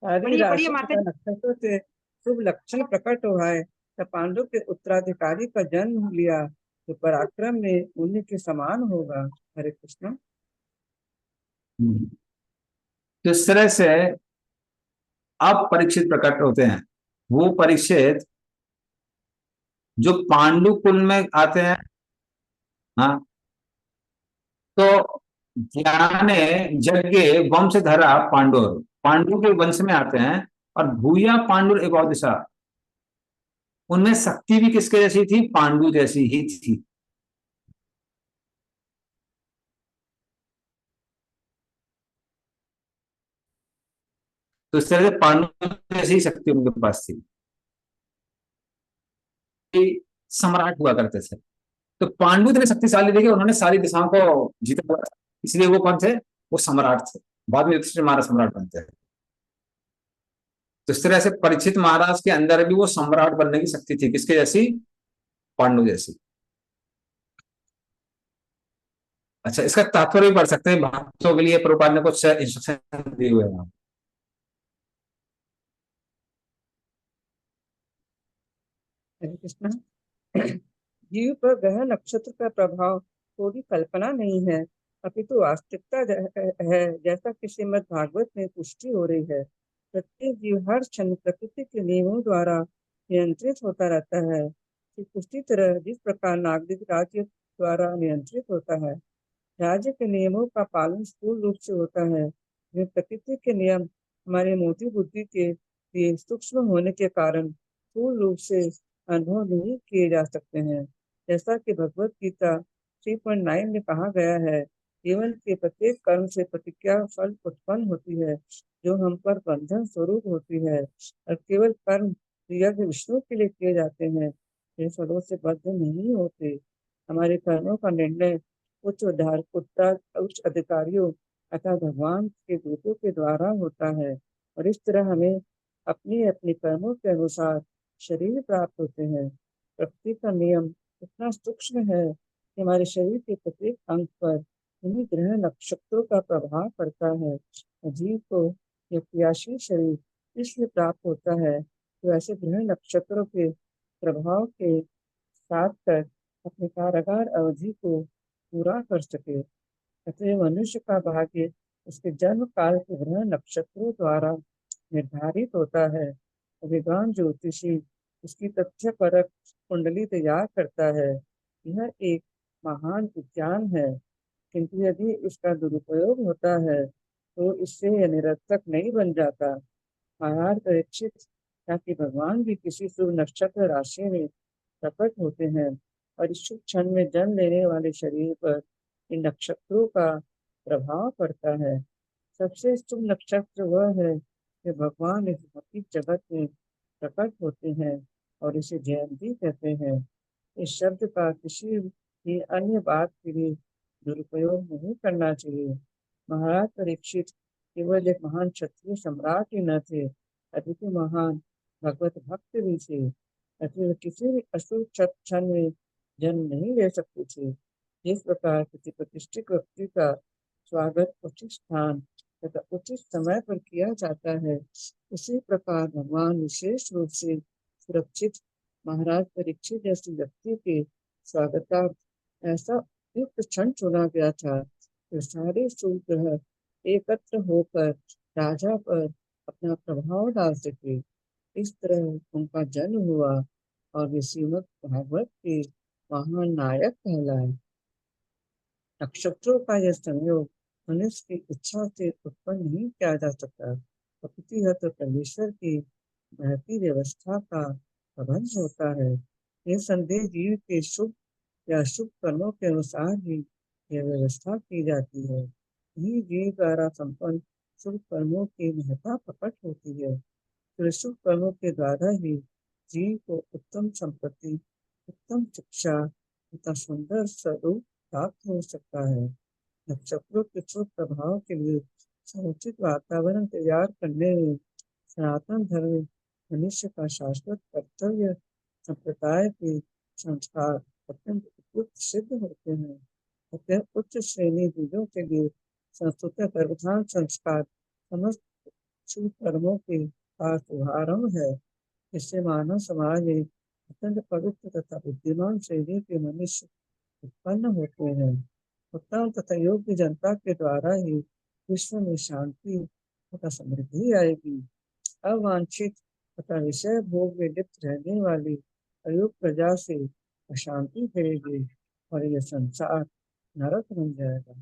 सारी पढ़िए राशि माता तथा जी। नक्षत्रों से शुभ लक्षण प्रकट हुआ है, तब पांडु के उत्तराधिकारी का जन्म लिया, तो पराक्रम में उन्हीं के समान होगा। हरे कृष्ण। तो इस तरह से अब परीक्षित प्रकट होते हैं। वो परीक्षित जो पांडु कुल में आते हैं, हाँ, तो ज्ञाने यज्ञ वंशधरा पांडुर, पांडु के वंश में आते हैं। और भूया पांडुर एक और दिशा, उनमें शक्ति भी किसके जैसी थी? पांडु जैसी ही थी। तो इस तरह से पांडु जैसी शक्ति उनके पास थी, सम्राट हुआ करते थे। तो पांडु इतने शक्तिशाली थे कि उन्होंने सारी दिशाओं को जीता हुआ था। इसलिए वो कौन थे? वो सम्राट थे। बाद में युधिष्ठिर महाराज सम्राट बनते हैं। तो इस तरह से परीक्षित महाराज के अंदर भी वो सम्राट बनने की शक्ति थी, किसके जैसी? पांडु जैसी। अच्छा, इसका तात्पर्य भी पढ़ सकते हैं, भक्तों के लिए प्रभुपाद ने कुछ इंस्ट्रक्शन दिए हुए हैं। हरे कृष्णा। जीव पर ग्रह नक्षत्र का प्रभाव थोड़ी कल्पना नहीं है, अपितु वास्तविकता है, जैसा कि श्रीमद् भागवत में पुष्टि हो रही है। प्रत्येक जीव हर क्षण प्रकृति के नियमों द्वारा नियंत्रित होता रहता है। उसी तरह जिस प्रकार नागरिक राज्य द्वारा नियंत्रित होता है, राज्य के नियमों का पालन स्थूल रूप से होता है। वे प्रकृति के नियम हमारी मोटी बुद्धि के लिए सूक्ष्म होने के कारण स्थूल रूप से अनुभव नहीं किए जा सकते हैं। जैसा कि भगवत गीता 3.9 में कहा गया है, जीवन के प्रत्येक कर्म से प्रतिज्ञा फल उत्पन्न होती है, जो हम पर बंधन स्वरूप होती है, और केवल कर्म यज्ञ विष्णु के लिए किए जाते हैं। ये फलों से बद्ध नहीं होते। हमारे कर्मों का निर्णय उच्च अधिकारियों अर्थात भगवान के दूतों के द्वारा होता है, और इस तरह हमें अपने अपने कर्मों के अनुसार शरीर प्राप्त होते हैं। प्रकृति का नियम इतना सूक्ष्म है कि हमारे शरीर के प्रत्येक अंग पर इन्हीं ग्रह नक्षत्रों का प्रभाव पड़ता है। जीव को यह क्रियाशील शरीर इसलिए प्राप्त होता है कि वैसे ग्रह नक्षत्रों के प्रभाव के साथ कर अपने कारागार अवधि को पूरा कर सके। अतः मनुष्य का भाग्य उसके जन्म काल के ग्रह नक्षत्रों द्वारा निर्धारित होता है। विद्वान ज्योतिषी उसकी तथ्य परक कुंडली तैयार करता है। यह एक महान विज्ञान है, किंतु यदि इसका दुरुपयोग होता है तो इससे यह निरर्थक नहीं बन जाता। महाराज परीक्षित, ताकि भगवान भी किसी शुभ नक्षत्र राशि में प्रकट होते हैं, और इस शुभ क्षण में जन्म लेने वाले शरीर पर इन नक्षत्रों का प्रभाव पड़ता है। सबसे शुभ नक्षत्र वह है कि भगवान इस भौतिक जगत में प्रकट होते हैं, और इसे जयंती कहते हैं। इस शब्द का किसी भी अन्य बात के लिए दुरुपयोग नहीं करना चाहिए। महाराज परीक्षित केवल एक महान क्षत्रिय सम्राट ही न थे, अपितु महान भगवत भक्त भी थे। अतः किसी भी अशुभ क्षण में जन्म नहीं ले सकते थे। जिस प्रकार किसी प्रतिष्ठित व्यक्ति का स्वागत उचित स्थान तथा उचित समय पर किया जाता है, उसी प्रकार भगवान विशेष रूप से सुरक्षित महाराज परीक्षित जैसे व्यक्ति के स्वागतार्थ ऐसा युक्त क्षण चुना गया था कि सारे शुभ ग्रह एकत्र होकर राजा पर अपना प्रभाव डाल सके। इस तरह उनका जन्म हुआ, और वे श्रीमद् भागवत के महान नायक कहलाए। नक्षत्रों का यह संयोग मनुष्य की इच्छा से उत्पन्न नहीं किया जा सकता, प्रकृति है तो परमेश्वर की बहती व्यवस्था का प्रबंध होता है। यह संदेह जीव के शुभ या अशुभ कर्मों के अनुसार ही यह व्यवस्था की जाती है। यही जीव द्वारा संपन्न शुभ कर्मों की महत्ता प्रकट होती है। तो शुभ कर्मों के द्वारा ही जीव को उत्तम संपत्ति, उत्तम शिक्षा तथा सुंदर स्वरूप प्राप्त हो सकता है। नक्षत्रों के शुभ प्रभाव के लिए समुचित वातावरण तैयार करने में सनातन धर्म मनुष्य का शाश्वत कर्तव्य संप्रदाय के संस्कार अत्यंत उपयुक्त सिद्ध होते हैं। अतः उच्च श्रेणी जीवों के लिए संस्कृत गर्भधान संस्कार समस्त शुभ कर्मों के पास उदाहरण है। इससे मानव समाज में अत्यंत पवित्र तथा बुद्धिमान श्रेणी के मनुष्य उत्पन्न होते हैं। उत्तम तथा योग्य जनता के द्वारा ही विश्व में शांति तथा समृद्धि आएगी। अवांछित तथा विषय भोग में लिप्त रहने वाली अयोग्य प्रजा से अशांति फैलेगी, और यह संसार नरक बन जाएगा।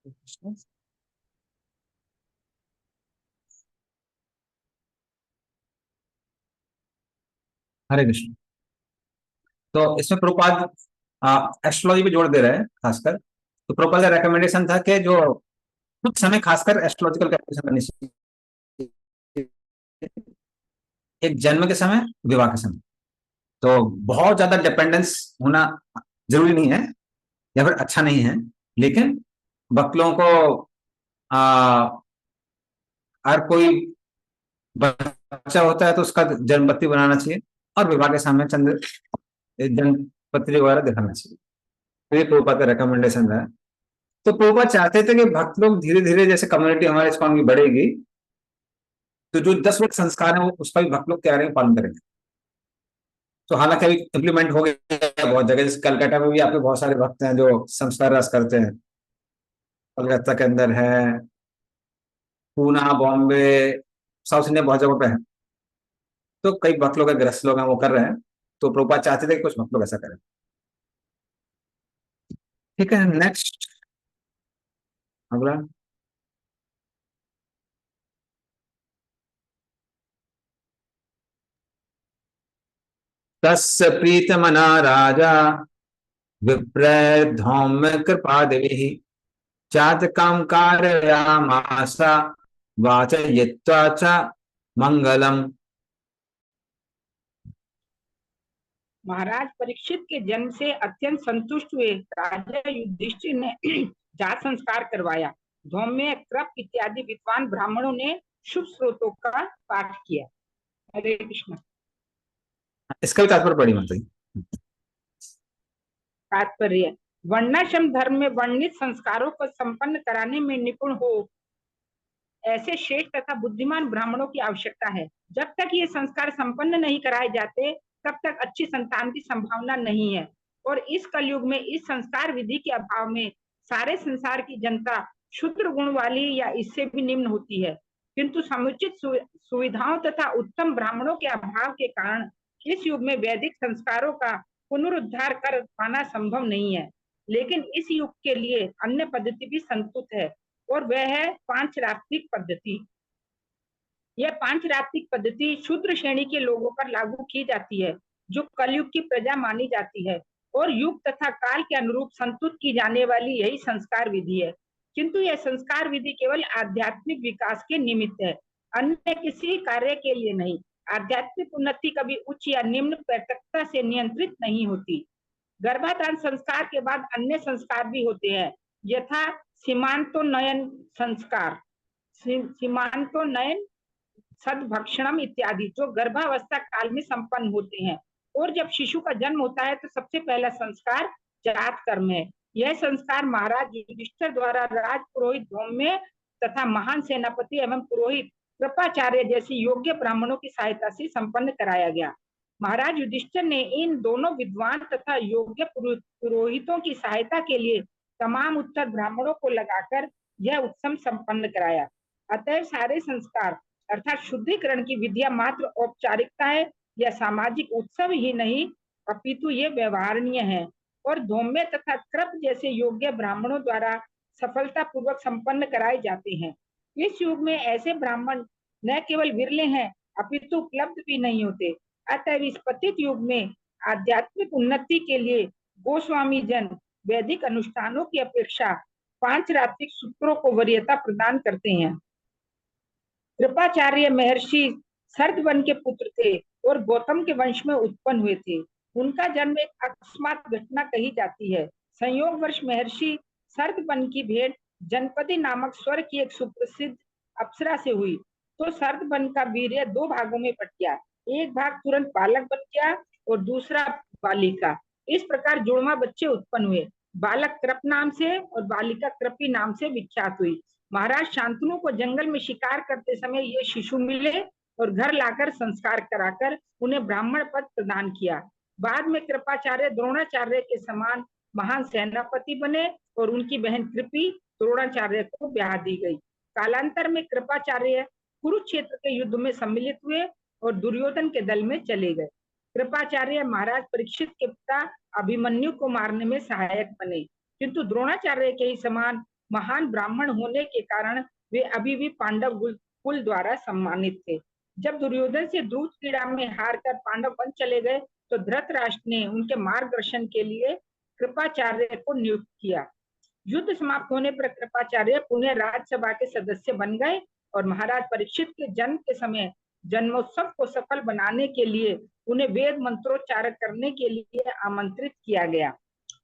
कृष्ण। हरे कृष्ण। तो इसमें प्रभुपाद एस्ट्रोलॉजी पे जोड़ दे रहे हैं खासकर। तो प्रभुपाद का रिकमेंडेशन था कि जो कुछ समय खासकर एस्ट्रोलॉजिकल कैलकुलेशन करनी चाहिए, एक जन्म के समय, विवाह के समय। तो बहुत ज्यादा डिपेंडेंस होना जरूरी नहीं है या फिर अच्छा नहीं है, लेकिन वक्त लोगों को हर कोई बच्चा होता है तो उसका जन्मपत्री बनाना चाहिए और विवाह के सामने चंद्र जन्मपत्री वगैरह दिखाना चाहिए। तो ये प्रभुपाद का रिकमेंडेशन है। तो प्रभुपाद चाहते थे कि भक्त लोग धीरे धीरे, जैसे कम्युनिटी हमारे इस्कॉन की बढ़ेगी, तो जो 10 वक्त संस्कार है वो उसका भी भक्त लोग तैयारी में पालन करेंगे। तो हालांकि अभी इम्प्लीमेंट हो गया है बहुत जगह, जैसे कलकत्ता में भी आपके बहुत सारे भक्त हैं जो संस्कार रस करते हैं, कलकत्ता के अंदर है, पूना, बॉम्बे, साउथ इंडिया बहुत जगहों पे है। तो कई भक्त लोग, गृहस्थ लोग हैं, वो कर रहे हैं। तो प्रभुपाद चाहते थे कि कुछ भक्त लोग ऐसा करें। ठीक है, नेक्स्ट अगला। तस्य प्रीतमना राजा विप्रधौम्य कृपा देवी चातकं कारयामास वाचयित्वा च मंगलम। महाराज परीक्षित के जन्म से अत्यंत संतुष्ट हुए राजा युधिष्ठिर ने जात संस्कार करवाया। धौम्य, कृप इत्यादि विद्वान ब्राह्मणों ने शुभ स्रोतों का पाठ किया। हरे कृष्ण। इसका भी तात्पर्य पढ़ी माता जी। तात्पर्य, वर्णाश्रम धर्म में वर्णित संस्कारों को संपन्न कराने में निपुण हो ऐसे श्रेष्ठ तथा बुद्धिमान ब्राह्मणों की आवश्यकता है। जब तक ये संस्कार संपन्न नहीं कराए जाते तब तक अच्छी संतान की संभावना नहीं है। और इस कलयुग में इस संस्कार विधि के अभाव में सारे संसार की जनता क्षुद्र गुण वाली या इससे भी निम्न होती है। किंतु समुचित सुविधाओं तथा उत्तम ब्राह्मणों के अभाव के कारण इस युग में वैदिक संस्कारों का पुनरुद्धार कर पाना संभव नहीं है। लेकिन इस युग के लिए अन्य पद्धति भी संस्तुत है और वह है पांचरात्रिक पद्धति। यह पांचरात्रिक पद्धति शूद्र श्रेणी के लोगों पर लागू की जाती है जो कलयुग की प्रजा मानी जाती है और युग तथा काल के अनुरूप संतुष्ट की जाने वाली यही संस्कार विधि है। किंतु यह संस्कार विधि केवल आध्यात्मिक विकास के निमित्त है, अन्य किसी कार्य के लिए नहीं। आध्यात्मिक उन्नति कभी उच्च या निम्न पैतृकता से नियंत्रित नहीं होती। गर्भाधान संस्कार के बाद अन्य संस्कार भी होते हैं, यथा सीमांतोन्नयन संस्कार, सीमांतोन्नयन, सद्भक्षणम इत्यादि, जो गर्भावस्था काल में संपन्न होते हैं। और जब शिशु का जन्म होता है तो सबसे पहला संस्कार जात कर्म है। यह संस्कार महाराज युधिष्ठिर द्वारा राज पुरोहित धौम्य तथा महान सेनापति एवं पुरोहित कृपाचार्य जैसी योग्य ब्राह्मणों की सहायता से संपन्न कराया गया। महाराज युधिष्ठिर ने इन दोनों विद्वान तथा योग्य पुरोहितों की सहायता के लिए तमाम उत्तर ब्राह्मणों को लगाकर यह उत्सव संपन्न कराया। अतः सारे संस्कार अर्थात शुद्धिकरण की विधियां मात्र औपचारिकता है या सामाजिक उत्सव ही नहीं, अपितु ये व्यवहारणीय है और धौम्य तथा कृप जैसे योग्य ब्राह्मणों द्वारा सफलता पूर्वक संपन्न कराए जाते हैं। इस युग में ऐसे ब्राह्मण न केवल विरले हैं अपितु उपलब्ध भी नहीं होते। अतः इस पतित युग में आध्यात्मिक उन्नति के लिए गोस्वामी जन वैदिक अनुष्ठानों की अपेक्षा पांचरात्रिक सूत्रों को वरीयता प्रदान करते हैं। कृपाचार्य महर्षि सर्दवन के पुत्र थे और गौतम के वंश में उत्पन्न हुए थे। उनका जन्म एक अकस्मात घटना कही जाती है। संयोगवश महर्षि सर्दवन की भेंट जनपदी नामक स्वर्ग की एक सुप्रसिद्ध अप्सरा से हुई तो सर्दवन का वीर्य दो भागों में बट गया। एक भाग तुरंत बालक बन गया और दूसरा बालिका। इस प्रकार जुड़वा बच्चे उत्पन्न हुए। बालक कृप नाम से और बालिका कृपी नाम से विख्यात हुई। महाराज शांतनु को जंगल में शिकार करते समय ये शिशु मिले और घर लाकर संस्कार कराकर उन्हें ब्राह्मण पद प्रदान किया। बाद में कृपाचार्य द्रोणाचार्य के समान महान सेनापति बने और उनकी बहन कृपी द्रोणाचार्य को ब्याह दी गई। कालांतर में कृपाचार्य कुरुक्षेत्र के युद्ध में सम्मिलित हुए और दुर्योधन के दल में चले गए। कृपाचार्य महाराज परीक्षित के पिता अभिमन्यु को मारने में सहायक बने, किंतु द्रोणाचार्य के ही समान महान ब्राह्मण होने के कारण वे अभी भी पांडव कुल द्वारा सम्मानित थे। जब दुर्योधन से दूध क्रीड़ा में हारकर पांडव वन चले गए तो धृतराष्ट्र ने उनके मार्गदर्शन के लिए कृपाचार्य को नियुक्त किया। युद्ध समाप्त होने पर कृपाचार्य पुनः राज्यसभा के सदस्य बन गए और महाराज परीक्षित के जन्म के समय जन्मोत्सव को सफल बनाने के लिए उन्हें वेद मंत्रोच्चारण करने के लिए आमंत्रित किया गया।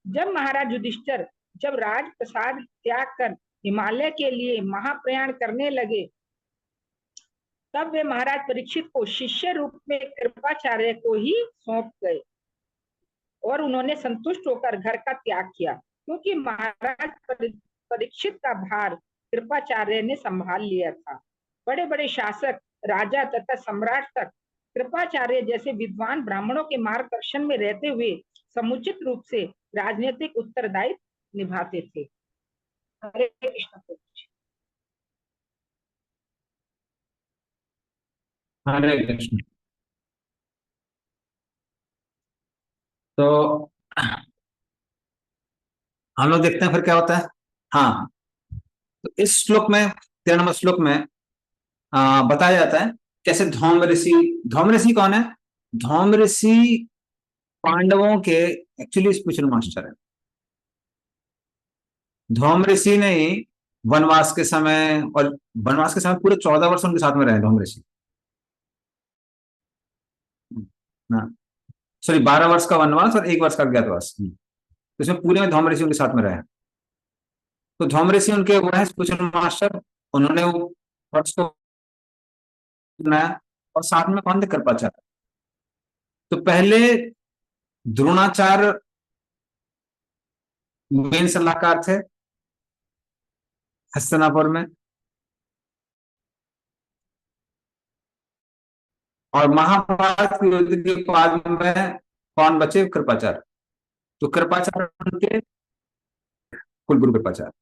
जब महाराज युधिष्ठिर जब राजप्रसाद त्याग कर हिमालय के लिए महाप्रयाण करने लगे तब वे महाराज परीक्षित को शिष्य रूप में कृपाचार्य को ही सौंप गए और उन्होंने संतुष्ट होकर घर का त्याग किया, क्योंकि महाराज परीक्षित का भार कृपाचार्य ने संभाल लिया था। बड़े बड़े शासक, राजा तथा सम्राट तक कृपाचार्य जैसे विद्वान ब्राह्मणों के मार्गदर्शन में रहते हुए समुचित रूप से राजनीतिक उत्तरदायित्व निभाते थे। हरे कृष्ण। हरे कृष्ण। तो हम लोग देखते हैं फिर क्या होता है। हाँ, तो इस श्लोक में 13 नंबर श्लोक में बताया जाता है कैसे धौम ऋषि कौन है? धौम ऋषि पांडवों के एक्चुअली स्पिरिचुअल मास्टर है। धौम ऋषि ने ही वनवास के समय, और वनवास के समय पूरे 14 वर्ष उनके साथ में रहे धौम ऋषि। सॉरी, 12 वर्ष का वनवास और 1 वर्ष का अज्ञातवास, तो इसमें पूरे में धौम ऋषि उनके साथ में रहे। तो धौम ऋषि उनके वो है स्पिरिचुअल मास्टर। उन्होंने वो फर्स्ट को बनाया, और साथ में कौन थे? कृपाचार्य। तो पहले द्रोणाचार्य मेन सलाहकार थे हस्तिनापुर में, और महाभारत के युद्ध के बाद में कौन बचे? कृपाचार्य। तो कृपाचार्य उनके कुलगुरु कृपाचार्य,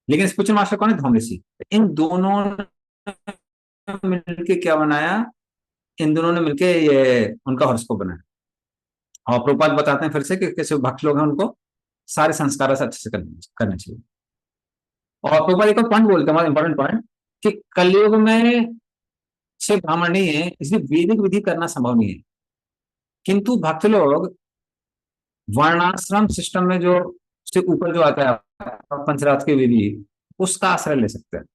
लेकिन स्पिरिचुअल मास्टर कौन है? धौम ऋषि। इन दोनों ने मिलके क्या बनाया? इन दोनों ने मिलके ये उनका हॉरोस्कोप बनाया। और प्रभुपाद बताते हैं फिर से कि कैसे भक्त लोग हैं उनको सारे संस्कार से अच्छे से करने चाहिए। और प्रभुपाद एक और पॉइंट बोलते हैं, बहुत इंपॉर्टेंट पॉइंट, कि कलयुग में से ब्राह्मण नहीं है, इसलिए वैदिक विधि करना संभव नहीं है। किंतु भक्त लोग वर्णाश्रम सिस्टम में जो से ऊपर जो आता है पंचरात्र की विधि, उसका आश्रय ले सकते हैं।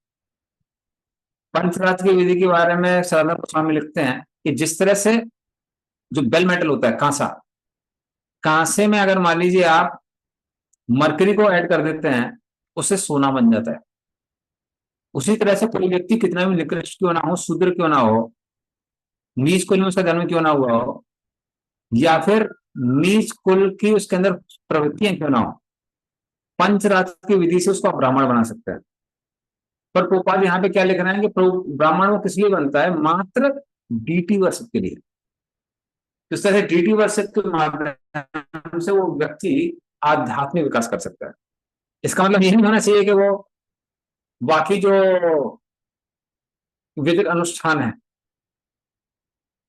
पंचरात्र की विधि के बारे में सदानंद गोस्वामी लिखते हैं कि जिस तरह से जो बेल मेटल होता है, कांसा, कांसे में अगर मान लीजिए आप मरकरी को ऐड कर देते हैं, उससे सोना बन जाता है। उसी तरह से कोई व्यक्ति कितना भी निकृष्ट क्यों ना हो, शूद्र क्यों ना हो, नीच कुल में उसका जन्म क्यों ना हुआ हो, या फिर नीच कुल की उसके अंदर प्रवृत्तियां क्यों ना हो, पंचरात्र की विधि से उसको ब्राह्मण बना सकते हैं। पर प्रभुपाद यहाँ पे क्या लिख रहे हैं कि ब्राह्मण वो किस लिए बनता है? मात्र डीटी वर्षिप के लिए। इस तरह से डीटी वर्षिप के माध्यम से वो व्यक्ति आध्यात्मिक विकास कर सकता है। इसका मतलब यही नहीं होना चाहिए कि वो बाकी जो वैदिक अनुष्ठान है,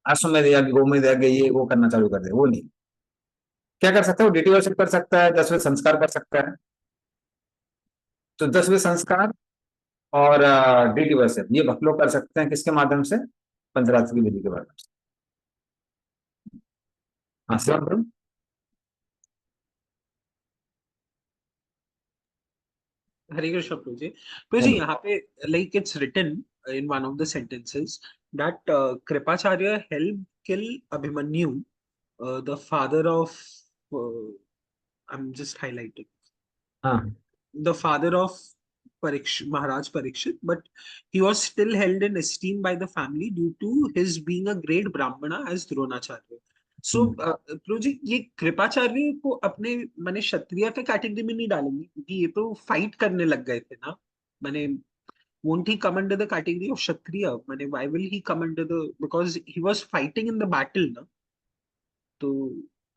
अश्वमेध यज्ञ, गोमेध यज्ञ, ये वो करना चालू कर दे, वो नहीं। क्या कर सकता है? वो डीटी वर्षिप कर सकता है, 10वें संस्कार कर सकता है। तो 10वें संस्कार और डीटी वर्षिप ये भक्त लोग कर सकते हैं किसके माध्यम से? पंचरात्र की विधि के माध्यम से। हाँ सर, हरे कृष्ण प्रभु जी। प्रभु जी, यहाँ पे like it's written in one of the sentences that Kripacharya helped kill Abhimanyu, the father of I'm just highlighting हाँ the father of Maharaj Parikshit, but he was still held in esteem by the family due to his being a great Brahmana as Dronacharya. So, प्रभु जी, ये कृपाचार्य को अपने मैंने क्षत्रिय के category में नहीं डालेंगे, क्योंकि ये तो फाइट करने लग गए थे ना। मैंने won't he come under the category of क्षत्रिय? मैंने why will he come under the, because he was fighting in the battle ना। तो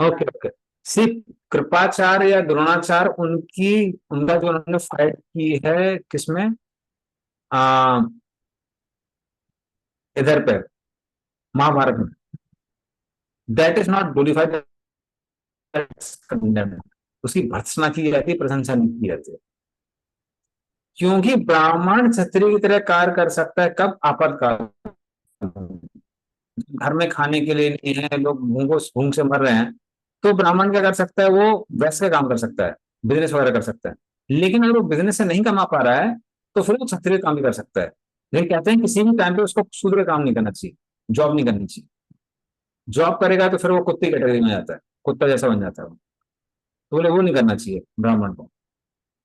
ओके ओके, सिर्फ कृपाचार्य या द्रोणाचार्य उनका जो उन्होंने फाइट की है किसमें? इधर पे महाभारत में, दैट इज नॉट ग्लोरिफाइड, उसकी भर्त्सना की जाती है, प्रशंसा नहीं की जाती है। क्योंकि ब्राह्मण क्षत्रिय की तरह कार्य कर सकता है कब? आपातकाल। घर में खाने के लिए नहीं है, लोग भूख से मर रहे हैं, तो ब्राह्मण क्या कर सकता है? वो वैसे का काम कर सकता है, बिजनेस वगैरह कर सकता है। लेकिन अगर वो बिजनेस से नहीं कमा पा रहा है तो फिर वो क्षत्रिय काम भी कर सकता है। लेकिन कहते हैं किसी भी टाइम पे उसको शूद्र काम नहीं करना चाहिए, जॉब नहीं करनी चाहिए। जॉब करेगा तो फिर वो कुत्ते कैटेगरी में जाता है, कुत्ता जैसा बन जाता है वो। तो बोले वो नहीं करना चाहिए ब्राह्मण को।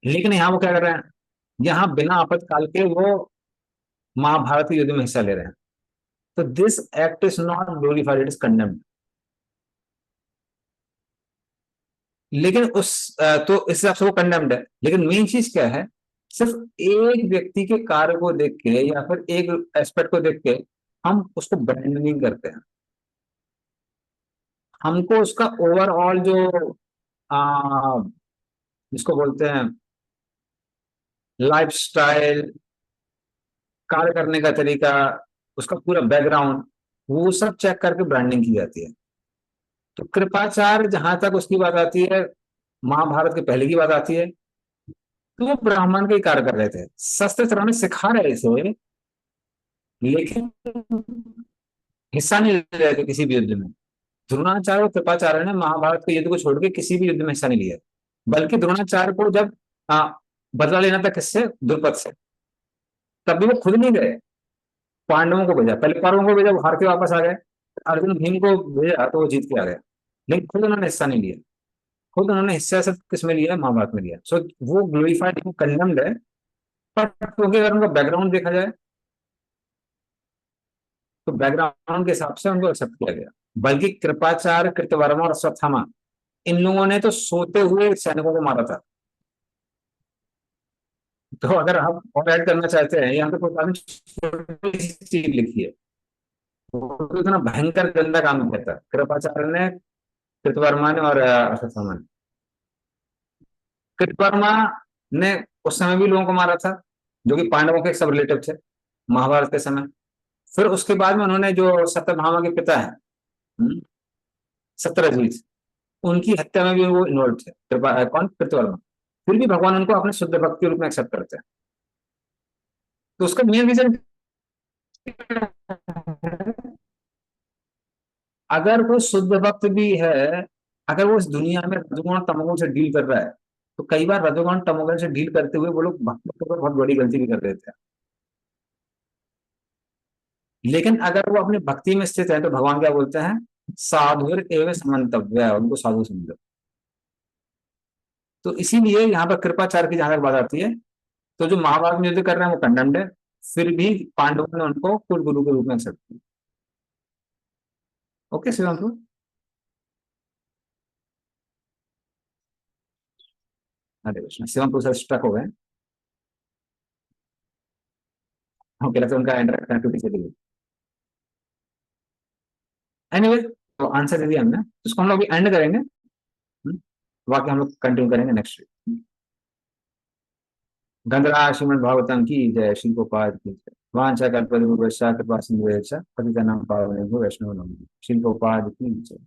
लेकिन यहाँ वो क्या कर रहे हैं? यहाँ बिना आपातकाल के वो महाभारत के युद्ध में हिस्सा ले रहे हैं। तो this act is not glorified, it is condemned. लेकिन तो इस हिसाब से वो कंडेम्ड है। लेकिन मेन चीज क्या है, सिर्फ एक व्यक्ति के कार्य को देख के या फिर एक एस्पेक्ट को देख के हम उसको ब्रांड नहीं करते हैं। हमको उसका ओवरऑल जो जिसको बोलते हैं लाइफस्टाइल, कार्य करने का तरीका, उसका पूरा बैकग्राउंड, वो सब चेक करके ब्रांडिंग की जाती है। तो कृपाचार्य जहां तक उसकी बात आती है, महाभारत के पहले की बात आती है, तो वो ब्राह्मण के कार्य कर रहे थे, शस्त्र चलाने सिखा रहे थे, लेकिन हिस्सा नहीं ले रहे थे किसी भी युद्ध में। द्रोणाचार्य और कृपाचार्य ने महाभारत के युद्ध को छोड़ के किसी भी युद्ध में हिस्सा नहीं लिया। बल्कि द्रोणाचार्य को जब बदला लेना था किससे, द्रुपद से, तब भी वो खुद नहीं गए, पांडवों को भेजा। पहले कौरवों को भेजा, वो हार के वापस आ गए। अर्जुन भीम को भेजा तो वो जीत के आ गया, लेकिन खुद उन्होंने हिस्सा नहीं लिया। खुद उन्होंने हिस्सा सिर्फ किसमें लिया है, महाभारत में लिया। सो वो ग्लोरीफाइड, कंडेम्ड है। पर क्योंकि अगर उनका बैकग्राउंड देखा जाए तो बैकग्राउंड के हिसाब से उनको एक्सेप्ट किया गया। बल्कि कृपाचार्य, कृतवर्मा और अश्वत्थामा, इन लोगों ने तो सोते हुए सैनिकों को मारा था। तो अगर हम और ऐड करना चाहते हैं, यहाँ पे कोई काफी छोटी सी चीज लिखी है, वो तो इतना भयंकर गंदा काम किया था कृपाचार्य ने, कृतवर्मा ने और अश्वत्थामा ने। कृतवर्मा ने उस समय भी लोगों को मारा था जो कि पांडवों के सब रिलेटिव थे महाभारत के समय। फिर उसके बाद में उन्होंने जो सत्यभामा के पिता हैं, सत्यजीत, उनकी हत्या में भी वो इन्वॉल्व थे, कौन, कृतवर्मा। फिर भी भगवान उनको अपने शुद्ध भक्त के रूप में एक्सेप्ट करते हैं। तो उसका मेन रीजन, अगर वो शुद्ध भक्त भी है, अगर वो इस दुनिया में रजोगुण तमोगुण से डील कर रहा है, तो कई बार रजोगुण तमोगुण से डील करते हुए वो लोग भक्तों के ऊपर बहुत बड़ी गलती भी कर देते हैं। लेकिन अगर वो अपनी भक्ति में स्थित है तो भगवान क्या बोलते हैं, साधुर एवं समन्तव्य, उनको साधु समझो। तो इसीलिए यहाँ पर कृपाचार्य की जहां तक बात आती है, तो जो महाभारत में युद्ध कर रहे हैं वो कंडेम्ड है, फिर भी पांडवों ने उनको कुल गुरु के रूप में एक्सेप्ट किया। ओके शिवांशु, हरे कृष्ण। शिवांशु सर स्ट्रक हो गए। ओके, लगता है उनका इंटरनेट कनेक्टिविटी चली गई। एनीवे, तो आंसर दे दिया हमने, इसको हम लोग अभी एंड करेंगे। बाकी हम लोग कंटिन्यू करेंगे नेक्स्ट वीक। गंधरा श्रीमद् भागवतम की जय, श्री गोपाल की जय। वांछा कल्पतरुभ्यश्च कृपा सिंधुभ्यश्च पतितानां पावनेभ्यो वैष्णवो नमः। श्री गोपाल की जय।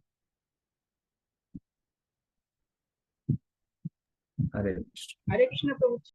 हरे कृष्ण। हरे कृष्ण प्रभु।